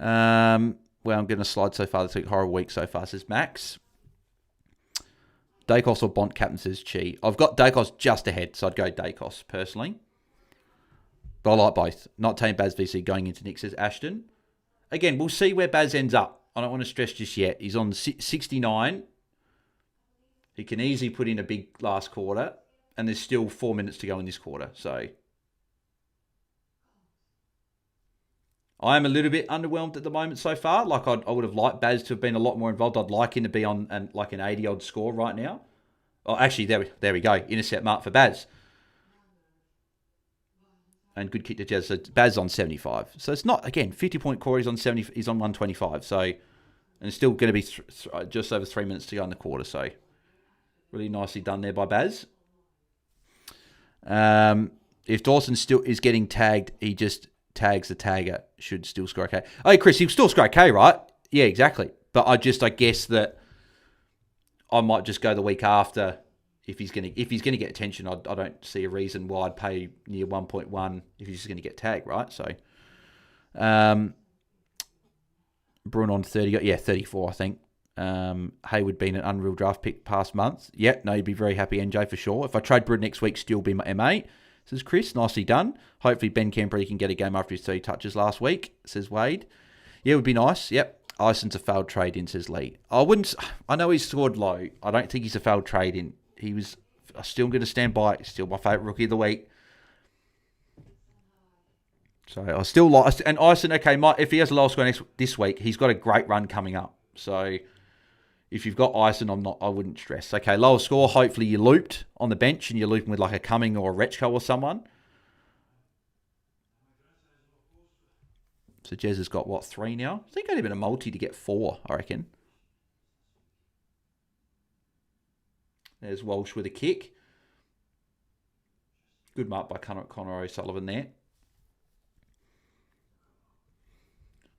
Well, I'm going to slide so far. It's a horrible week so far, says Max. Dacos or Bont captain, says Chi. I've got Dacos just ahead, so I'd go Dacos personally. But I like both. Not taking Baz VC going into Nick, says Ashton. Again, we'll see where Baz ends up. I don't want to stress just yet. He's on 69. He can easily put in a big last quarter, and there's still 4 minutes to go in this quarter, so... I am a little bit underwhelmed at the moment so far. Like, I would have liked Baz to have been a lot more involved. I'd like him to be on like an 80-odd score right now. Oh, actually, there we go. Intercept mark for Baz. And good kick to Jez. So Baz on 75. So it's not, again, 50-point core. He's on 125. So, and it's still going to be just over 3 minutes to go in the quarter. So really nicely done there by Baz. If Dawson still is getting tagged, he just tags the tagger. Should still score okay. Oh, Chris, he'll still score okay, right? Yeah, exactly. But I guess that I might just go the week after. If he's gonna get attention, I don't see a reason why I'd pay near 1.1 if he's just gonna get tagged, right? So, Bruin on 30, 34, I think. Hayward been an unreal draft pick past month. Yep, no, you'd be very happy, NJ, for sure. If I trade Bruin next week, still be my MA, says Chris. Nicely done. Hopefully Ben Camberley can get a game after his 3 touches last week, says Wade. Yeah, it would be nice. Yep. Ison's a failed trade in, says Lee. I know he's scored low. I don't think he's a failed trade in. I'm still going to stand by it. Still my favourite rookie of the week. So I still like, and Ison, okay, if he has a low score this week, he's got a great run coming up. So if you've got Ison, I wouldn't stress. Okay, lower score, hopefully you looped on the bench and you're looping with like a Cumming or a Retchko or someone. So Jez has got, 3 now? I think I'd have been a multi to get 4, I reckon. There's Walsh with a kick. Good mark by Connor O'Sullivan there.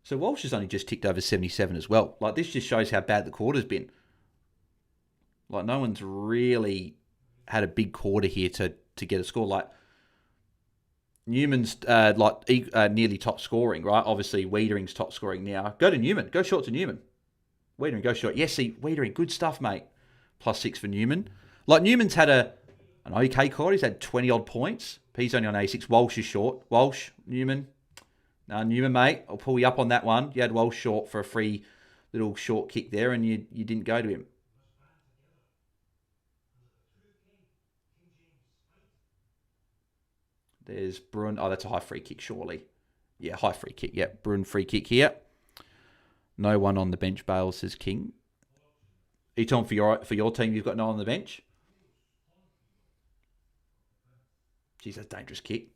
So Walsh has only just ticked over 77 as well. Like, this just shows how bad the quarter's been. Like, no one's really had a big quarter here to get a score. Like, Newman's nearly top scoring, right? Obviously, Wiedering's top scoring now. Go to Newman. Go short to Newman. Wiedering, go short. Yes, see, Wiedering, good stuff, mate. +6 for Newman. Like, Newman's had an okay quarter. He's had 20-odd points. He's only on 86. Walsh is short. Walsh, Newman. No, Newman, mate. I'll pull you up on that one. You had Walsh short for a free little short kick there, and you didn't go to him. There's Bruin. Oh, that's a high free kick, surely. Yeah, high free kick. Yeah, Bruin free kick here. No one on the bench, Bale, says King. Eton, for your team, you've got no one on the bench? Jeez, that's a dangerous kick.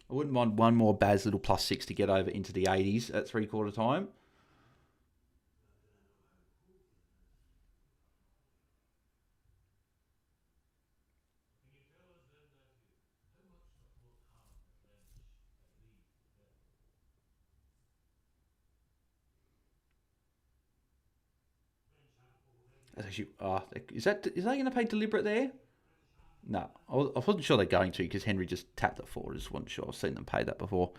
I wouldn't mind one more Baz little +6 to get over into the 80s at 3/4 time. That's actually, is that going to pay deliberate there? No, I wasn't sure they're going to because Henry just tapped it forward. I just wasn't sure. I've seen them pay that before.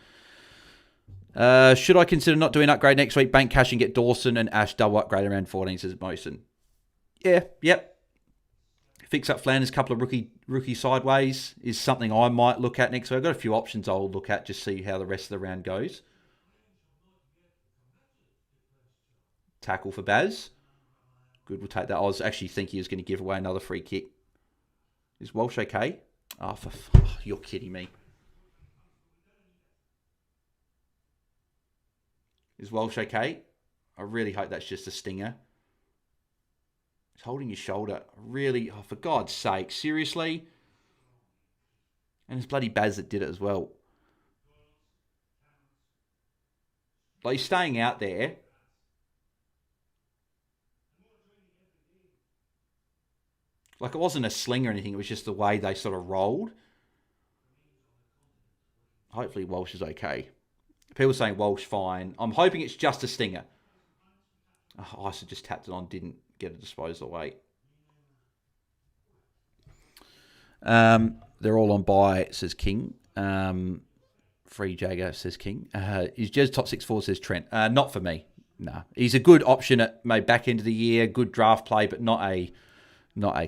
Should I consider not doing upgrade next week? Bank cash and get Dawson and Ash double upgrade around 14, says Mosen. Yeah, yep. Fix up Flanders, couple of rookie sideways is something I might look at next week. I've got a few options I'll look at, just see how the rest of the round goes. Tackle for Baz. Good, we'll take that. I was actually thinking he was going to give away another free kick. Is Walsh okay? Oh, you're kidding me. Is Walsh okay? I really hope that's just a stinger. He's holding his shoulder. Really, for God's sake, seriously? And it's bloody Baz that did it as well. Like, he's staying out there. Like, it wasn't a sling or anything. It was just the way they sort of rolled. Hopefully Walsh is okay. People saying Walsh fine. I'm hoping it's just a stinger. Oh, Isa just tapped it on. Didn't get a disposal away. They're all on bye, says King. Free Jagger, says King. Is Jez top 6 forward, says Trent. Not for me. No. He's a good option at maybe back end of the year. Good draft play, but not a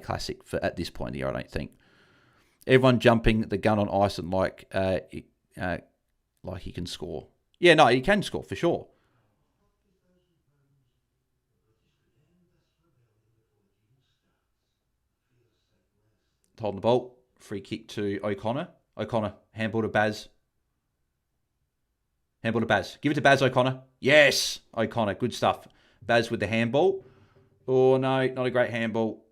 classic for at this point of the year, I don't think. Everyone jumping the gun on Ison like he can score. Yeah, no, he can score for sure. Holding the ball. Free kick to O'Connor. O'Connor, handball to Baz. Handball to Baz. Give it to Baz, O'Connor. Yes! O'Connor, good stuff. Baz with the handball. Oh, no, not a great handball.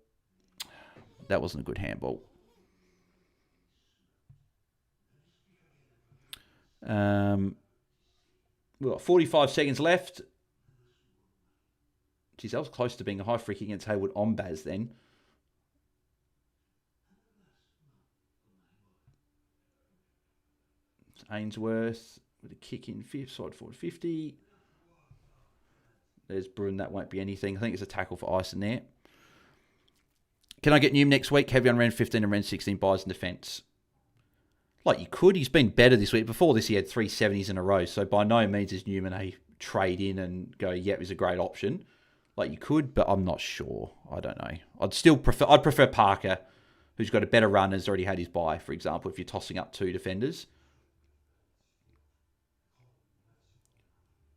That wasn't a good handball. We've got 45 seconds left. Geez, that was close to being a high free kick against Haywood on Baz then. Ainsworth with a kick in side forward 50. There's Bruin. That won't be anything. I think it's a tackle for Ice in there. Can I get Newman next week? Heavy on round 15 and round 16 buys in defence. Like you could. He's been better this week. Before this, he had 3 70s in a row. So by no means is Newman a trade in and go, yep, is a great option. Like you could, but I'm not sure. I don't know. I'd prefer Parker, who's got a better run, has already had his bye, for example, if you're tossing up 2 defenders.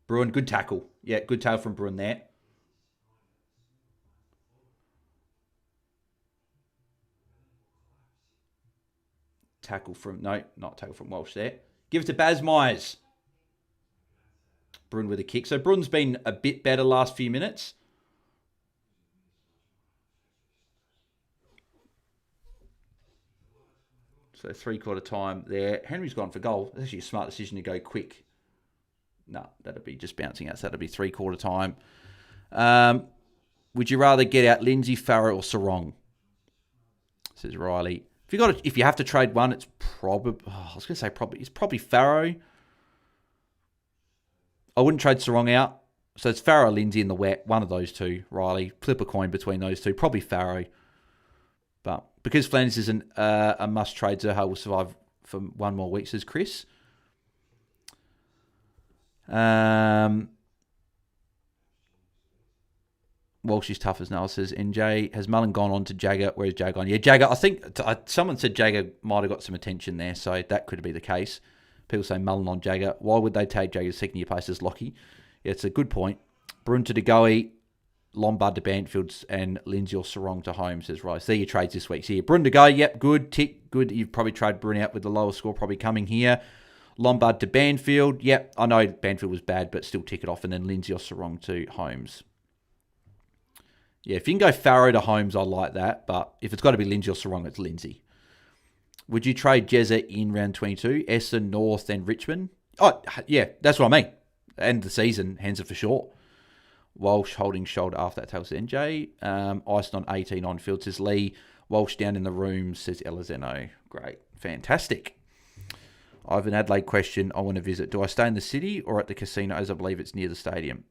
Bruin, good tackle. Yeah, good tackle from Bruin there. Not tackle from Walsh there. Give it to Baz Myers. Bruin with a kick. So Bruin's been a bit better last few minutes. So 3/4 time there. Henry's gone for goal. That's actually a smart decision to go quick. No, that'd be just bouncing out. So that'd be 3/4 time. Would you rather get out Lindsay, Farrow, or Sarong? Says Riley. If you have to trade one, it's probably. It's probably Farrow. I wouldn't trade Sarong out. So it's Farrow, Lindsay in the wet. One of those two, Riley. Flip a coin between those two. Probably Farrow. But because Flanders isn't a must trade, Zerha will survive for 1 more week, says Chris. Walsh is tough as nails, says NJ. Has Mullen gone on to Jagger? Where's Jagger gone? Yeah, Jagger, I think someone said Jagger might have got some attention there, so that could be the case. People say Mullen on Jagger. Why would they take Jagger's second year place as Lockie? Yeah, it's a good point. Bruin to DeGoey, Lombard to Banfields, and Lindsay or Sarong to Holmes, says Rice. There are your trades this week. So yeah, Bruin to go, yep, good, tick, good. You've probably tried Bruin out with the lower score probably coming here. Lombard to Banfield, yep, I know Banfield was bad, but still tick it off. And then Lindsay or Sarong to Holmes. Yeah, if you can go Farrow to Holmes, I like that. But if it's got to be Lindsay or Sarong, it's Lindsay. Would you trade Jezza in round 22? Essendon, North, and Richmond? Oh, yeah, that's what I mean. End the season, hands it for short. Walsh holding shoulder after that, tells NJ. Iced on 18 on field, says Lee. Walsh down in the room, says Elizeno. Great. Fantastic. I have an Adelaide question I want to visit. Do I stay in the city or at the casino, as I believe it's near the stadium?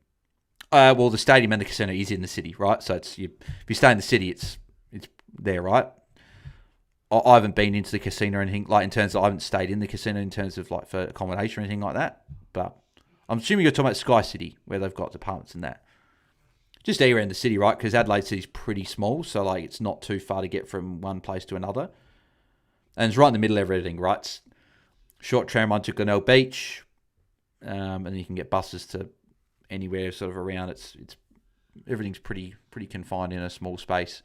Well, the stadium and the casino is in the city, right? So if you stay in the city, it's there, right? I haven't been into the casino or anything, like in terms of, I haven't stayed in the casino in terms of like for accommodation or anything like that. But I'm assuming you're talking about Sky City, where they've got departments and that. Just around the city, right? Because Adelaide City's pretty small, so like it's not too far to get from one place to another. And it's right in the middle of everything, right? It's short tram run to Glenelg Beach, and then you can get buses to anywhere sort of around. It's everything's pretty confined in a small space.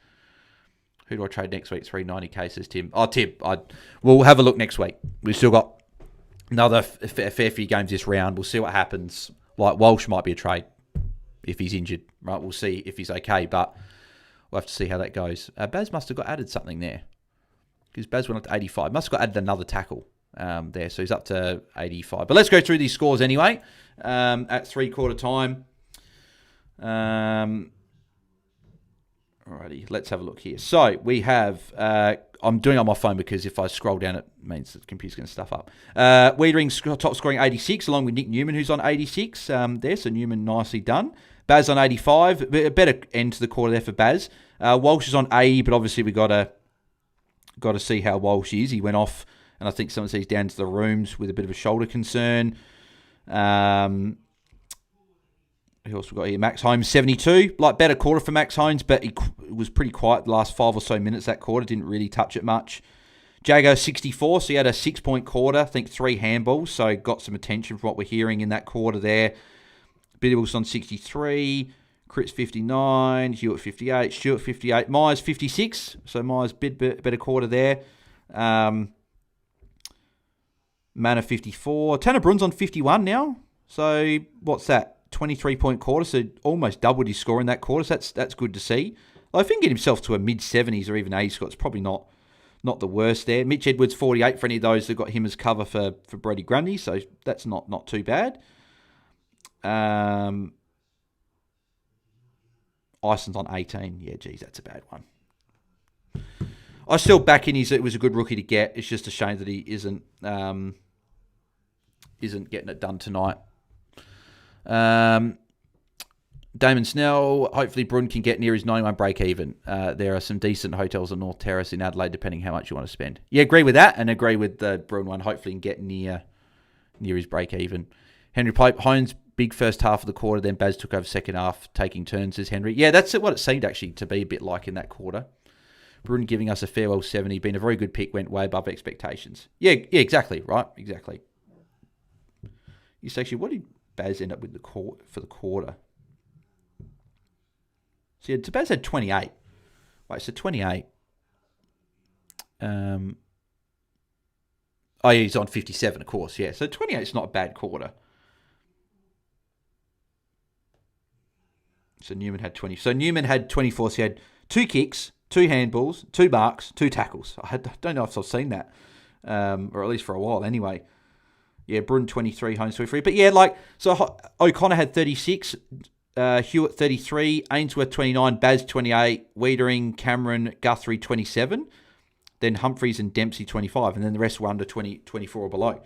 Who do I trade next week? 390k, says Tim. Oh, Tim, we'll have a look next week. We've still got another fair few games this round. We'll see what happens. Like Walsh might be a trade if he's injured, right? We'll see if he's okay, but we'll have to see how that goes. Baz must have got added something there because Baz went up to 85. Must have got added another tackle there, so he's up to 85. But let's go through these scores anyway at 3/4 time. Alrighty, let's have a look here. So we have, I'm doing it on my phone because if I scroll down, it means the computer's going to stuff up. Wiedering's top scoring 86, along with Nick Newman, who's on 86 there. So Newman nicely done. Baz on 85. A better end to the quarter there for Baz. Walsh is on 80, but obviously we got to see how Walsh is. He went off, and I think someone says down to the rooms with a bit of a shoulder concern. Who else we got here? Max Holmes, 72. Like, better quarter for Max Holmes, but he was pretty quiet the last 5 or so minutes that quarter. Didn't really touch it much. Jago, 64. So he had a 6-point quarter. I think 3 handballs. So got some attention from what we're hearing in that quarter there. Biddle's on 63. Crit's 59. Hewitt, 58. Stewart, 58. Myers, 56. So Myers, better quarter there. Manor, 54. Tanner Brunn's on 51 now. So what's that? 23-point quarter, so almost doubled his score in that quarter. So that's good to see. I think get himself to a mid-70s or even 80 score. It's probably not the worst there. Mitch Edwards, 48 for any of those that got him as cover for Brody Grundy, so that's not too bad. Ison's on 18. Yeah, geez, that's a bad one. I still back in it was a good rookie to get. It's just a shame that he isn't getting it done tonight. Damon Snell, hopefully Brun can get near his 91 break even. There are some decent hotels on North Terrace in Adelaide, depending how much you want to spend. Yeah, agree with that, and agree with the Brun one. Hopefully he can get near his break even. Henry Pope, Hones, big first half of the quarter, then Baz took over second half, taking turns, says Henry. Yeah, that's what it seemed actually to be a bit like in that quarter. Brun giving us a farewell 70, been a very good pick, went way above expectations. Yeah, exactly, right? Exactly. You say, actually, what did Baz end up with for the quarter? So yeah, Baz had 28. Wait, so 28. Oh, yeah, he's on 57, of course, yeah. So 28 is not a bad quarter. So Newman had 20. So Newman had 24, so he had 2 kicks, 2 handballs, 2 marks, 2 tackles. I don't know if I've seen that, or at least for a while anyway. Yeah, Brun 23, Holmes 23. But yeah, so O'Connor had 36, Hewitt 33, Ainsworth 29, Baz 28, Wiedering, Cameron, Guthrie 27, then Humphreys and Dempsey 25, and then the rest were under 24 or below.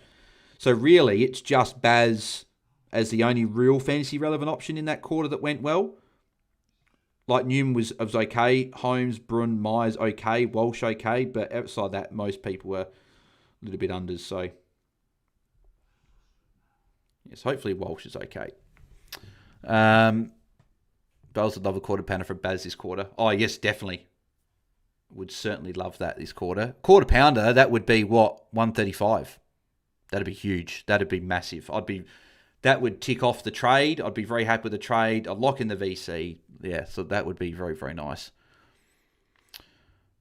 So really, it's just Baz as the only real fantasy relevant option in that quarter that went well. Like Newman was okay, Holmes, Brun, Myers okay, Walsh okay, but outside that, most people were a little bit unders. So yes, hopefully Walsh is okay. Bells would love a quarter pounder from Baz this quarter. Oh yes, definitely. Would certainly love that this quarter. Quarter pounder, that would be what, 135. That'd be huge. That'd be massive. That would tick off the trade. I'd be very happy with the trade. I'd lock in the VC. Yeah, so that would be very, very nice.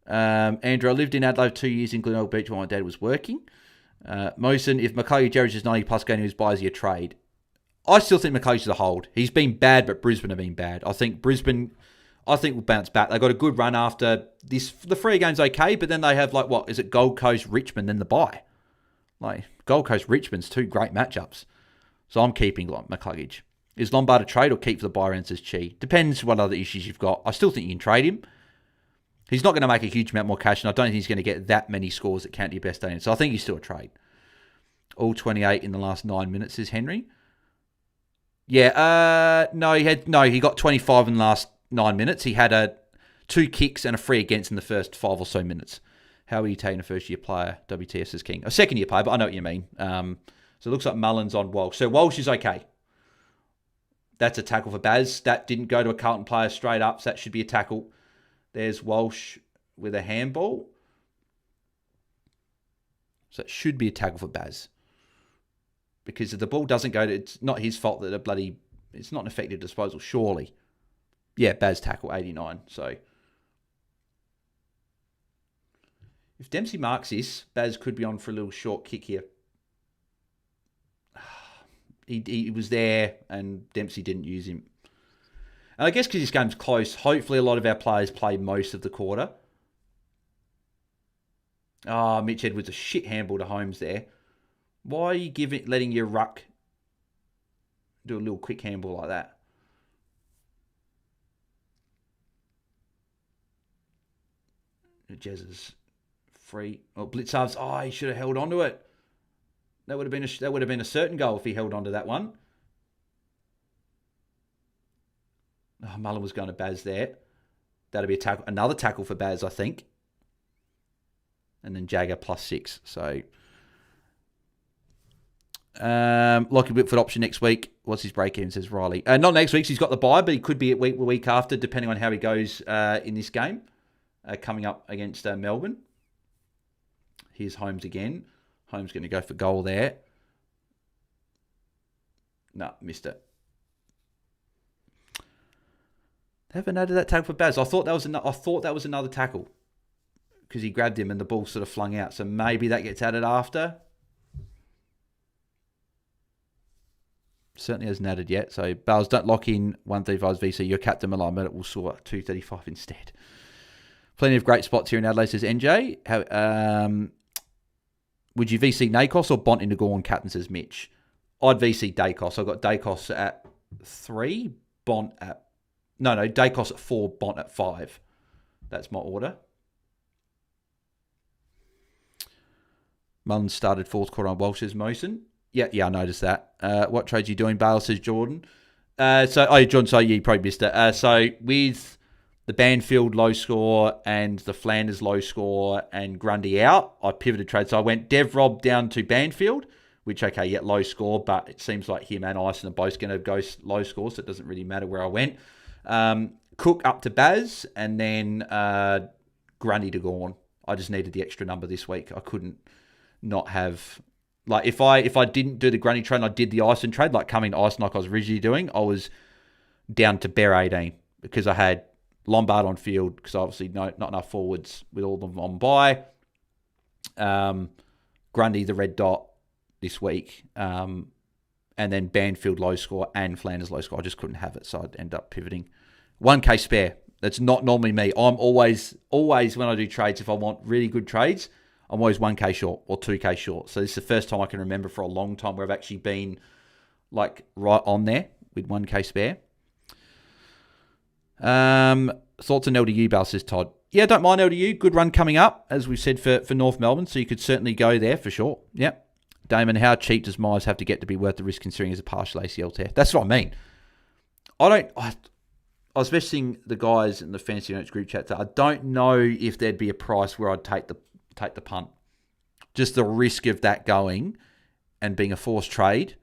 Andrew, I lived in Adelaide 2 years in Glenelg Beach while my dad was working. Mosen, if McCluggage averages 90 plus going to his buys, he a trade. I still think McCluggage is a hold. He's been bad, but Brisbane have been bad. I think Brisbane will bounce back. They got a good run after this. The free game's okay, but then they have Gold Coast, Richmond, then the bye. Gold Coast, Richmond's 2 great matchups. So I'm keeping McCluggage. Is Lombard a trade or keep for the buy round, says Chi? Depends what other issues you've got. I still think you can trade him. He's not going to make a huge amount more cash, and I don't think he's going to get that many scores that count your best day. So I think he's still a trade. All 28 in the last 9 minutes, says Henry. Yeah, he got 25 in the last 9 minutes. He had 2 kicks and a free against in the first 5 or so minutes. How are you taking a first-year player? WTS says King. A second-year player, but I know what you mean. So it looks like Mullins on Walsh. So Walsh is okay. That's a tackle for Baz. That didn't go to a Carlton player straight up, so that should be a tackle. There's Walsh with a handball. So it should be a tackle for Baz. Because if the ball doesn't go to... It's not his fault that it's not an effective disposal, surely. Yeah, Baz tackle, 89. So if Dempsey marks this, Baz could be on for a little short kick here. He was there and Dempsey didn't use him. And I guess because this game's close, hopefully a lot of our players play most of the quarter. Mitch Edwards, a shit handball to Holmes there. Why are you letting your ruck do a little quick handball like that? Jez is free. Blitzarves. He should have held on to it. That would have been a certain goal if he held on to that one. Mullen was going to Baz there. That'd be a tackle, another tackle for Baz, I think. And then Jagger +6. So Lockie Whitford option next week. What's his break even, says Riley. Not next week, he's got the bye, but he could be at the week after, depending on how he goes in this game. Coming up against Melbourne. Here's Holmes again. Holmes going to go for goal there. No, missed it. They haven't added that tackle for Baz. I thought that was another tackle because he grabbed him and the ball sort of flung out. So maybe that gets added after. Certainly hasn't added yet. So, Bales, don't lock in 135's VC. Your captain alignment it will soar 235 instead. Plenty of great spots here in Adelaide, says NJ. Would you VC Nakos or Bont into Gorn, captain, says Mitch? I'd VC Dacos. I've got Dacos at 3, Bont at... No, Dacos at 4, Bont at 5. That's my order. Mullins started fourth quarter on Walsh, says Mosen. Yeah, I noticed that. What trades are you doing, Bale, says Jordan. Jordan, so you probably missed it. So with the Banfield low score and the Flanders low score and Grundy out, I pivoted trade. So I went Dev Rob down to Banfield, which, okay, yeah, low score, but it seems like him and Ison are both going to go low score, so it doesn't really matter where I went. Cook up to Baz, and then Grundy to Gorn. I just needed the extra number this week. I couldn't not have... Like, if I didn't do the Grundy trade and I did the Ison trade, like coming to Ison like I was originally doing, I was down to bare 18 because I had Lombard on field because obviously not enough forwards with all of them on bye. Grundy, the red dot this week. And then Banfield low score and Flanders low score. I just couldn't have it, so I'd end up pivoting. 1K spare. That's not normally me. I'm always when I do trades, if I want really good trades, I'm always 1K short or 2K short. So this is the first time I can remember for a long time where I've actually been like right on there with 1K spare. Thoughts on LDU, Bale, says Todd. Yeah, don't mind LDU. Good run coming up, as we've said, for North Melbourne. So you could certainly go there for sure. Yep. Damon, how cheap does Myers have to get to be worth the risk considering as a partial ACL tear? That's what I mean. I was messaging the guys in the Fantasy Notes group chat that I don't know if there'd be a price where I'd take the punt. Just the risk of that going and being a forced trade,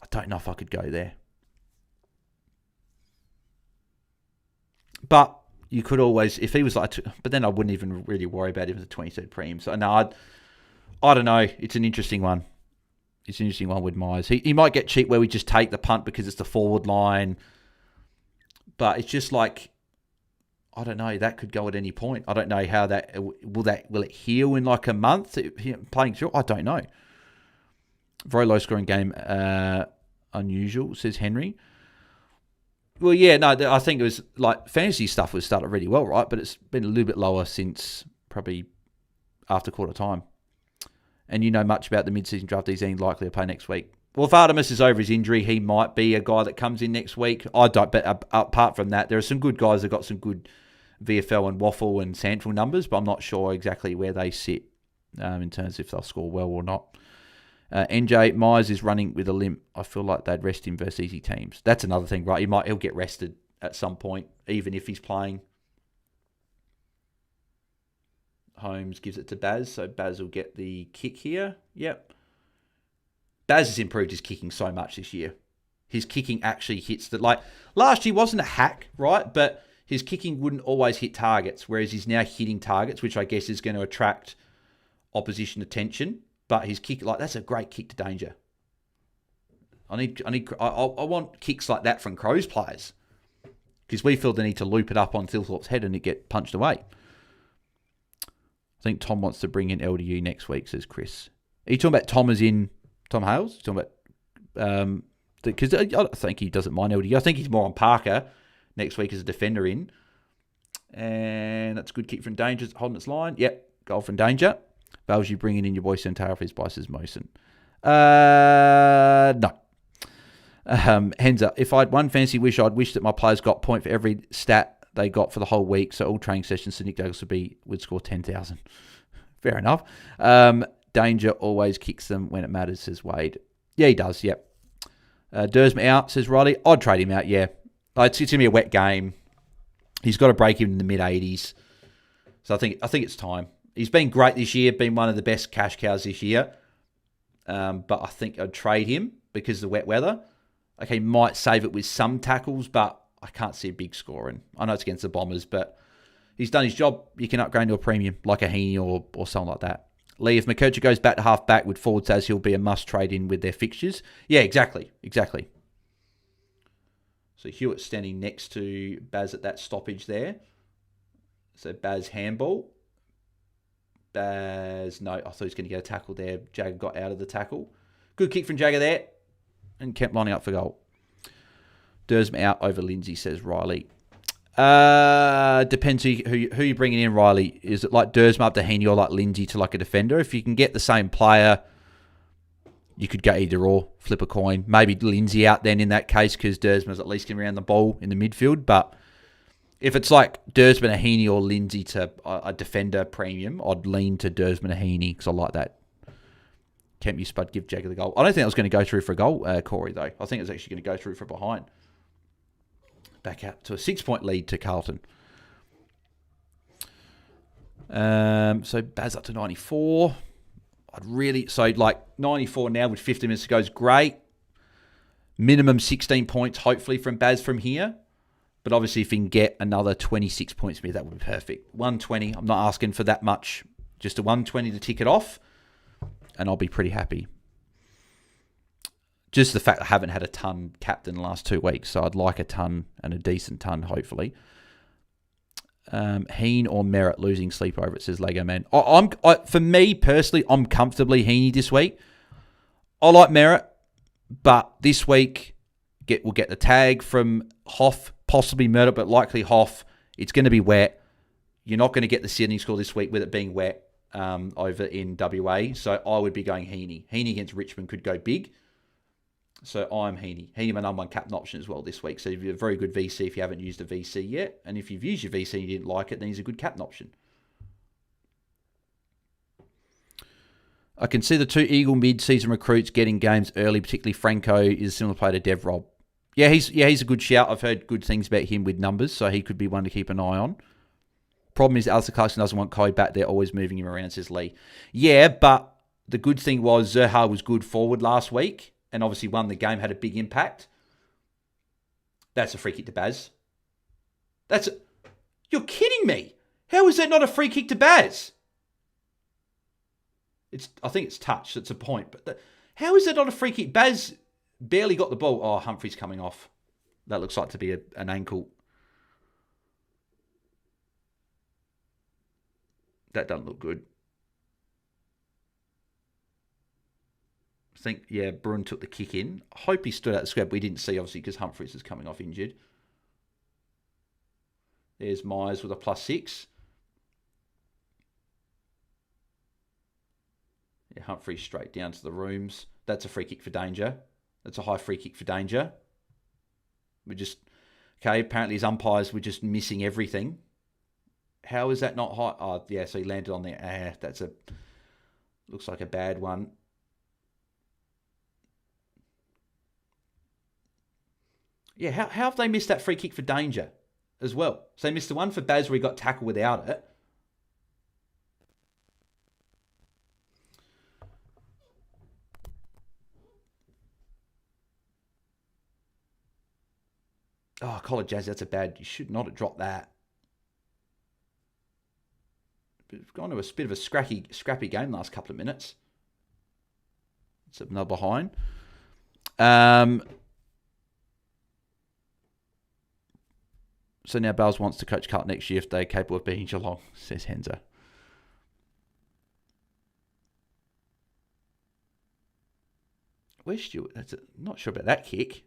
I don't know if I could go there. But you could always, if he was like, but then I wouldn't even really worry about him as a 23rd premium. So no, I don't know. It's an interesting one. It's an interesting one with Myers. He might get cheap where we just take the punt because it's the forward line. But it's just like, I don't know. That could go at any point. I don't know how will it heal in like a month playing through? I don't know. Very low scoring game, unusual, says Henry. Well, yeah, no, I think it was like fantasy stuff was started really well, right? But it's been a little bit lower since probably after quarter time. And you know much about the mid-season draft. He's likely to play next week. Well, if Artemis is over his injury, he might be a guy that comes in next week. I don't, but apart from that, there are some good guys that got some good VFL and Waffle and Sandful numbers, but I'm not sure exactly where they sit in terms of if they'll score well or not. NJ, Myers is running with a limp. I feel like they'd rest him versus easy teams. That's another thing, right? He'll get rested at some point, even if he's playing. Holmes gives it to Baz, so Baz will get the kick here. Yep. Baz has improved his kicking so much this year. His kicking actually hits last year wasn't a hack, right? But his kicking wouldn't always hit targets, whereas he's now hitting targets, which I guess is going to attract opposition attention. But his kick, that's a great kick to danger. I want kicks like that from Crows players, because we feel the need to loop it up on Thilthorpe's head and it get punched away. I think Tom wants to bring in LDU next week, says Chris. Are you talking about Tom as in Tom Hales? Talking about because I don't think he doesn't mind LDU. I think he's more on Parker next week as a defender in. And that's a good kick from Danger, holding its line. Yep, goal from Danger. Bales, you bringing in your boy Centauer for his buy, says Mosen. No. Henza, if I had one fancy wish, I'd wish that my players got point for every stat they got for the whole week. So all training sessions, so Nick Douglas would score 10,000. Fair enough. Danger always kicks them when it matters, says Wade. Yeah, he does, yep. Dersma out, says Riley. I'd trade him out, yeah. It's going to be a wet game. He's got to break even in the mid-80s. So I think it's time. He's been great this year, been one of the best cash cows this year. But I think I'd trade him because of the wet weather. Okay, might save it with some tackles, but I can't see a big scoring. I know it's against the Bombers, but he's done his job. You can upgrade to a premium like a Heaney or something like that. Lee, if McKercher goes back to half back with forward says he'll be a must trade in with their fixtures. Yeah, exactly. So Hewitt standing next to Baz at that stoppage there. So Baz handball. Baz, no, I thought he was going to get a tackle there. Jagger got out of the tackle. Good kick from Jagger there. And Kemp lining up for goal. Dersma out over Lindsay, says Riley. Depends who you're bringing in, Riley. Is it like Dersma up to Heaney or like Lindsay to like a defender? If you can get the same player, you could go either or, flip a coin. Maybe Lindsay out then in that case because Dersma's at least getting around the ball in the midfield. But if it's like Dersma and Heaney or Lindsay to a defender premium, I'd lean to Dersma and Heaney because I like that. Kemp, you spud, give Jagger the goal. I don't think I was going to go through for a goal, Corey, though. I think it was actually going to go through for behind. Back out to a 6-point lead to Carlton. So Baz up to 94. So like 94 now with 50 minutes to go is great. Minimum 16 points, hopefully, from Baz from here. But obviously, if he can get another 26 points from me, that would be perfect. 120, I'm not asking for that much. Just a 120 to tick it off. And I'll be pretty happy. Just the fact I haven't had a ton captain the last 2 weeks. So I'd like a ton and a decent ton, hopefully. Heen or Merritt losing sleep over it, says Lego Man. For me, personally, I'm comfortably Heaney this week. I like Merritt, but this week we'll get the tag from Hoff, possibly Merritt, but likely Hoff. It's going to be wet. You're not going to get the Sydney score this week with it being wet over in WA. So I would be going Heaney. Heaney against Richmond could go big. So I'm Heaney. Heaney, my number one captain option as well this week. So if you're a very good VC if you haven't used a VC yet. And if you've used your VC and you didn't like it, then he's a good captain option. I can see the 2 Eagle mid-season recruits getting games early, particularly Franco is a similar player to Dev Rob. Yeah, he's a good shout. I've heard good things about him with numbers, so he could be one to keep an eye on. Problem is Alistair Clarkson doesn't want Coy back there, always moving him around, says Lee. Yeah, but the good thing was Zerha was good forward last week. And obviously won the game, had a big impact. That's a free kick to Baz. You're kidding me. How is that not a free kick to Baz? I think it's touch. It's a point. But how is that not a free kick? Baz barely got the ball. Oh, Humphrey's coming off. That looks like to be an ankle. That doesn't look good. I think, yeah, Bruin took the kick in. I hope he stood out the square, but we didn't see, obviously, because Humphreys is coming off injured. There's Myers with a +6. Yeah, Humphreys straight down to the rooms. That's a free kick for danger. That's a high free kick for danger. Apparently his umpires were just missing everything. How is that not high? Oh, yeah, so he landed on there. Looks like a bad one. Yeah, how have they missed that free kick for danger as well? So they missed the one for Baz where he got tackled without it. Oh, College Jazz, that's a bad... You should not have dropped that. We've gone to a bit of a scrappy game last couple of minutes. It's another behind. So now Bells wants to coach Carlton next year if they're capable of beating Geelong, says Henzo. Where's Stewart? Not sure about that kick.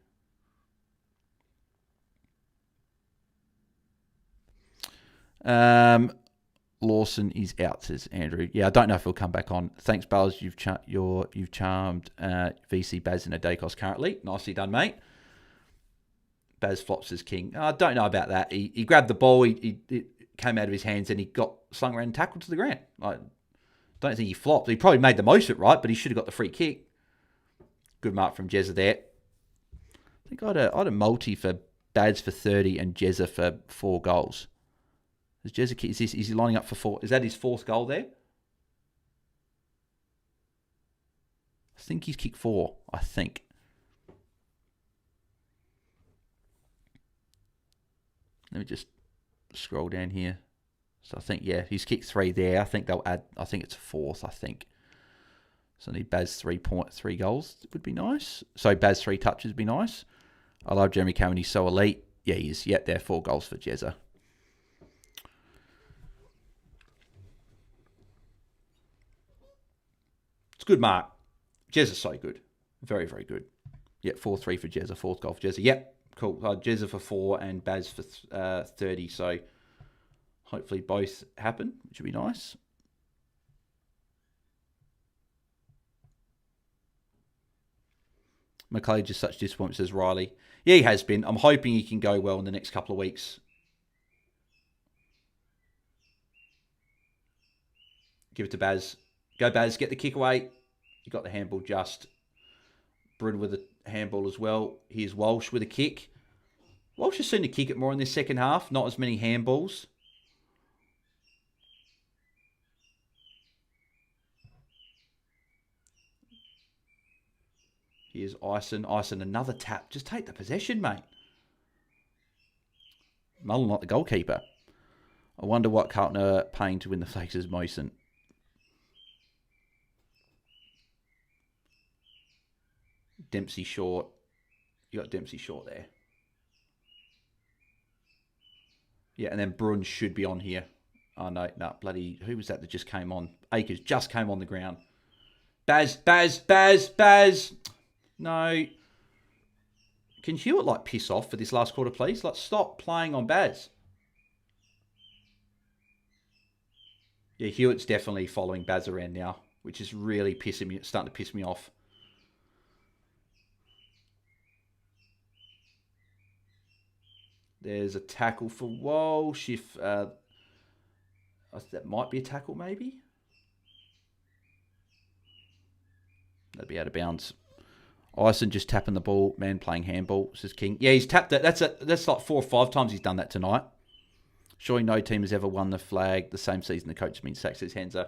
Lawson is out, says Andrew. Yeah, I don't know if he'll come back on. Thanks, Bells. You've charmed VC Baz in a Dacos currently. Nicely done, mate. Baz flops as king. I don't know about that. He grabbed the ball. It came out of his hands and he got slung around and tackled to the ground. I don't think he flopped. He probably made the most of it, right? But he should have got the free kick. Good mark from Jezza there. I think I had a multi for Baz for 30 and Jezza for 4 goals. Is Jezza, is he lining up for 4? Is that his 4th goal there? I think he's kicked 4. I think. Let me just scroll down here. So I think, yeah, he's kicked 3 there. I think they'll add, I think it's 4th, I think. So I need Baz 3 goals. It would be nice. So Baz 3 touches would be nice. I love Jeremy Cameron. He's so elite. Yeah, he is. Yeah, there 4 goals for Jezza. It's good, Mark. Jezza's so good. Very, very good. Yeah, 4-3 for Jezza. Fourth goal for Jezza. Yep, cool. Jezza for 4 and Baz for 30. So hopefully both happen, which would be nice. McClay just such disappointment, says Riley. Yeah, he has been. I'm hoping he can go well in the next couple of weeks. Give it to Baz. Go Baz, get the kick away. You got the handball just. Brun with a handball as well. Here's Walsh with a kick. Walsh has seen to kick it more in this second half. Not as many handballs. Here's Ison. Ison, another tap. Just take the possession, mate. Mullen, not the goalkeeper. I wonder what Carlton are paying to win the Flakes Mosen. Dempsey short. You got Dempsey short there. Yeah, and then Brun should be on here. Oh, no, bloody... Who was that just came on? Akers just came on the ground. Baz. No. Can Hewitt, piss off for this last quarter, please? Stop playing on Baz. Yeah, Hewitt's definitely following Baz around now, which is really starting to piss me off. There's a tackle for Walsh. If that might be a tackle, maybe. That'd be out of bounds. Ison just tapping the ball. Man playing handball, says King. Yeah, he's tapped it. That's like 4 or 5 times he's done that tonight. Surely no team has ever won the flag the same season the coach has been sacked, says Henzer.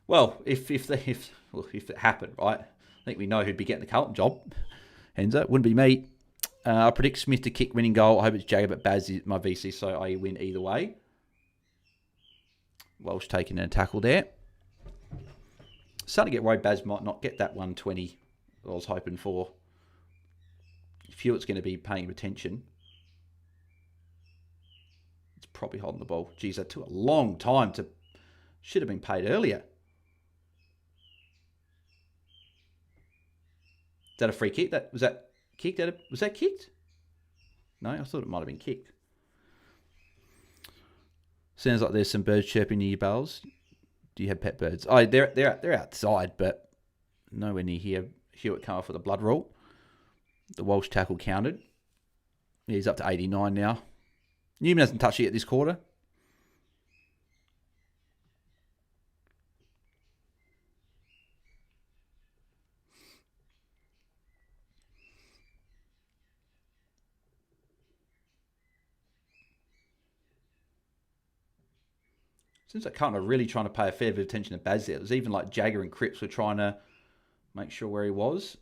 Well, if it happened, right? I think we know who'd be getting the Carlton job. Henzer, wouldn't be me. I predict Smith to kick winning goal. I hope it's Jagger, but Baz is my VC, so I win either way. Welsh taking a tackle there. Starting to get worried Baz might not get that 120 I was hoping for. If Hewitt's going to be paying attention, it's probably holding the ball. Geez, that took a long time to... Should have been paid earlier. Is that a free kick? Was that kicked? Was that kicked? No, I thought it might have been kicked. Sounds like there's some birds chirping near your bells. Do you have pet birds? Oh, they're outside, but nowhere near here. Hewitt come off with a blood rule. The Walsh tackle counted. Yeah, he's up to 89 now. Newman hasn't touched it yet this quarter. Seems like Carlton are really trying to pay a fair bit of attention to Baz there. It was even like Jagger and Cripps were trying to make sure where he was.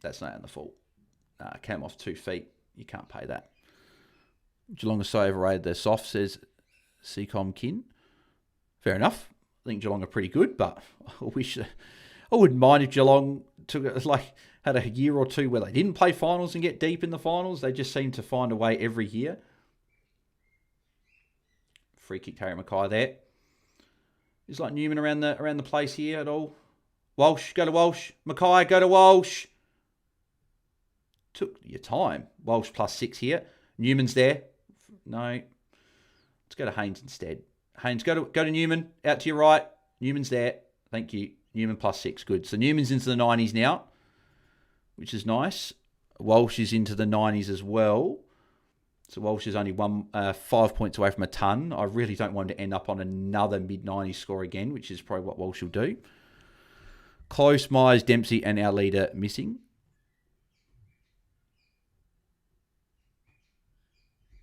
That's not in the fault. Came off 2 feet. You can't pay that. Geelong are so overrated. They're soft, says Seacom Kin. Fair enough. I think Geelong are pretty good, but I wouldn't mind if Geelong had a year or two where they didn't play finals and get deep in the finals. They just seem to find a way every year. Free kick, Harry Mackay there. Is like Newman around the place here at all? Walsh, go to Walsh. Mackay, go to Walsh. Took your time. Walsh +6 here. Newman's there. No. Let's go to Haynes instead. Haynes, go to Newman. Out to your right. Newman's there. Thank you. Newman +6. Good. So Newman's into the 90s now, which is nice. Walsh is into the 90s as well. So Walsh is only 5 points away from a ton. I really don't want him to end up on another mid-90s score again, which is probably what Walsh will do. Close, Myers, Dempsey, and our leader missing.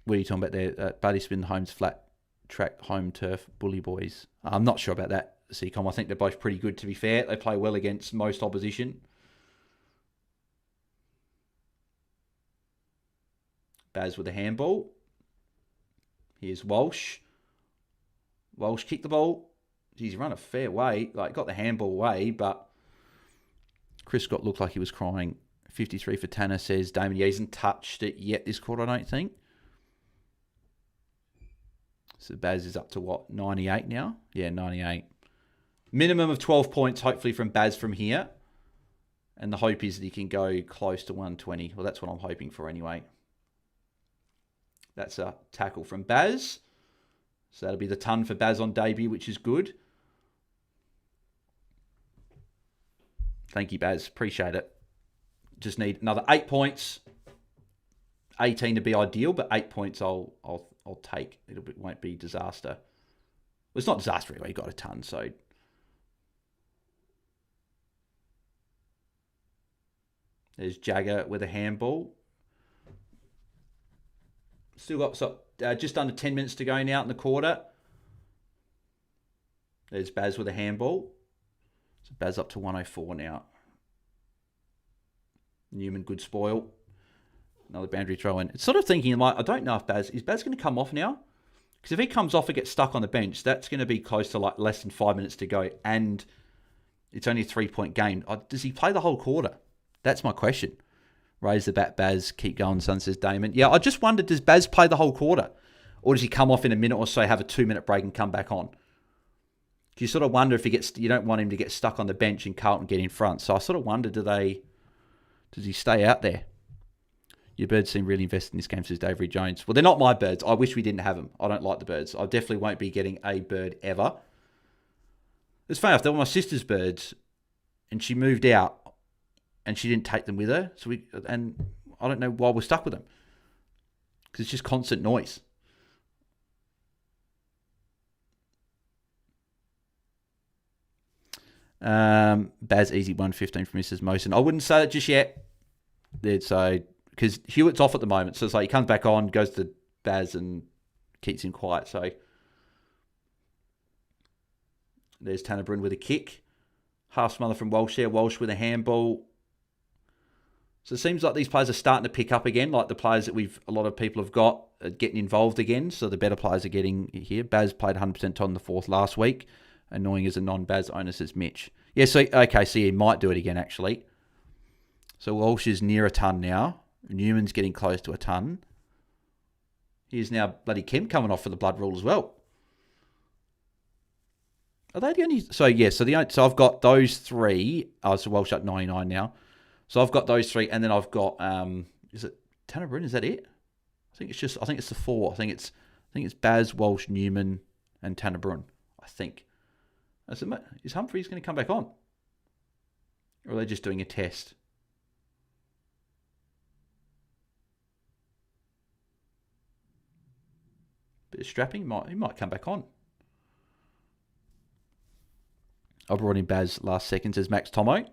What are you talking about there? Buddy Spin Home's flat track home turf bully boys. I'm not sure about that, CCOM. I think they're both pretty good, to be fair. They play well against most opposition. Baz with a handball. Here's Walsh. Walsh kicked the ball. He's run a fair way. Got the handball away, but Chris Scott looked like he was crying. 53 for Tanner, says Damon. Yeah, he hasn't touched it yet this quarter, I don't think. So Baz is up to what? 98 now? Yeah, 98. Minimum of 12 points, hopefully, from Baz from here. And the hope is that he can go close to 120. Well, that's what I'm hoping for anyway. That's a tackle from Baz. So that'll be the ton for Baz on debut, which is good. Thank you, Baz. Appreciate it. Just need another 8 points. 18 to be ideal, but 8 points I'll take. It won't be disaster. Well, it's not disaster anyway. He got a ton, so... There's Jagger with a handball. Still got just under 10 minutes to go now in the quarter. There's Baz with a handball. So Baz up to 104 now. Newman, good spoil. Another boundary throw in. It's sort of thinking, like, I don't know if is Baz going to come off now? Because if he comes off and gets stuck on the bench, that's going to be close to like less than 5 minutes to go. And it's only a 3-point game. Does he play the whole quarter? That's my question. Raise the bat, Baz. Keep going, son, says Damon. Yeah, I just wondered, does Baz play the whole quarter? Or does he come off in a minute or so, have a 2-minute break and come back on? You sort of wonder if you don't want him to get stuck on the bench and Carlton get in front. So I sort of wonder, does he stay out there? Your birds seem really invested in this game, says Dave Reed Jones. Well, they're not my birds. I wish we didn't have them. I don't like the birds. I definitely won't be getting a bird ever. It's funny enough, they were my sister's birds, and she moved out, and she didn't take them with her. And I don't know why we're stuck with them. Because it's just constant noise. Baz easy 115 from Mrs. Mosen. I wouldn't say that just yet. So because Hewitt's off at the moment, so it's like he comes back on, goes to Baz and keeps him quiet. So there's Tanner Bryn with a kick. Half smother from Walsh there. Walsh with a handball. So it seems like these players are starting to pick up again, like the players that a lot of people have got are getting involved again. So the better players are getting here. Baz played 100% on the 4th last week. Annoying as a non-Baz owner, says Mitch. Yeah, so he might do it again, actually. So Walsh is near a ton now. Newman's getting close to a ton. Here's now bloody Kemp coming off for the blood rule as well. Are they the only... So I've got those three. So Walsh at 99 now. So I've got those three, and then I've got... is it Tanner Bryn? Is that it? I think it's the 4. I think it's Baz, Walsh, Newman, and Tanner Bryn. I think. Is Humphreys going to come back on? Or are they just doing a test? Bit of strapping. He might come back on. I brought in Baz last second, says Max Tomo.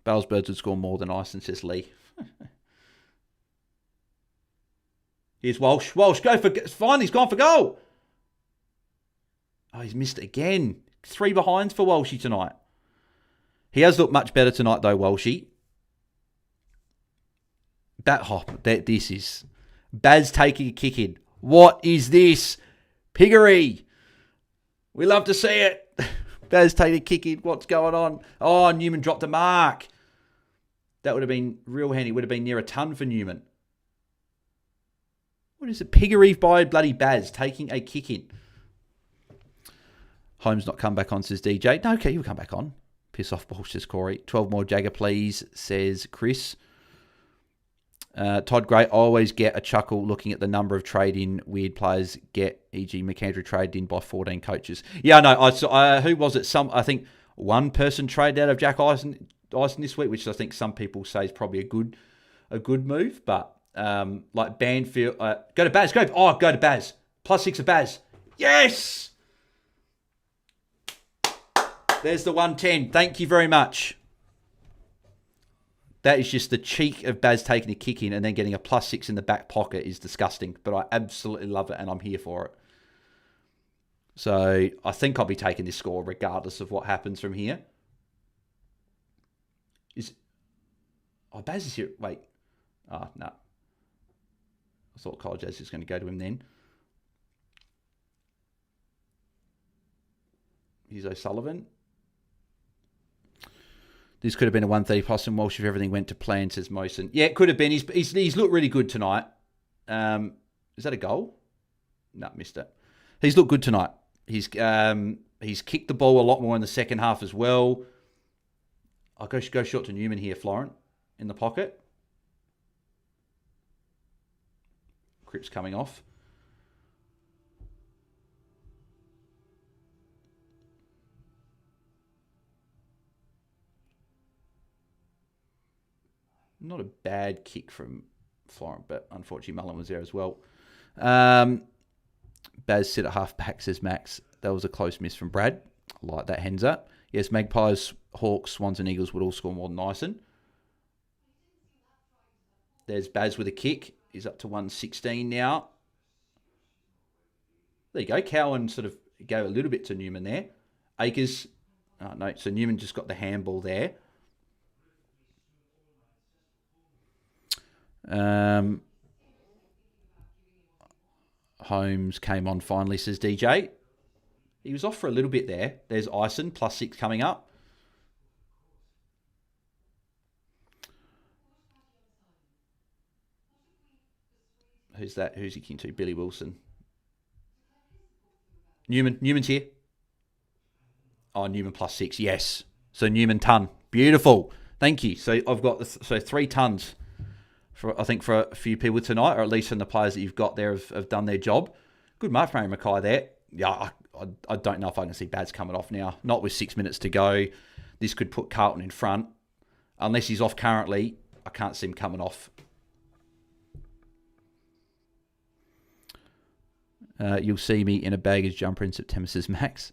Bale's Birds would score more than Iceland, says Lee. Here's Walsh. Walsh, go for... Fine, he's gone for goal. Oh, he's missed it again. 3 behinds for Walshy tonight. He has looked much better tonight, though, Walshy. This is... Baz taking a kick in. What is this? Piggery. We love to see it. Baz taking a kick in. What's going on? Oh, Newman dropped a mark. That would have been real handy. Would have been near a ton for Newman. What is it? Piggery by bloody Baz taking a kick in. Holmes not come back on, says DJ. No, okay, he'll come back on. Piss off, Walsh, says Corey. 12 more Jagger, please, says Chris. Todd Gray, always get a chuckle looking at the number of trade-in weird players get, e.g. McAndrew traded in by 14 coaches. Yeah, no, I saw, who was it? I think one person traded out of Jack Ison this week, which I think some people say is probably a good move. But like Banfield, go to Baz, go to Baz. +6 of Baz. Yes! There's the 110. Thank you very much. That is just the cheek of Baz taking a kick in and then getting a +6 in the back pocket is disgusting. But I absolutely love it and I'm here for it. So I think I'll be taking this score regardless of what happens from here. Baz is here. Wait. No. I thought Kyle Jazz was going to go to him then. Here's O'Sullivan. This could have been a 130 plus in Walsh if everything went to plan, says Mosen. Yeah, it could have been. He's looked really good tonight. Is that a goal? No, missed it. He's looked good tonight. He's kicked the ball a lot more in the second half as well. I'll go short to Newman here, Florent, in the pocket. Cripps coming off. Not a bad kick from Florent, but unfortunately Mullen was there as well. Baz sit at half back, says Max. That was a close miss from Brad. I like that, Henza. Yes, Magpies, Hawks, Swans and Eagles would all score more than Nyson. There's Baz with a kick. He's up to 116 now. There you go. Cowan sort of gave a little bit to Newman there. Akers, no, so Newman just got the handball there. Holmes came on finally, says DJ. He was off for a little bit there. There's Ison, +6 coming up. Who's that? Who's he kicking to? Billy Wilson. Newman's here. Oh, Newman +6, yes. So Newman ton. Beautiful. Thank you. So I've got 3 tons. I think for a few people tonight, or at least from the players that you've got there have done their job. Good mark from Mackay there. Yeah, I don't know if I can see Bads coming off now. Not with 6 minutes to go. This could put Carlton in front. Unless he's off currently, I can't see him coming off. You'll see me in a baggage jumper in September, says Max.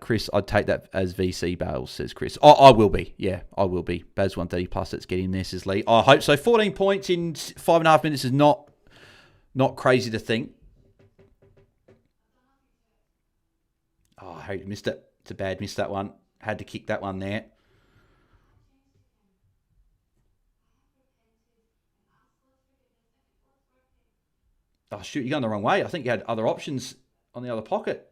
Chris, I'd take that as VC Bales, says Chris. Oh, I will be. Yeah, I will be. Baz 130 plus, let's get in there, says Lee. I hope so. 14 points in 5.5 minutes is not crazy to think. Oh, I missed it. It's a bad miss, that one. Had to kick that one there. Oh, shoot, you're going the wrong way. I think you had other options on the other pocket.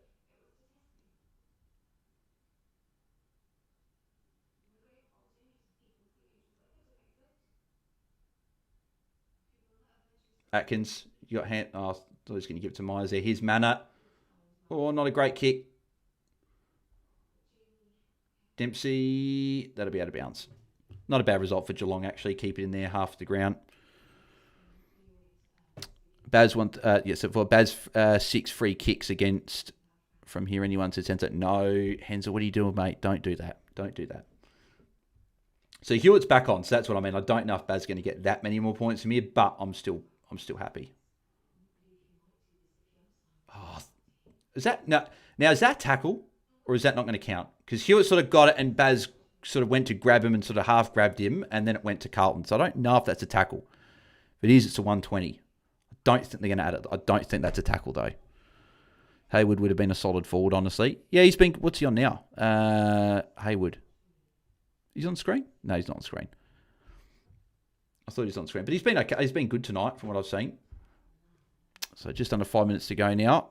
Atkins, you got hand. Oh, I thought he was going to give it to Myers there. Here's Manor. Oh, not a great kick. Dempsey, that'll be out of bounds. Not a bad result for Geelong, actually. Keep it in there, half the ground. Baz so for Baz 6 free kicks against from here. Anyone says Henza? No, Henza, what are you doing, mate? Don't do that. Don't do that. So Hewitt's back on, so that's what I mean. I don't know if Baz's going to get that many more points from here, but I'm still happy. Oh, is that now? Is that tackle or is that not going to count? Because Hewitt sort of got it and Baz sort of went to grab him and sort of half grabbed him, and then it went to Carlton. So I don't know if that's a tackle. If it is, it's a 120. I don't think they're going to add it. I don't think that's a tackle though. Hayward would have been a solid forward, honestly. Yeah, he's been. What's he on now? Hayward. He's on screen? No, he's not on screen. I thought he was on screen, but he's been okay. He's been good tonight, from what I've seen. So just under 5 minutes to go now.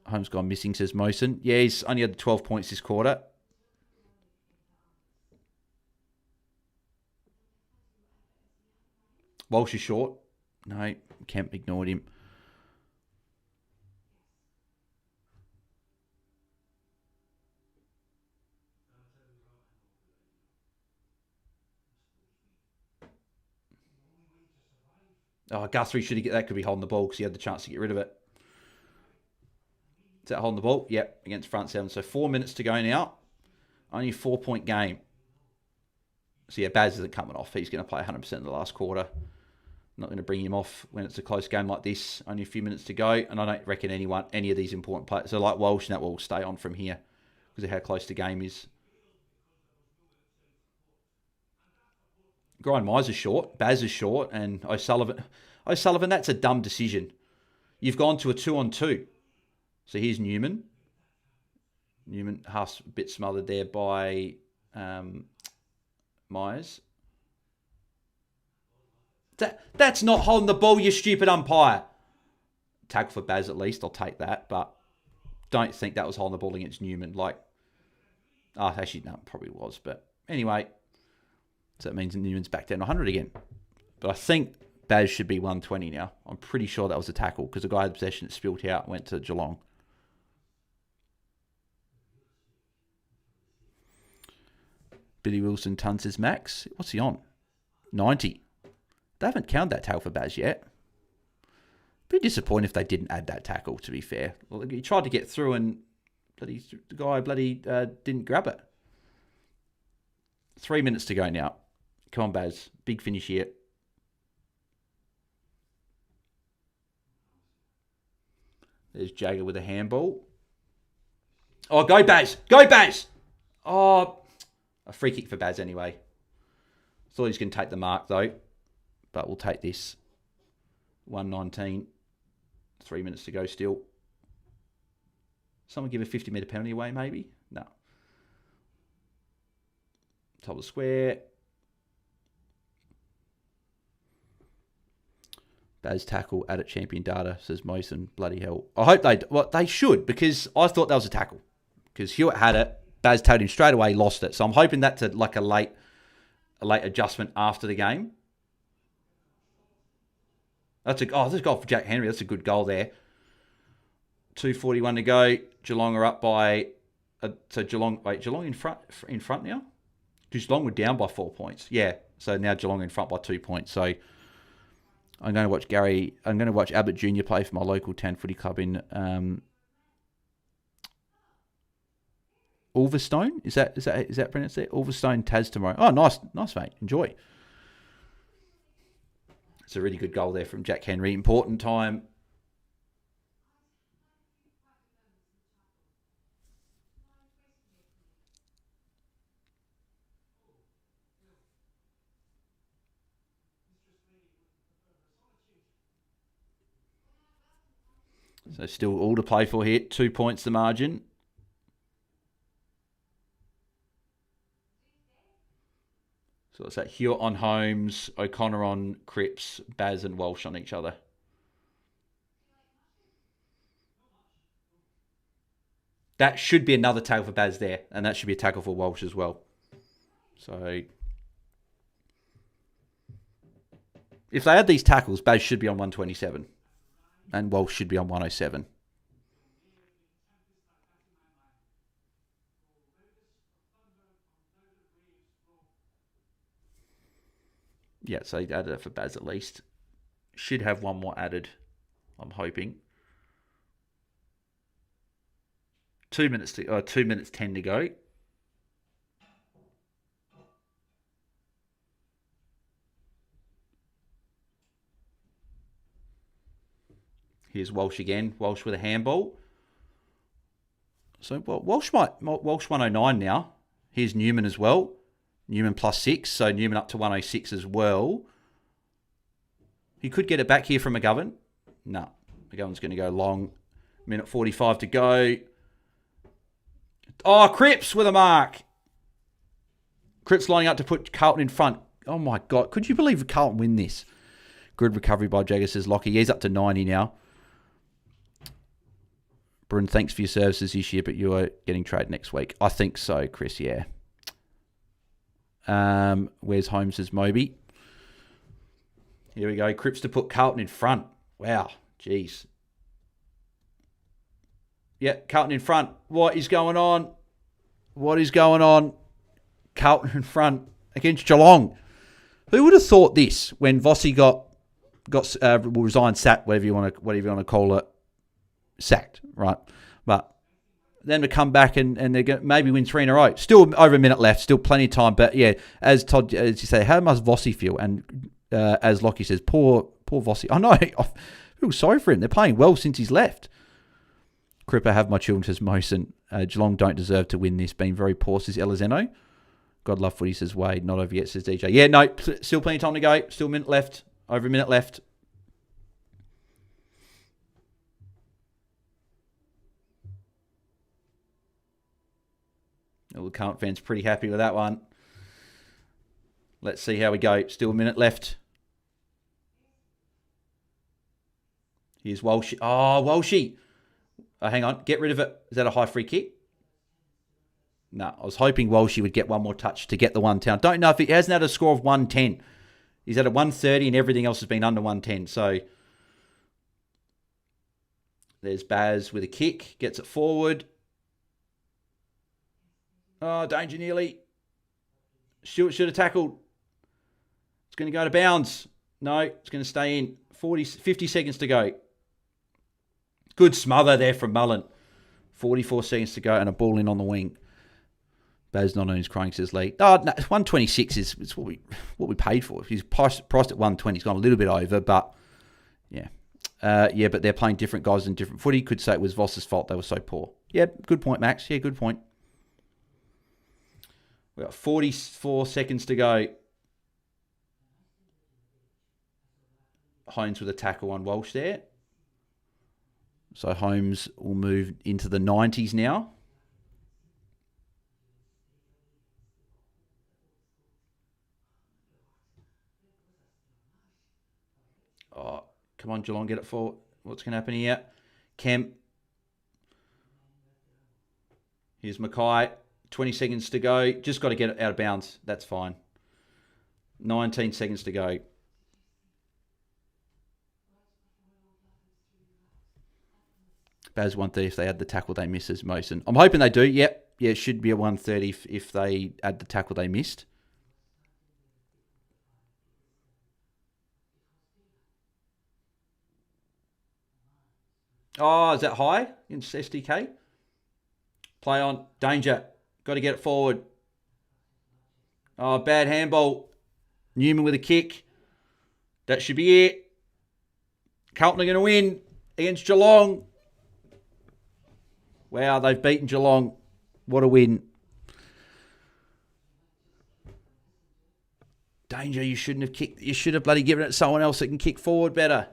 Holmes gone missing, says Mosen. Yeah, he's only had 12 points this quarter. Walsh is short. No, Kemp ignored him. Oh, Guthrie should have get that. Could be holding the ball because he had the chance to get rid of it. Is that holding the ball? Yep, against front 7. So 4 minutes to go now. Only a 4-point game. So yeah, Baz isn't coming off. He's going to play 100% in the last quarter. Not going to bring him off when it's a close game like this. Only a few minutes to go. And I don't reckon any of these important players. So like Walsh, and that will stay on from here because of how close the game is. Grind Miser's short. Baz is short. And O'Sullivan, that's a dumb decision. You've gone to a 2-on-2. So here's Newman. Newman, half a bit smothered there by Myers. That's not holding the ball, you stupid umpire. Tackle for Baz at least, I'll take that. But don't think that was holding the ball against Newman. Actually, no, it probably was. But anyway, so that means Newman's back down to 100 again. But I think Baz should be 120 now. I'm pretty sure that was a tackle because the guy had possession, it spilt out and went to Geelong. Billy Wilson tons his max. What's he on? 90. They haven't counted that tackle for Baz yet. Be disappointed if they didn't add that tackle, to be fair. Well, he tried to get through and the guy didn't grab it. 3 minutes to go now. Come on, Baz. Big finish here. There's Jagger with a handball. Oh, go Baz! Go Baz! Oh, a free kick for Baz anyway. Thought he was going to take the mark though. But we'll take this. 1:19. 3 minutes to go still. Someone give a 50-metre penalty away maybe? No. Top of the square. Baz tackle, add it champion data, says Mason. Bloody hell. I hope they should, because I thought that was a tackle. Because Hewitt had it, Baz tagged him straight away, lost it. So I'm hoping that's a late adjustment after the game. This is a goal for Jack Henry. That's a good goal there. 2:41 to go. Geelong are up by... Geelong in front now? Because Geelong were down by 4 points. Yeah, so now Geelong in front by 2 points. So I'm going to watch Abbott Jr. play for my local 10 footy club in Ulverstone. Is that pronounced there? Ulverstone, Tas tomorrow. Oh, nice, mate. Enjoy. It's a really good goal there from Jack Henry. Important time. So still all to play for here. 2 points the margin. So it's that Hewitt on Holmes, O'Connor on Cripps, Baz and Walsh on each other. That should be another tackle for Baz there, and that should be a tackle for Walsh as well. So if they add these tackles, Baz should be on 127, and Walsh should be on 107. Yeah, so he added it for Baz at least. Should have one more added, I'm hoping. 2 minutes 10 to go. Here's Walsh again. Walsh with a handball. So Walsh 109 now. Here's Newman as well. Newman +6, so Newman up to 106 as well. He could get it back here from McGovern. No, McGovern's going to go long. 1:45 to go. Oh, Cripps with a mark. Cripps lining up to put Carlton in front. Oh my God, could you believe Carlton win this? Good recovery by Jagger, says Lockie. He's up to 90 now. Bryn, thanks for your services this year, but you are getting traded next week. I think so, Chris, yeah. Where's Holmes' Moby? Here we go. Cripps to put Carlton in front. Wow. Jeez. Yeah, Carlton in front. What is going on? Carlton in front against Geelong. Who would have thought this when Vossi resigned, sacked, whatever you want to call it, sacked, right? But then to come back and they're going to maybe win 3 in a row. Still over a minute left, still plenty of time. But yeah, as you say, how must Vossi feel? And as Lockie says, poor Vossi. I know, I feel sorry for him. They're playing well since he's left. Cripper, have my children, says Mosen. Geelong don't deserve to win this. Been very poor, says Elizeno. God love footy, says Wade. Not over yet, says DJ. Yeah, no, still plenty of time to go. Still a minute left. Over a minute left. All the Carlton fans pretty happy with that one. Let's see how we go. Still a minute left. Here's Walshy. Oh, Walshy. Hang on. Get rid of it. Is that a high free kick? No, I was hoping Walshy would get one more touch to get the 110. Don't know if he hasn't had a score of 110. He's at a 130 and everything else has been under 110. So there's Baz with a kick. Gets it forward. Oh, danger nearly. Stewart should have tackled. It's going to go to bounds. No, it's going to stay in. 50 seconds to go. Good smother there from Mullen. 44 seconds to go and a ball in on the wing. Baz not on his crying says lead. Oh, no, 126 is what we paid for. If he's priced at 120, he's gone a little bit over, but yeah. But they're playing different guys in different footy. Could say it was Voss's fault they were so poor. Yeah, good point, Max. Yeah, good point. We've got 44 seconds to go. Holmes with a tackle on Walsh there. So Holmes will move into the 90s now. Oh, come on, Geelong, get it forward. What's going to happen here? Kemp. Here's Mackay. 20 seconds to go. Just got to get it out of bounds. That's fine. 19 seconds to go. Baz 130 if they add the tackle they missed as Mosen. I'm hoping they do. Yep. Yeah, it should be a 130 if they add the tackle they missed. Oh, is that high in SDK? Play on. Danger. Got to get it forward. Oh, bad handball. Newman with a kick. That should be it. Carlton are going to win against Geelong. Wow, they've beaten Geelong. What a win. Danger, you shouldn't have kicked. You should have bloody given it to someone else that can kick forward better.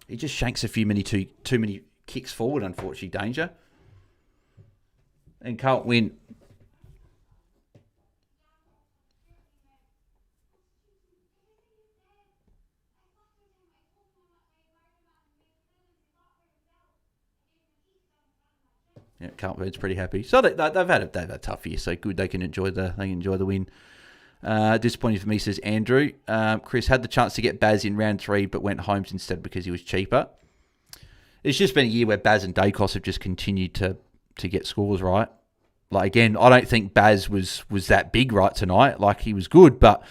He just shanks a few too many kicks forward, unfortunately, Danger. And Carlton win. Yeah, Carlton's pretty happy. So they've had a tough year, so good they can enjoy the win. Disappointing for me, says Andrew. Chris had the chance to get Baz in round 3, but went Holmes instead because he was cheaper. It's just been a year where Baz and Dacos have just continued to get scores right. Like again, I don't think Baz was that big right tonight. Like he was good, but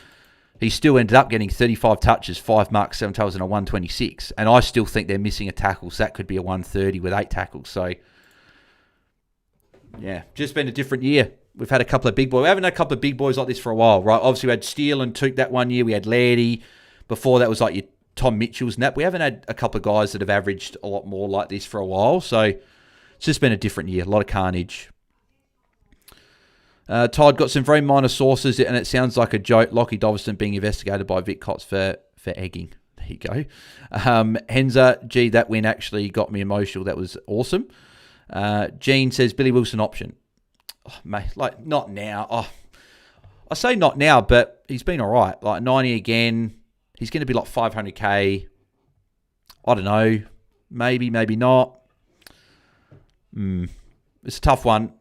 he still ended up getting 35 touches, 5 marks, 7 tackles, and a 126. And I still think they're missing a tackle, so that could be a 130 with 8 tackles. So yeah, just been a different year. We've had a couple of big boys. We haven't had a couple of big boys like this for a while, right? Obviously, we had Steele and Took that one year. We had Lairdy. Before that was like your Tom Mitchell's and that. We haven't had a couple of guys that have averaged a lot more like this for a while. So it's just been a different year. A lot of carnage. Todd got some very minor sources, and it sounds like a joke. Lockie Doverston being investigated by Vic Cots for egging. There you go. Henza, gee, that win actually got me emotional. That was awesome. Gene says Billy Wilson option. Oh, mate, like not now. Oh, I say not now, but he's been all right. Like 90 again. He's going to be like 500k. I don't know. Maybe not. It's a tough one.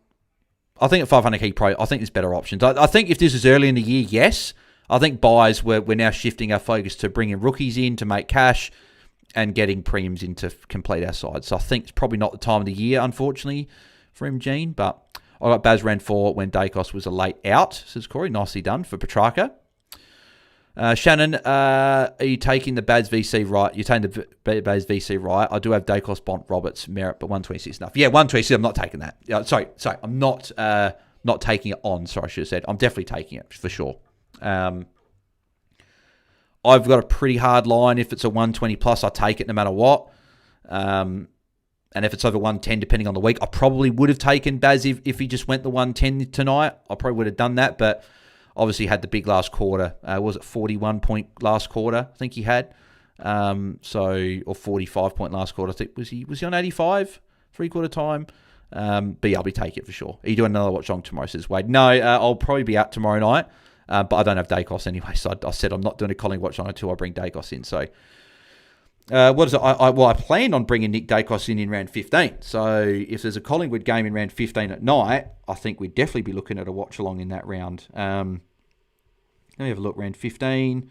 I think at 500k pro, I think there's better options. I think if this is early in the year, yes. I think buys, we're now shifting our focus to bringing rookies in to make cash and getting premiums in to complete our side. So I think it's probably not the time of the year, unfortunately, for him, Gene. But I got Baz ran 4 when Dacos was a late out, says Corey. Nicely done for Petrarca. Shannon, are you taking the Baz VC right? You're taking the Baz VC right. I do have Dacos, Bont, Roberts, Merritt, but 126 enough. Yeah, 126, I'm not taking that. Sorry, I'm not taking it on. Sorry, I should have said. I'm definitely taking it, for sure. I've got a pretty hard line. If it's a 120 plus, I take it no matter what. And if it's over 110, depending on the week, I probably would have taken Baz if he just went the 110 tonight. I probably would have done that, but obviously had the big last quarter. Was it 41 point last quarter? I think he had. Or 45 point last quarter. I think was he on 85 3/4 time? But yeah, I'll be taking it for sure. Are you doing another watch on tomorrow? Says Wade. No, I'll probably be out tomorrow night. But I don't have Dacos anyway, so I said I'm not doing a Collingwood watch on until I bring Dacos in. So, what is it? I plan on bringing Nick Dacos in round 15. So, if there's a Collingwood game in round 15 at night, I think we'd definitely be looking at a watch along in that round. Let me have a look. Round 15.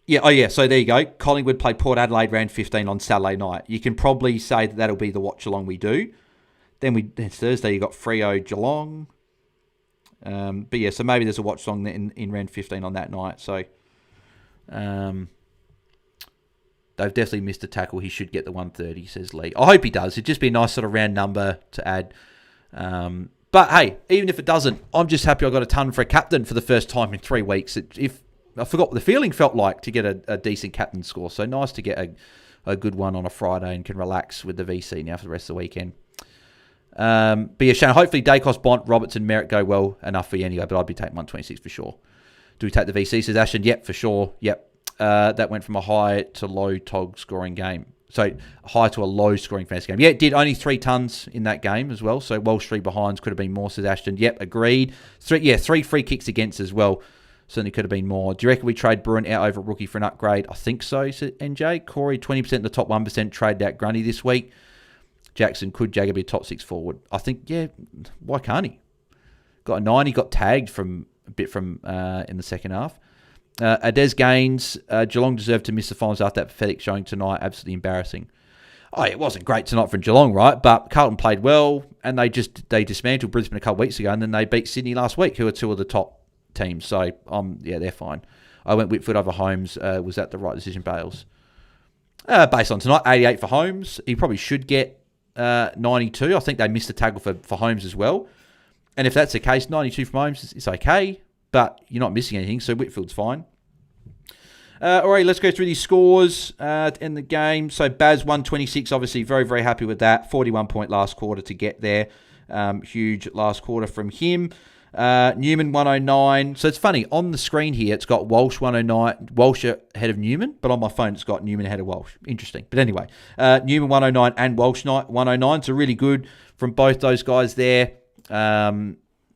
Yeah, so there you go. Collingwood play Port Adelaide round 15 on Saturday night. You can probably say that'll be the watch along we do. Then Thursday you got Freo Geelong. But yeah, so maybe there's a Watchalong in round 15 on that night. So they've definitely missed a tackle. He should get the 130, says Lee. I hope he does. It'd just be a nice sort of round number to add. But hey, even if it doesn't, I'm just happy I got a ton for a captain for the first time in 3 weeks. If I forgot what the feeling felt like to get a decent captain score. So nice to get a good one on a Friday and can relax with the VC now for the rest of the weekend. But yeah, Shannon, hopefully Dacos, Bont, Robertson, Merritt go well enough for you anyway, but I'd be taking 126 for sure. Do we take the VC, says Ashton? Yep, for sure. Yep. That went from a high to low TOG scoring game. So high to a low scoring fantasy game. Yeah, it did. Only 3 tons in that game as well. So Walsh 3 behinds could have been more, says Ashton. Yep, agreed. 3 free kicks against as well. Certainly could have been more. Do you reckon we trade Bruin out over rookie for an upgrade? I think so, said NJ. Corey, 20% in the top 1% traded out Grundy this week. Jackson, could Jagger be a top 6 forward? I think, yeah, why can't he? Got a 90, got tagged from a bit from in the second half. Ades Gaines, Geelong deserved to miss the finals after that pathetic showing tonight. Absolutely embarrassing. Oh, it wasn't great tonight for Geelong, right? But Carlton played well, and they dismantled Brisbane a couple of weeks ago, and then they beat Sydney last week, who are 2 of the top teams. So, yeah, they're fine. I went Whitford over Holmes. Was that the right decision, Bales? Based on tonight, 88 for Holmes. He probably should get 92. I think they missed a tackle for Holmes as well. And if that's the case, 92 from Holmes is okay, but you're not missing anything, so Whitfield's fine. All right, let's go through these scores to end the game. So Baz 126, obviously very, very happy with that. 41-point last quarter to get there. Huge last quarter from him. Newman 109. So it's funny, on the screen here, it's got Walsh 109, Walsh ahead of Newman, but on my phone, it's got Newman ahead of Walsh. Interesting. But anyway, Newman 109 and Walsh 109. So really good from both those guys there.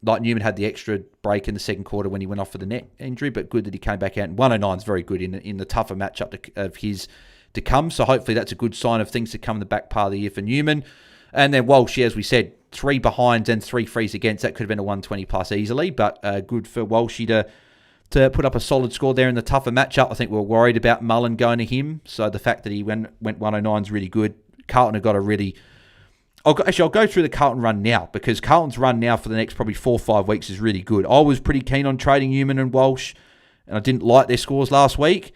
Like Newman had the extra break in the second quarter when he went off for the neck injury, but good that he came back out. And 109 is very good in the tougher matchup of his to come. So hopefully that's a good sign of things to come in the back part of the year for Newman. And then Walsh, yeah, as we said, 3 behinds and 3 frees against. That could have been a 120 plus easily, but good for Walshy to put up a solid score there in the tougher matchup. I think we were worried about Mullen going to him. So the fact that he went 109 is really good. Carlton have got a really... I'll go through the Carlton run now, because Carlton's run now for the next probably 4 or 5 weeks is really good. I was pretty keen on trading Newman and Walsh, and I didn't like their scores last week.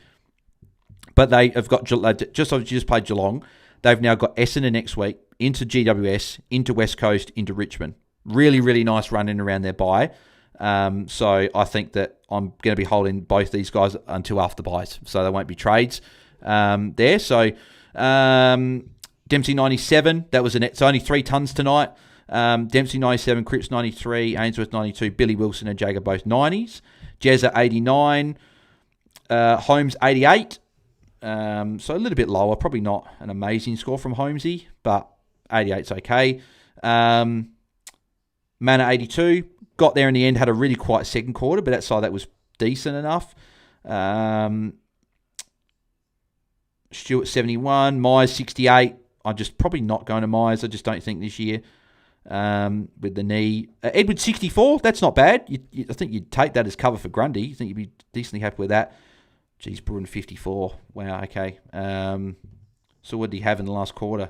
But they have got, just played Geelong, they've now got Essendon next week, into GWS, into West Coast, into Richmond. Really, really nice run in around their bye. So I think that I'm going to be holding both these guys until after the buys, so there won't be trades there. So... Dempsey 97, that was it's only 3 tons tonight. Dempsey 97, Cripps 93, Ainsworth 92, Billy Wilson and Jagger both 90s. Jezza 89, Holmes 88. So a little bit lower, probably not an amazing score from Holmesy, but 88's okay. Manor 82, got there in the end, had a really quiet second quarter, but outside that was decent enough. Stewart 71, Myers 68. I'm just probably not going to Myers. I just don't think this year with the knee. Edward 64, that's not bad. I think you'd take that as cover for Grundy. I think you'd be decently happy with that. Geez, Bruin 54. Wow, okay. So what did he have in the last quarter?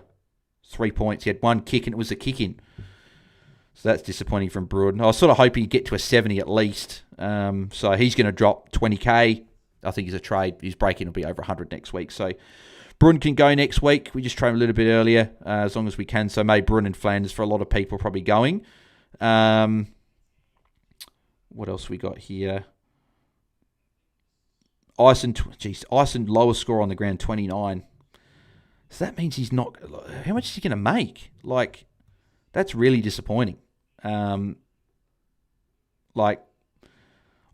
3 points. He had 1 kick, and it was a kick-in. So that's disappointing from Bruin. I was sort of hoping he'd get to a 70 at least. So he's going to drop 20k. I think he's a trade. His break-in will be over 100 next week. So Bruin can go next week. We just trade him a little bit earlier as long as we can. So maybe Bruin and Flanders for a lot of people probably going. What else we got here? Ison lower score on the ground, 29. So that means he's not... How much is he going to make? Like, that's really disappointing. I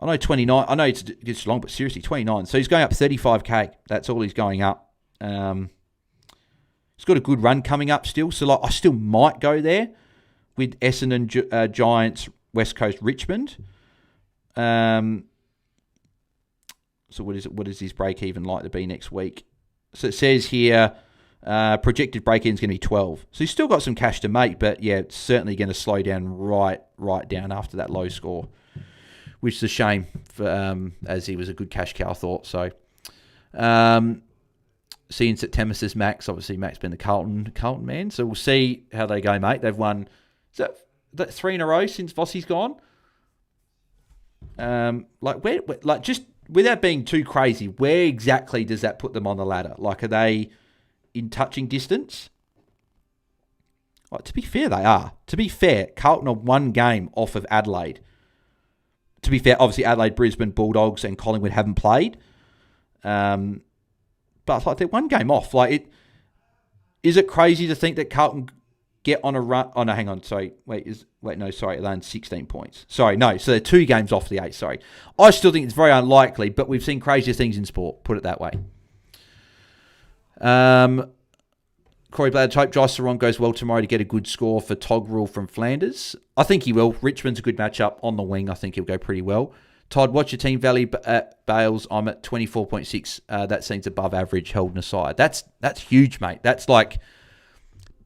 know 29. I know it's long, but seriously, 29. So he's going up 35k. That's all he's going up. He's got a good run coming up still. So I still might go there with Essendon, Giants, West Coast, Richmond. So what is his break even like to be next week? So it says here projected break even is going to be 12. So he's still got some cash to make, but yeah, it's certainly going to slow down right down after that low score, which is a shame for, as he was a good cash cow, I thought. So see in September, says Max. Obviously, Max been the Carlton man. So we'll see how they go, mate. They've won, is that 3 in a row since Vossi's gone? Where, just without being too crazy, where exactly does that put them on the ladder? Like, are they in touching distance? Like, to be fair, they are. To be fair, Carlton are 1 game off of Adelaide. To be fair, obviously Adelaide, Brisbane, Bulldogs and Collingwood haven't played. But like, they're 1 game off. Like, is it crazy to think that Carlton get on a run? Oh, no, hang on. Sorry. They're on 16 points. Sorry, no. So they're 2 games off the 8. Sorry. I still think it's very unlikely, but we've seen crazier things in sport. Put it that way. Corey Blads, hope Josh Sarong goes well tomorrow to get a good score for Togrel from Flanders. I think he will. Richmond's a good matchup on the wing. I think he'll go pretty well. Todd, what's your team value at Bales? I'm at 24.6. That seems above average, held aside. That's huge, mate. That's like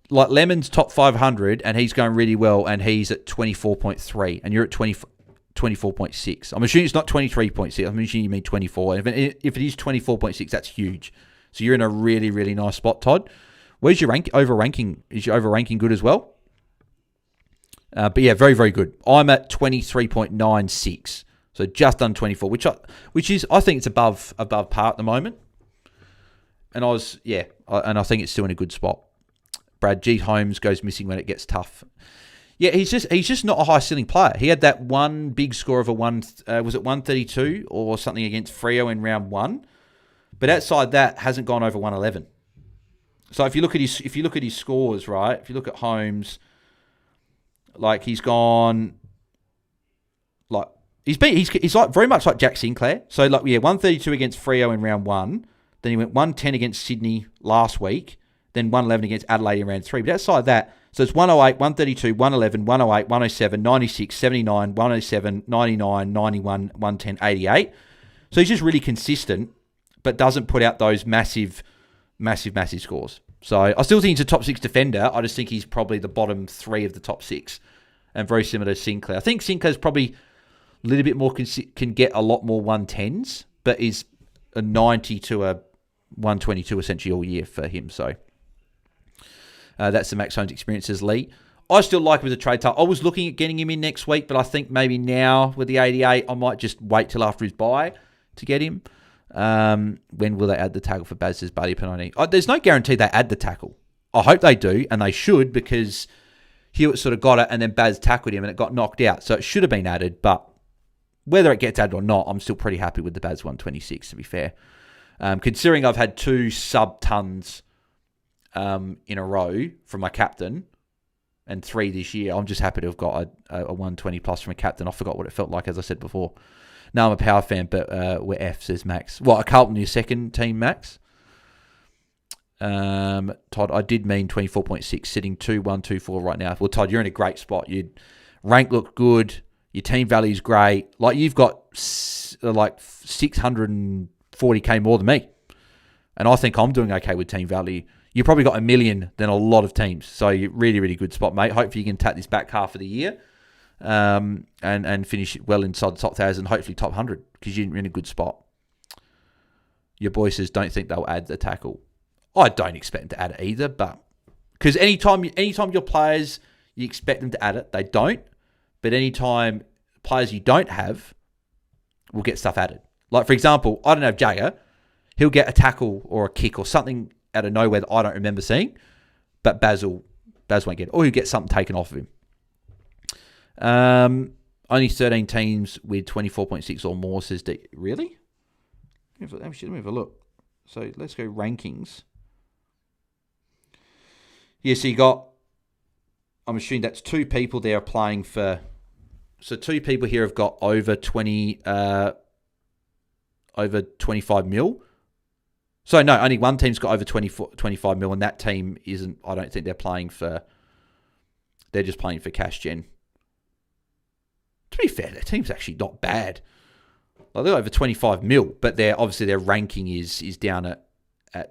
Lemon's top 500 and he's going really well and he's at 24.3 and you're at 24.6. I'm assuming it's not 23.6. I'm assuming you mean 24. If it is 24.6, that's huge. So you're in a really, really nice spot, Todd. Where's your over-ranking? Is your over-ranking good as well? But yeah, very, very good. I'm at 23.96. So just under 24, which is, I think it's above par at the moment. And I think it's still in a good spot. Brad G. Holmes goes missing when it gets tough. Yeah, he's just not a high ceiling player. He had that one big score of was it 132 or something against Freo in round 1, but outside that hasn't gone over 111. So if you look at his scores, right? If you look at Holmes, like he's gone, like he's like very much like Jack Sinclair. So like 132 against Freo in round 1, then he went 110 against Sydney last week, then 111 against Adelaide in round 3. But outside that, so it's 108, 132, 111, 108, 107, 96, 79, 107, 99, 91, 110, 88. So he's just really consistent, but doesn't put out those massive scores. So I still think he's a top 6 defender. I just think he's probably the bottom 3 of the top 6 and very similar to Sinclair. I think Sinclair's probably a little bit more, can get a lot more 110s, but is a 90 to a 122 essentially all year for him. So that's the Max Holmes experiences, Lee. I still like him as a trade target. I was looking at getting him in next week, but I think maybe now with the 88, I might just wait till after his bye to get him. When will they add the tackle for Baz's Buddy Panoni? There's no guarantee they add the tackle. I hope they do, and they should, because Hewitt sort of got it, and then Baz tackled him, and it got knocked out. So it should have been added, but whether it gets added or not, I'm still pretty happy with the Baz 126, to be fair. Considering I've had 2 sub-tons in a row from my captain, and 3 this year, I'm just happy to have got a 120 plus from a captain. I forgot what it felt like, as I said before. No, I'm a Power fan, but we're F, says Max. What, a Carlton, your second team, Max? Todd, I did mean 24.6, sitting 2-1-2-4 right now. Well, Todd, you're in a great spot. Your rank looked good. Your team value's great. Like, you've got like 640k more than me. And I think I'm doing okay with team value. You probably got 1 million than a lot of teams. So you're really, really good spot, mate. Hopefully you can tap this back half of the year. And finish well inside the top 1,000, hopefully top 100, because you're in a good spot. Your boy says don't think they'll add the tackle. I don't expect them to add it either, but because anytime your players, you expect them to add it, they don't. But anytime players you don't have will get stuff added. Like, for example, I don't have Jagger. He'll get a tackle or a kick or something out of nowhere that I don't remember seeing, but Baz won't get it. Or he'll get something taken off of him. Only 13 teams with 24.6 or more, says D. Really? Let me have a look. So let's go rankings. Yeah, so you got, I'm assuming that's 2 people there applying for, so 2 people here have got over 25 mil. So no, only one team's got over 25 mil, and that team isn't, I don't think they're just playing for cash gen. To be fair, their team's actually not bad. Like, they're over 25 mil, but obviously their ranking is down at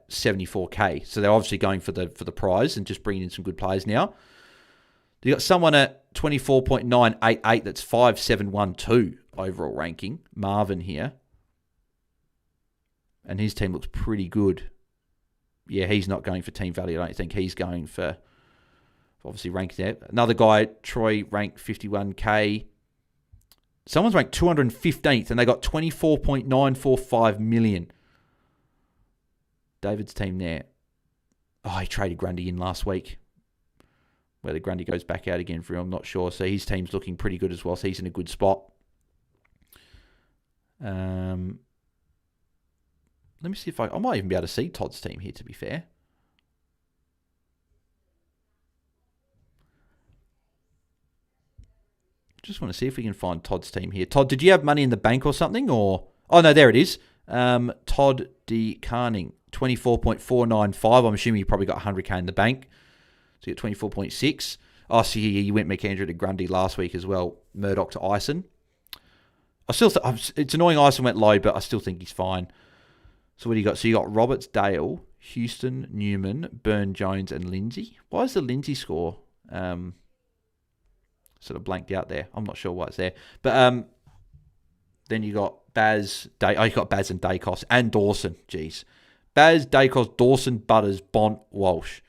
74k. So they're obviously going for the prize and just bringing in some good players now. They got someone at 24.988 that's 5712 overall ranking. Marvin here. And his team looks pretty good. yeah, he's not going for team value. I don't think he's going for obviously ranked there. Another guy, Troy, ranked 51k. Someone's ranked 215th, and they got 24.945 million. David's team there. Oh, he traded Grundy in last week. Whether Grundy goes back out again for him, I'm not sure. So his team's looking pretty good as well. So he's in a good spot. Let me see if I might even be able to see Todd's team here, to be fair. Just want to see if we can find Todd's team here. Todd, did you have money in the bank or something? Or oh no, there it is. Todd D. Carning, 24.495. I'm assuming you probably got 100k in the bank. So you got 24.6. Oh, so you went McAndrew to Grundy last week as well. Murdoch to Ison. I still it's annoying Ison went low, but I still think he's fine. So what do you got? So you got Roberts, Dale, Houston, Newman, Burn, Jones, and Lindsay. Why is the Lindsay score sort of blanked out there? I'm not sure why it's there. But then you got Baz, you got Baz and Dacos and Dawson. Jeez. Baz, Dacos, Dawson, Butters, Bont, Walsh.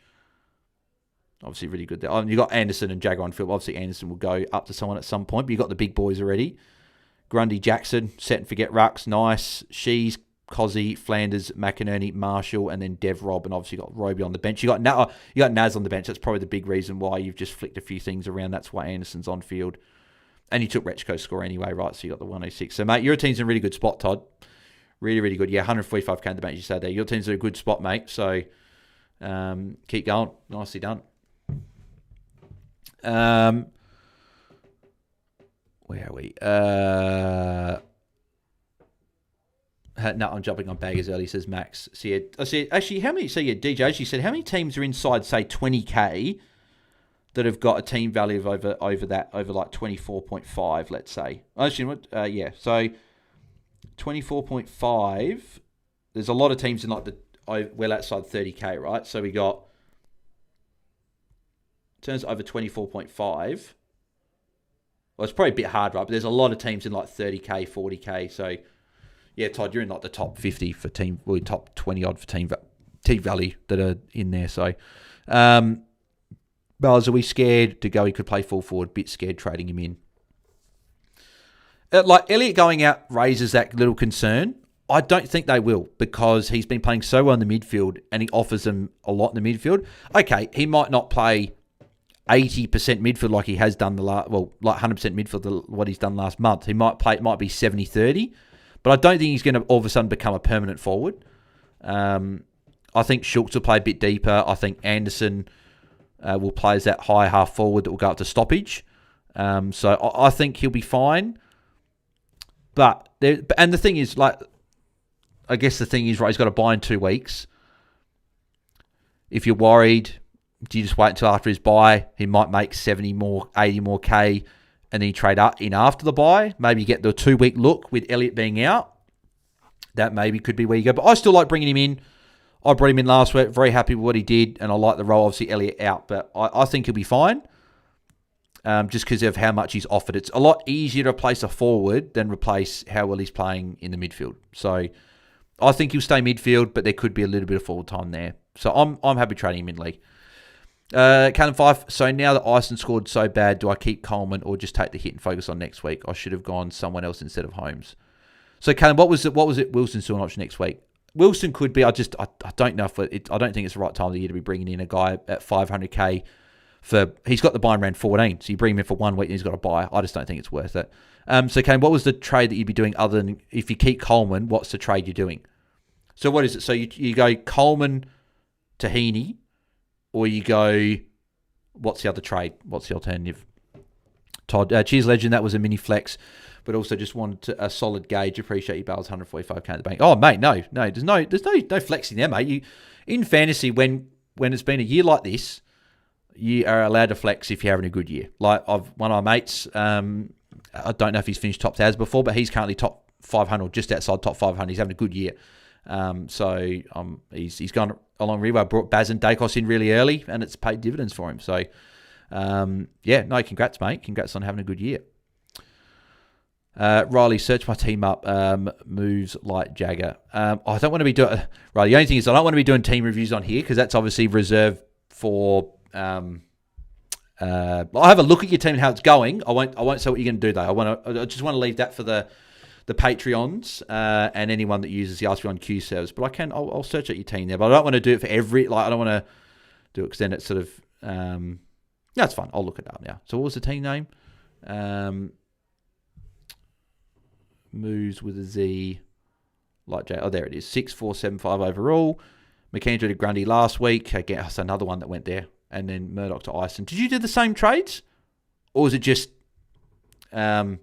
Obviously really good there. You got Anderson and Jagger on field. Obviously Anderson will go up to someone at some point, but you got the big boys already. Grundy, Jackson, set and forget Rucks, nice. Shees, Cozzy, Flanders, McInerney, Marshall, and then Dev Rob, and obviously you got Roby on the bench. You got Naz on the bench. That's probably the big reason why you've just flicked a few things around. That's why Anderson's on field. And you took Rechko's score anyway, right? So you got the 106. So, mate, your team's in a really good spot, Todd. Really, really good. Yeah, 145k in the bench, you said there. Your team's in a good spot, mate. So, keep going. Nicely done. Where are we? No, I'm jumping on baggers early, says Max. So I said, actually, how many? So yeah, DJ actually said, how many teams are inside, say, 20k that have got a team value of over like 24.5, let's say. Actually, yeah. So 24.5. There's a lot of teams in like well outside 30k, right? So we got turns over 24.5. Well, it's probably a bit hard, right? But there's a lot of teams in like 30k, 40k. So yeah, Todd, you're in like the top 50 for team, well, top 20 odd for team value that are in there. So, Bellers, are we scared to go? He could play full forward. Bit scared trading him in. Like Elliott going out raises that little concern. I don't think they will, because he's been playing so well in the midfield and he offers them a lot in the midfield. Okay, he might not play 80% midfield like he has done like 100% midfield what he's done last month. He might play, it might be 70-30. But I don't think he's going to all of a sudden become a permanent forward. I think Schultz will play a bit deeper. I think Anderson will play as that high half forward that will go up to stoppage. So I think he'll be fine. And the thing is, like, I guess the thing is, right, he's got to buy in 2 weeks. If you're worried, do you just wait until after his buy? He might make 70 more, 80 more K, and then you trade up in after the buy. Maybe you get the 2-week look with Elliott being out. That maybe could be where you go. But I still like bringing him in. I brought him in last week. Very happy with what he did. And I like the role. Obviously, Elliott out. But I think he'll be fine. Just because of how much he's offered. It's a lot easier to replace a forward than replace how well he's playing in the midfield. So I think he'll stay midfield. But there could be a little bit of forward time there. So I'm happy trading him in league. Callum Fife, so now that Ison scored so bad, do I keep Coleman or just take the hit and focus on next week? I should have gone someone else instead of Holmes. So Callum, what was it? Wilson's still an option next week. Wilson could be. I don't know if I don't think it's the right time of the year to be bringing in a guy at 500k for. He's got the buy in round 14, so you bring him in for 1 week and he's got to buy. I just don't think it's worth it. So Callum, what was the trade that you'd be doing other than if you keep Coleman? What's the trade you're doing? So what is it? So you go Coleman to Heaney. Or you go, what's the other trade? What's the alternative? Todd, cheers, legend. That was a mini flex, but also just wanted a solid gauge. Appreciate you, Bales, 145k in the bank. Oh, mate, no. There's no flexing there, mate. In fantasy, when it's been a year like this, you are allowed to flex if you're having a good year. Like one of my mates, I don't know if he's finished top 1000 before, but he's currently top 500, just outside top 500. He's having a good year. He's gone along really well. Brought Baz and Dacos in really early, and it's paid dividends for him. So, congrats, mate. Congrats on having a good year. Riley, search my team up. Moves like Jagger. I don't want to be doing... Right, the only thing is I don't want to be doing team reviews on here because that's obviously reserved for... I'll have a look at your team and how it's going. I won't say what you're going to do, though. I just want to leave that for the Patreons and anyone that uses the Ask Me on Q service. But I'll search out your team there. But I don't want to do it for every... I don't want to do it because then it's sort of... no, it's fine. I'll look it up now. So what was the team name? Moves with a Z, like J. Oh, there it is. 6-4-7-5 overall. McKendry to Grundy last week. Again, that's another one that went there. And then Murdoch to Ison. Did you do the same trades, or was it just, or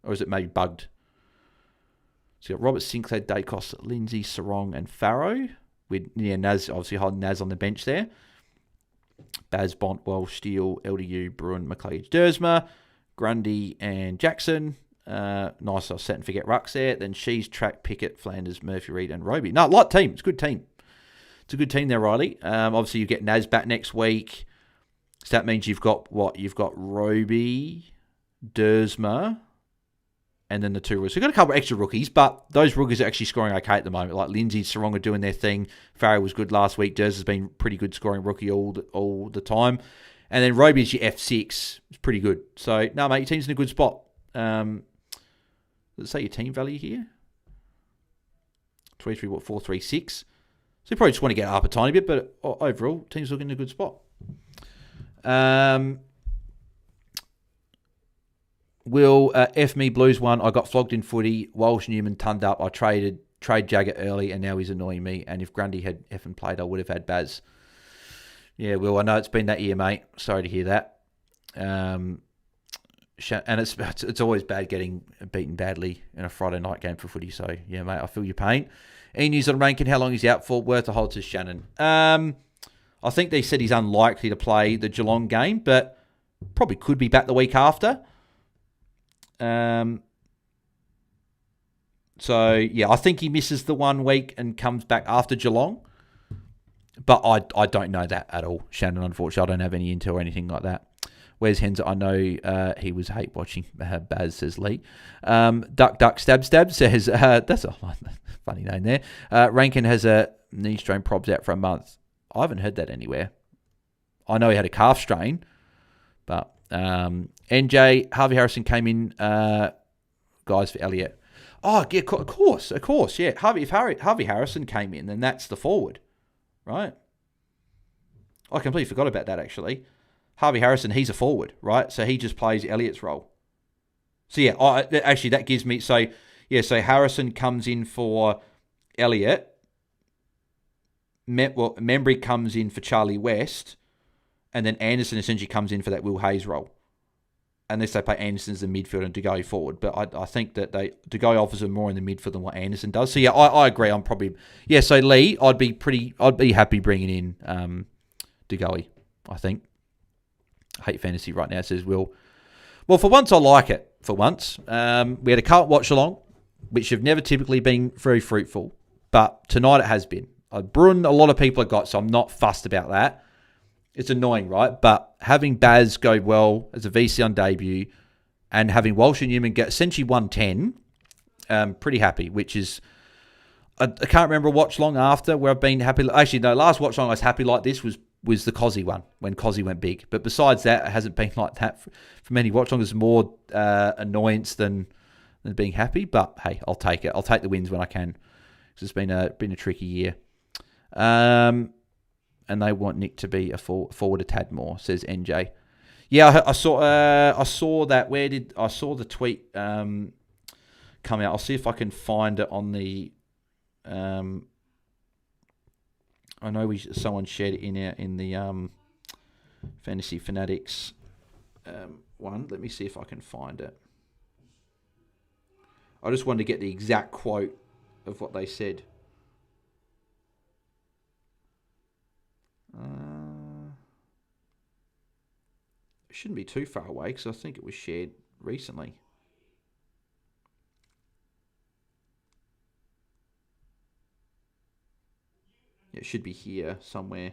is it maybe bugged? So you got Robert Sinclair, Dacos, Lindsay, Sarong, and Farrow. With Naz obviously holding Naz on the bench there. Baz, Bont, Welsh, Steele, LDU, Bruin, McLeod, Dersma, Grundy, and Jackson. Nice, I'll set and forget Rucks there. Then Shees, Track, Pickett, Flanders, Murphy, Reid, and Roby. No, light team. It's a good team. It's a good team there, Riley. Obviously, you get Naz back next week. So that means you've got what? You've got Roby, Dersma, and then the two rookies. So you've got a couple of extra rookies, but those rookies are actually scoring okay at the moment. Like Lindsay, Sarong are doing their thing. Farrow was good last week. Ders has been pretty good scoring rookie all the time. And then Roby's your F6. It's pretty good. So, no, mate, your team's in a good spot. Let's say your team value here. 436. So you probably just want to get up a tiny bit, but overall, team's looking in a good spot. Will F me Blues one. I got flogged in footy. Walsh Newman tunned up. I trade Jagger early, and now he's annoying me. And if Grundy had effing played, I would have had Baz. Yeah, Will, I know it's been that year, mate. Sorry to hear that. And it's always bad getting beaten badly in a Friday night game for footy. So, yeah, mate, I feel your pain. E-News on Rankin, how long he's out for? Worth a hold to Shannon. I think they said he's unlikely to play the Geelong game, but probably could be back the week after. So, yeah, I think he misses the 1 week and comes back after Geelong. But I don't know that at all, Shannon, unfortunately. I don't have any intel or anything like that. Where's Henzer? I know he was hate watching Baz, says Lee. Duck, Stab says, that's a funny name there. Rankin has a knee strain, probs out for a month. I haven't heard that anywhere. I know he had a calf strain, but NJ, Harvey Harrison came in, guys, for Elliott. Oh, yeah, of course, yeah. If Harvey Harrison came in, then that's the forward, right? I completely forgot about that, actually. Harvey Harrison, he's a forward, right? So he just plays Elliott's role. So, yeah, actually, that gives me... So Harrison comes in for Elliott. Membry comes in for Charlie West. And then Anderson essentially comes in for that Will Hayes role. Unless they play Anderson as the midfield and to go forward. But I think that to go offers them more in the midfield than what Anderson does. So, yeah, I agree. I'm probably... Yeah, so Lee, I'd be happy bringing in DeGoey, I think. Hate fantasy right now, says Will. Well, for once, I like it. For once. We had a Carlton Watchalong, which have never typically been very fruitful. But tonight it has been. Bruin, a lot of people have got, so I'm not fussed about that. It's annoying, right? But having Baz go well as a VC on debut and having Walsh and Newman get essentially 110, pretty happy, which is... I can't remember a Watchalong after where I've been happy. Actually, no, last Watchalong I was happy like this was the Cozzy one, when Cozzy went big. But besides that, it hasn't been like that for many Watchalong. There's more annoyance than being happy. But, hey, I'll take it. I'll take the wins when I can. Because it's been a tricky year. And they want Nick to be a forward a tad more, says NJ. Yeah, I saw that. I saw the tweet come out. I'll see if I can find it on the... I know someone shared it in the Fantasy Fanatics one. Let me see if I can find it. I just wanted to get the exact quote of what they said. It shouldn't be too far away because I think it was shared recently. It should be here somewhere.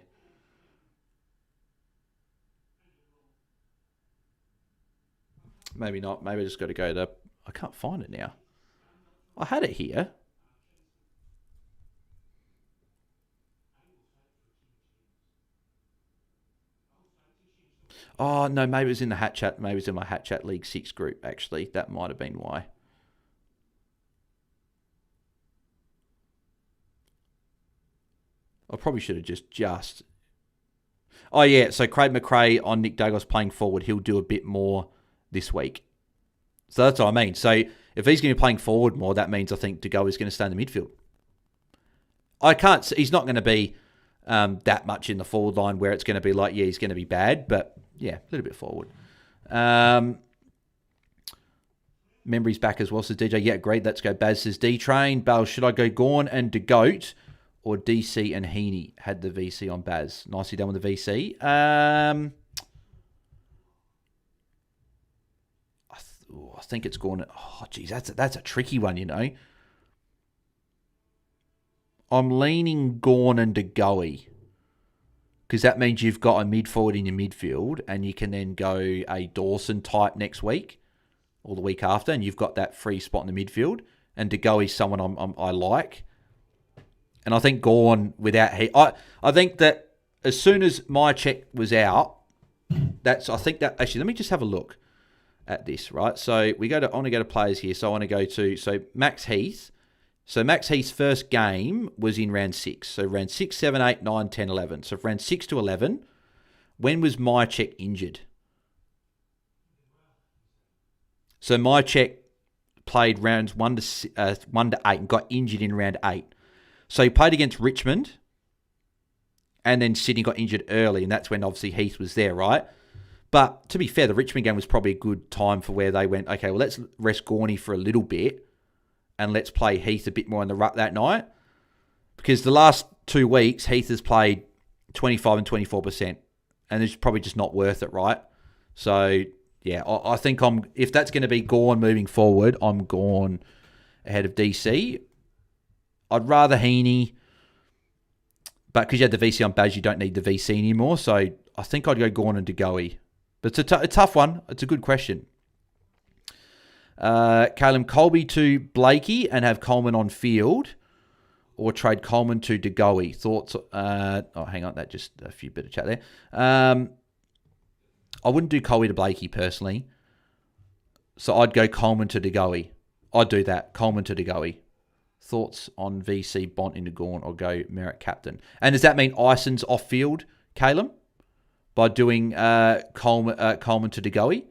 Maybe not. Maybe I just got to go to I can't find it now. I had it here. Oh, no, maybe it was in the Hat Chat. Maybe it was in my Hat Chat League 6 group, actually. That might have been why. I probably should have just... Oh, yeah, so Craig McRae on Nick Douglas playing forward. He'll do a bit more this week. So that's what I mean. So if he's going to be playing forward more, that means I think Degoe is going to stay in the midfield. He's not going to be that much in the forward line where it's going to be like, yeah, he's going to be bad, but yeah, a little bit forward. Memory's back as well, says DJ. Yeah, great. Let's go. Baz says D-Train. Bale, should I go Gorn and DeGoat or DC and Heaney? Had the VC on Baz. Nicely done with the VC. I think it's Gorn. Oh, geez, that's a tricky one, you know. I'm leaning Gorn and DeGoe because that means you've got a mid forward in your midfield and you can then go a Dawson type next week or the week after, and you've got that free spot in the midfield. And DeGoe is someone I like. And I think Gorn without I think that as soon as my check was out, actually, let me just have a look at this, right? So I want to go to players here. So I want to go to Max Heath. So Max Heath's first game was in round 6. So round 6, 7, 8, 9, 10, 11. So round 6 to 11, when was my check injured? So my check played rounds 1 to 8 and got injured in round 8. So he played against Richmond, and then Sydney got injured early, and that's when obviously Heath was there, right? But to be fair, the Richmond game was probably a good time for where they went, okay, well, let's rest Gorney for a little bit, and let's play Heath a bit more in the ruck that night. Because the last 2 weeks, Heath has played 25 and 24%, and it's probably just not worth it, right? So, yeah, I think if that's going to be Gorn moving forward, I'm Gorn ahead of DC. I'd rather Heaney, but because you had the VC on Baz, you don't need the VC anymore. So I think I'd go Gorn and DeGoe. But it's a tough one. It's a good question. Caleb, Colby to Blakey and have Coleman on field, or trade Coleman to DeGoe. Thoughts? Hang on, that just a few bit of chat there. I wouldn't do Colby to Blakey personally. So I'd go Coleman to DeGoe. I'd do that. Coleman to DeGoe. Thoughts on VC Bont into Gorn or go Merritt captain? And does that mean Ison's off field, Caleb, by doing Coleman to DeGoe?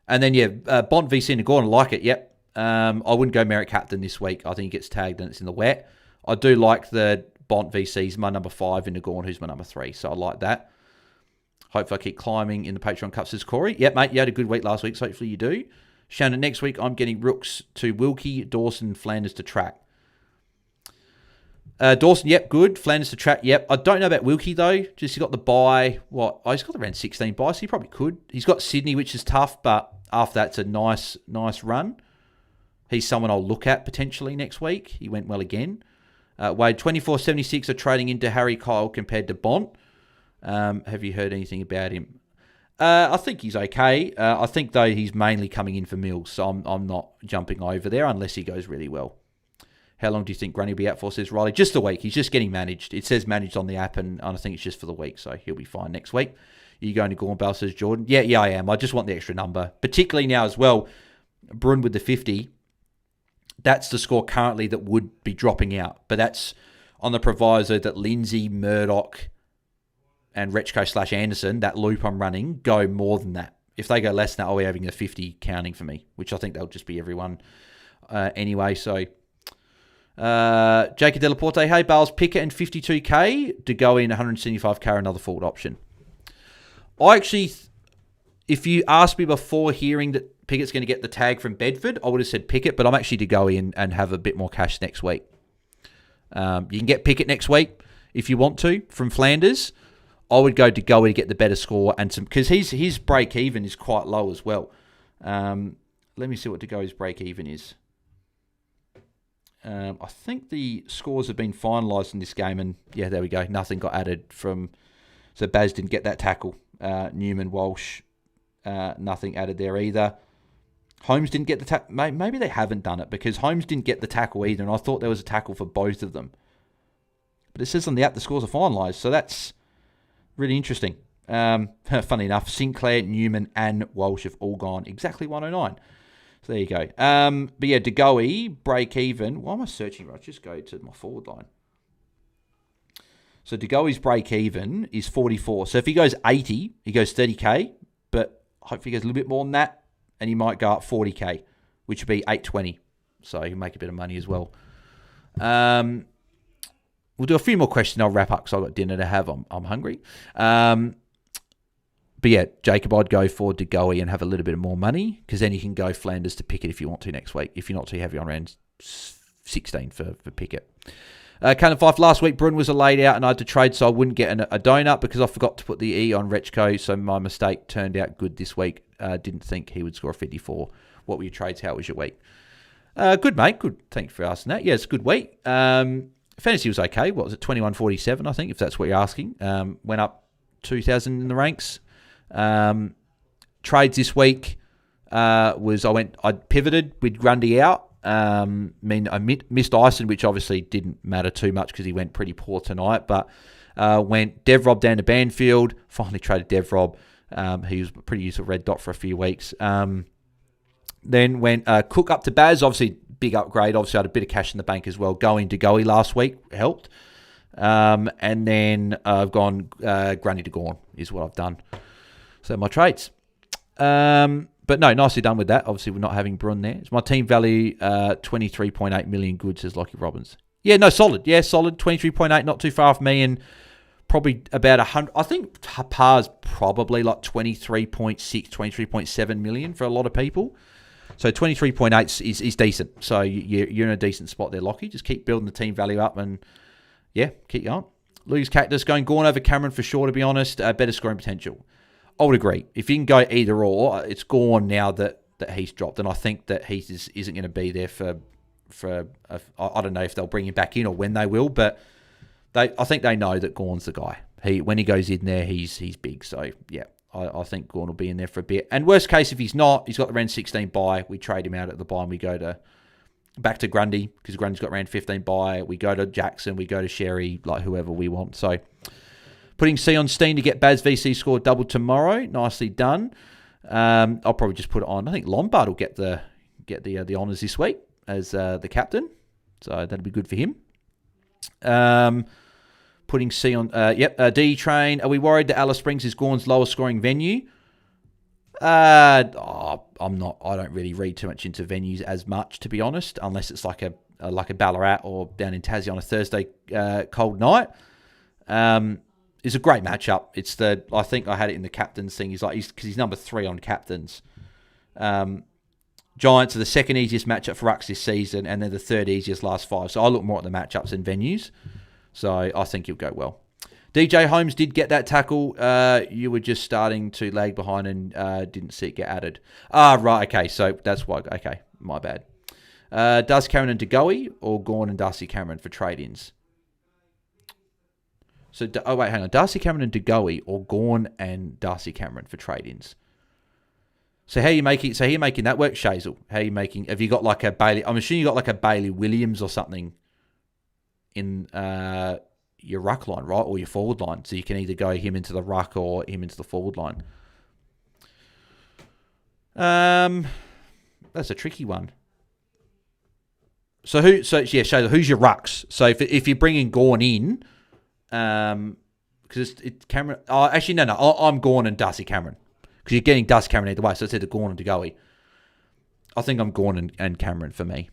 And then, Bont VC into Gorn, I like it, yep. I wouldn't go Merritt captain this week. I think he gets tagged and it's in the wet. I do like the Bont VC's my number 5 into Gorn, who's my number 3. So I like that. Hopefully I keep climbing in the Patreon Cup, says Corey. Yep, mate, you had a good week last week, so hopefully you do. Shannon, next week I'm getting Rooks to Wilkie, Dawson, Flanders to track. Dawson, yep, good. Flanders to track, yep. I don't know about Wilkie, though. Just he got the bye. He's got around 16 bye, so he probably could. He's got Sydney, which is tough, but after that, it's a nice run. He's someone I'll look at potentially next week. He went well again. Wade, 24.76 are trading into Harry Kyle compared to Bont. Have you heard anything about him? I think he's okay. I think, though, he's mainly coming in for Mills, so I'm not jumping over there unless he goes really well. How long do you think Grundy will be out for, says Riley? Just a week. He's just getting managed. It says managed on the app, and I think it's just for the week, so he'll be fine next week. Are you going to Gorn Bell, says Jordan? Yeah, I am. I just want the extra number. Particularly now as well, Bruin with the 50. That's the score currently that would be dropping out. But that's on the proviso that Lindsay, Murdoch, and Rechko/Anderson, that loop I'm running, go more than that. If they go less than that, I'll be having a 50 counting for me, which I think they'll just be everyone anyway. So, Jacob Delaporte, hey, Bales, Pickett and 52k to go in 175k, another forward option. I actually, if you asked me before hearing that Pickett's going to get the tag from Bedford, I would have said Pickett, but I'm actually to go in and have a bit more cash next week. You can get Pickett next week if you want to from Flanders. I would go to Goey to get the better score and some, because his break even is quite low as well. Let me see what DeGoe's break even is. I think the scores have been finalised in this game, and yeah, there we go. Nothing got added from. So Baz didn't get that tackle. Newman, Walsh, nothing added there either. Holmes didn't get the tackle. Maybe they haven't done it because Holmes didn't get the tackle either, and I thought there was a tackle for both of them. But it says on the app the scores are finalised, so that's really interesting. Funny enough, Sinclair, Newman, and Walsh have all gone exactly 109. So there you go. But yeah, DeGoey, break even. Why am I searching? Right, just go to my forward line. So DeGoey's break even is 44. So if he goes 80, he goes 30k, but hopefully he goes a little bit more than that, and he might go up 40k, which would be 820. So he'll make a bit of money as well. We'll do a few more questions. I'll wrap up because I've got dinner to have. I'm hungry. But yeah, Jacob, I'd go for DeGoey and have a little bit of more money because then you can go Flanders to Pickett if you want to next week. If you're not too heavy on round 16 for Pickett. Cannon Fife, last week Brun was a laid out and I had to trade, so I wouldn't get a donut because I forgot to put the E on Rechko, so my mistake turned out good this week. Didn't think he would score a 54. What were your trades? How was your week? Good, mate. Good. Thanks for asking that. Yeah, it's a good week. Fantasy was okay. What was it? 21.47, I think, if that's what you're asking. Went up 2,000 in the ranks. Trades this week I pivoted with Grundy out. I missed Ison, which obviously didn't matter too much because he went pretty poor tonight. But went Devrob down to Banfield. Finally traded Devrob. He was a pretty useful red dot for a few weeks. Then went Cook up to Baz. Obviously, big upgrade. Obviously, I had a bit of cash in the bank as well. Going to Goey last week helped. And then I've gone Grundy to Gorn is what I've done. So my trades. But no, nicely done with that. Obviously, we're not having Brun there. It's my team value, 23.8 million good, says Lockie Robbins. Yeah, no, solid. Yeah, solid. 23.8, not too far off me. And probably about 100. I think par's probably like 23.6, 23.7 million for a lot of people. So 23.8 is decent. So you're in a decent spot there, Lockie. Just keep building the team value up and, yeah, keep going. Lou's Cactus going Gorn over Cameron for sure, to be honest. Better scoring potential. I would agree. If you can go either or, it's Gorn now that he's dropped. And I think that Heath isn't going to be there I don't know if they'll bring him back in or when they will, but I think they know that Gorn's the guy. When he goes in there, he's big. So, yeah, I think Gorn will be in there for a bit. And worst case, if he's not, he's got the round 16 bye. We trade him out at the bye and we go back to Grundy because Grundy's got round 15 bye. We go to Jackson. We go to Sherry, like whoever we want. So, putting C on Steen to get Baz VC score double tomorrow. Nicely done. I'll probably just put it on. I think Lombard will get the honours this week as the captain. So that'll be good for him. Putting C on... D Train. Are we worried that Alice Springs is Gorn's lowest scoring venue? I'm not. I don't really read too much into venues as much, to be honest, unless it's like a Ballarat or down in Tassie on a Thursday cold night. It's a great matchup. I think I had it in the captains thing. Because he's number 3 on captains. Giants are the second easiest matchup for Rucks this season, and they're the third easiest last 5. So I look more at the matchups than venues. So I think he'll go well. DJ Holmes did get that tackle. You were just starting to lag behind and didn't see it get added. Right. Okay. So that's why. Okay. My bad. Darcy Cameron and DeGoey or Gorn and Darcy Cameron for trade-ins? So, hang on. Darcy Cameron and DeGoey or Gorn and Darcy Cameron for trade-ins? So how are you making that work, Shazel? Have you got like a Bailey? I'm assuming you got like a Bailey Williams or something in your ruck line, right? Or your forward line. So you can either go him into the ruck or him into the forward line. That's a tricky one. Shazel, who's your rucks? So if you're bringing Gorn in, because it's Cameron. Oh, actually, no. I'm Gorn and Darcy Cameron because you're getting Darcy Cameron either way. So it's either Gorn and DeGoey. I think I'm Gorn and Cameron for me.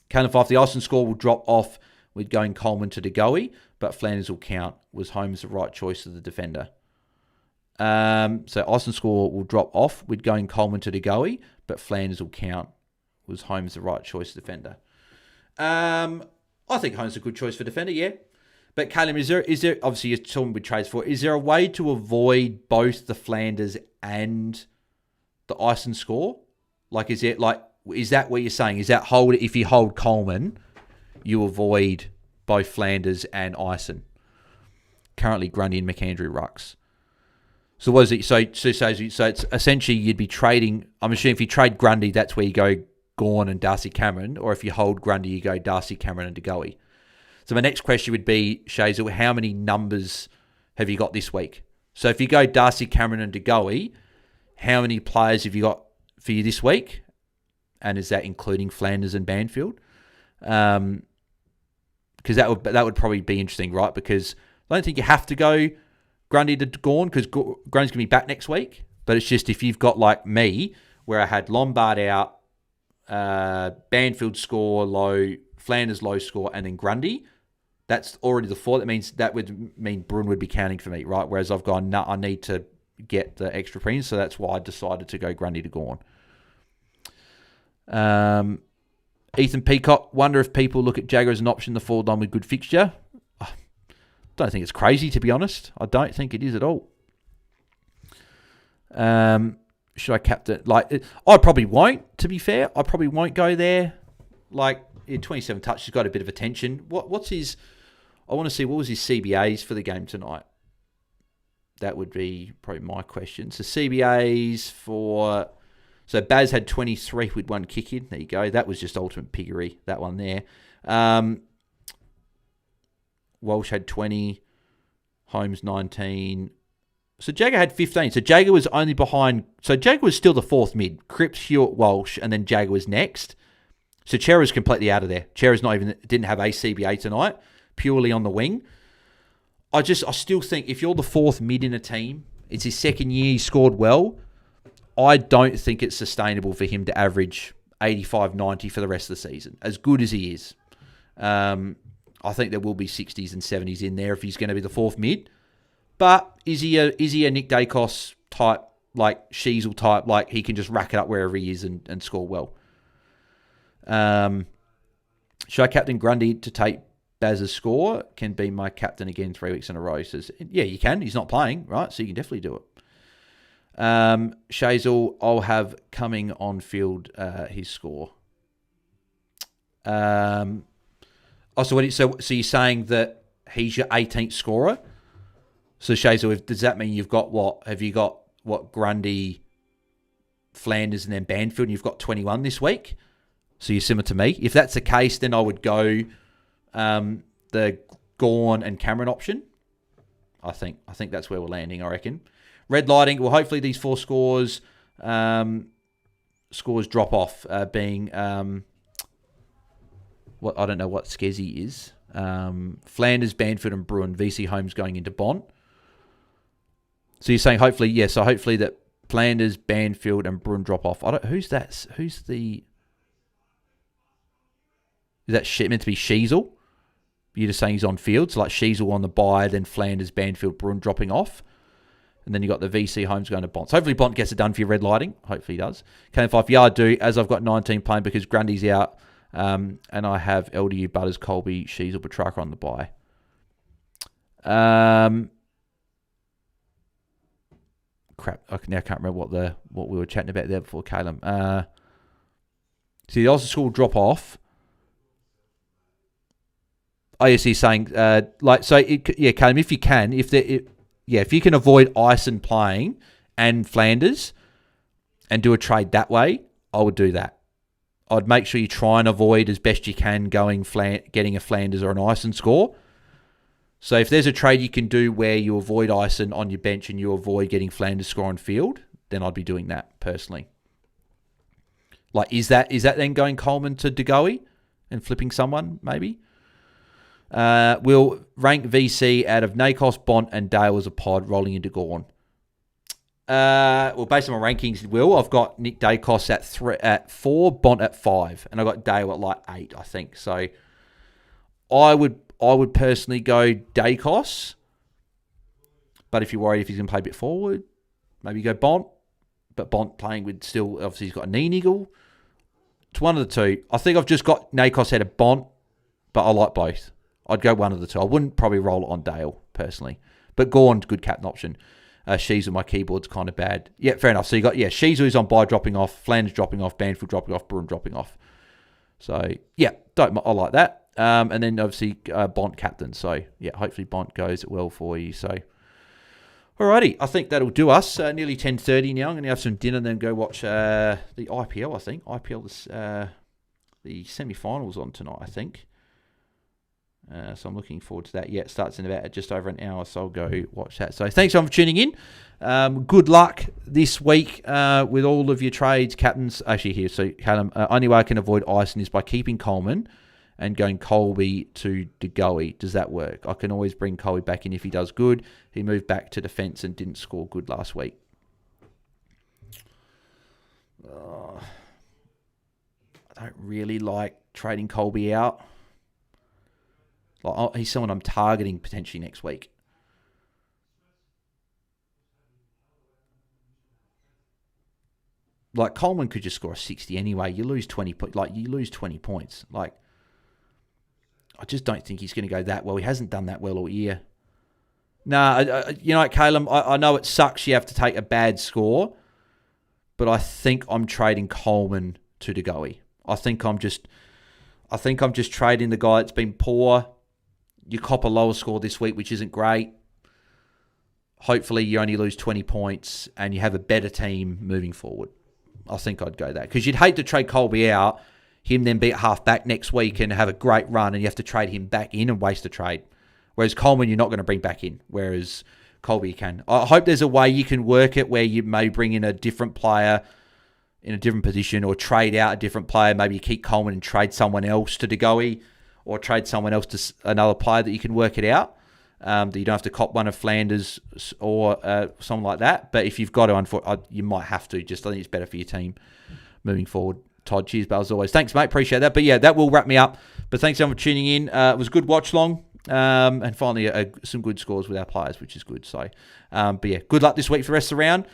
Cannon 5, the Ison score will drop off with going Coleman to DeGoey, but Flanders will count. Was Holmes the right choice of the defender? So Ison score will drop off with going Coleman to DeGoey, but Flanders will count. Was Holmes the right choice of defender? I think Holmes is a good choice for defender, yeah. But Callum, is there obviously you're talking with trades for, is there a way to avoid both the Flanders and the Ison score? Is that what you're saying? Is that if you hold Coleman, you avoid both Flanders and Ison? Currently Grundy and McAndrew rucks. So what is it? So it's essentially you'd be trading. I'm assuming if you trade Grundy, that's where you go Gawn and Darcy Cameron, or if you hold Grundy, you go Darcy Cameron and DeGoey. So my next question would be, Shazer, how many numbers have you got this week? So if you go Darcy Cameron and DeGoey, how many players have you got for you this week? And is that including Flanders and Banfield? Because that would probably be interesting, right? Because I don't think you have to go Grundy to Gawn, because Grundy's going to be back next week. But it's just if you've got like me, where I had Lombard out, Banfield score low, Flanders low score, and then Grundy, that's already the 4. That would mean Bruin would be counting for me, right? Whereas I've gone, no, I need to get the extra premium, so that's why I decided to go Grundy to Gawn. Ethan Peacock, wonder if people look at Jagger as an option to fall down with good fixture. Don't think it's crazy, to be honest. I don't think it is at all. Should I captain? I probably won't, to be fair. I probably won't go there. 27 touches, got a bit of attention. What's his... I want to see, what was his CBAs for the game tonight? That would be probably my question. So CBAs for... So Baz had 23 with 1 kick in. There you go. That was just ultimate piggery, that one there. Walsh had 20. Holmes 19. So Jagger had 15. So Jagger was only behind... So Jagger was still the 4th mid. Cripps, Hewitt, Walsh, and then Jagger was next. So Chera's completely out of there. Chera's didn't have a CBA tonight, purely on the wing. I still think if you're the 4th mid in a team, it's his 2nd year, he scored well. I don't think it's sustainable for him to average 85, 90 for the rest of the season, as good as he is. I think there will be 60s and 70s in there if he's going to be the 4th mid. But is he a Nick Dacos type, like Sheasel type, like he can just rack it up wherever he is and score well? Should I captain Grundy to take Baz's score? Can be my captain again 3 weeks in a row. Says, yeah, you can. He's not playing, right? So you can definitely do it. Shazel, I'll have coming on field his score. So you're saying that he's your 18th scorer? So Shazel, does that mean you've got what? Have you got what? Grundy, Flanders, and then Banfield, and you've got 21 this week? So you're similar to me. If that's the case, then I would go the Gawn and Cameron option. I think that's where we're landing, I reckon. Red lighting. Well, hopefully these 4 scores drop off. Being what I don't know what Skezzy is. Flanders, Banfield, and Bruin. VC Holmes going into Bont. So you're saying hopefully, yeah. So hopefully that Flanders, Banfield, and Bruin drop off. Who's that? Who's the? Is that shit meant to be Sheasel? You're just saying he's on field. So like Sheasel on the bye, then Flanders, Banfield, Bruin dropping off. And then you got the VC Holmes going to Bont. So hopefully Bont gets it done for your red lighting. Hopefully he does. KM5 yard do, as I've got 19 playing because Grundy's out. And I have LDU, Butters, Colby, Sheasel, Petrarca on the bye. Crap. I now can't remember what we were chatting about there before, Caleb. See, the Austin school drop off. Oh, yes, he's saying, Caleb, if you can, if you can avoid Ison playing and Flanders and do a trade that way, I would do that. I'd make sure you try and avoid as best you can getting a Flanders or an Ison score. So if there's a trade you can do where you avoid Ison on your bench and you avoid getting Flanders score on field, then I'd be doing that personally. Like, is that then going Coleman to DeGoey and flipping someone maybe? We'll rank VC out of Nakos, Bont, and Dale as a pod rolling into Gawn. Well, based on my rankings, I've got Nick Dacos at 4, Bont at 5, and I've got Dale at like 8, I think. So I would personally go Dacos, but if you're worried if he's going to play a bit forward, maybe go Bont. But Bont playing with still, obviously he's got a knee niggle. It's one of the two. I think I've just got Nakos out of Bont, but I like both. I'd go one of the two. I wouldn't probably roll it on Dale, personally. But Gawn's good captain option. Sheasel, my keyboard's kind of bad. Yeah, fair enough. So you got, Sheasel is on bye dropping off, Flanders dropping off, Banfield dropping off, Bruin dropping off. So, yeah, I like that. And then, obviously, Bont captain. So, yeah, hopefully Bont goes well for you. So, Alrighty, I think that'll do us. Nearly 10:30 now. I'm going to have some dinner and then go watch the IPL, I think. The semi-finals on tonight, I think. So I'm looking forward to that. Yeah, it starts in about just over an hour, so I'll go watch that. So thanks everyone for tuning in. Good luck this week with all of your trades, captains. Actually here, so Callum, only way I can avoid icing is by keeping Coleman and going Colby to De Goey. Does that work? I can always bring Colby back in if he does good. He moved back to defence and didn't score good last week. I don't really like trading Colby out. He's someone I'm targeting potentially next week. Like Coleman could just score a 60 anyway. You lose 20 points. Like, I just don't think he's going to go that well. He hasn't done that well all year. You know what, Caleb? I know it sucks you have to take a bad score, but I think I'm trading Coleman to De Goey. I think I'm just trading the guy that's been poor. You cop a lower score this week, which isn't great. Hopefully you only lose 20 points and you have a better team moving forward. I think I'd go that. Because you'd hate to trade Colby out, him then be at half back next week and have a great run and you have to trade him back in and waste a trade. Whereas Coleman, you're not going to bring back in. Whereas Colby, you can. I hope there's a way you can work it where you may bring in a different player in a different position or trade out a different player. Maybe you keep Coleman and trade someone else to De Goey or trade someone else to another player that you can work it out. That you don't have to cop one of Flanders or something like that. But if you've got to, you might have to. Just I think it's better for your team moving forward. Todd, cheers, Bale, as always. Thanks, mate. Appreciate that. But yeah, that will wrap me up. But thanks everyone for tuning in. It was a good watch long. And finally, some good scores with our players, which is good. So, but yeah, good luck this week for the rest of the round.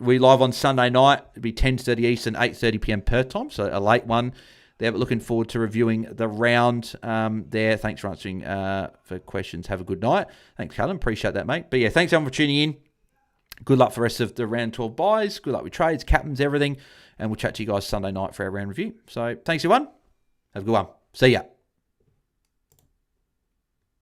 We live on Sunday night. It'll be 10:30 Eastern, 8:30 PM Perth time. So a late one there, but looking forward to reviewing the round there. Thanks for answering for questions. Have a good night. Thanks, Callum. Appreciate that, mate. But yeah, thanks everyone for tuning in. Good luck for the rest of the round 12 buys. Good luck with trades, captains, everything. And we'll chat to you guys Sunday night for our round review. So thanks, everyone. Have a good one. See ya.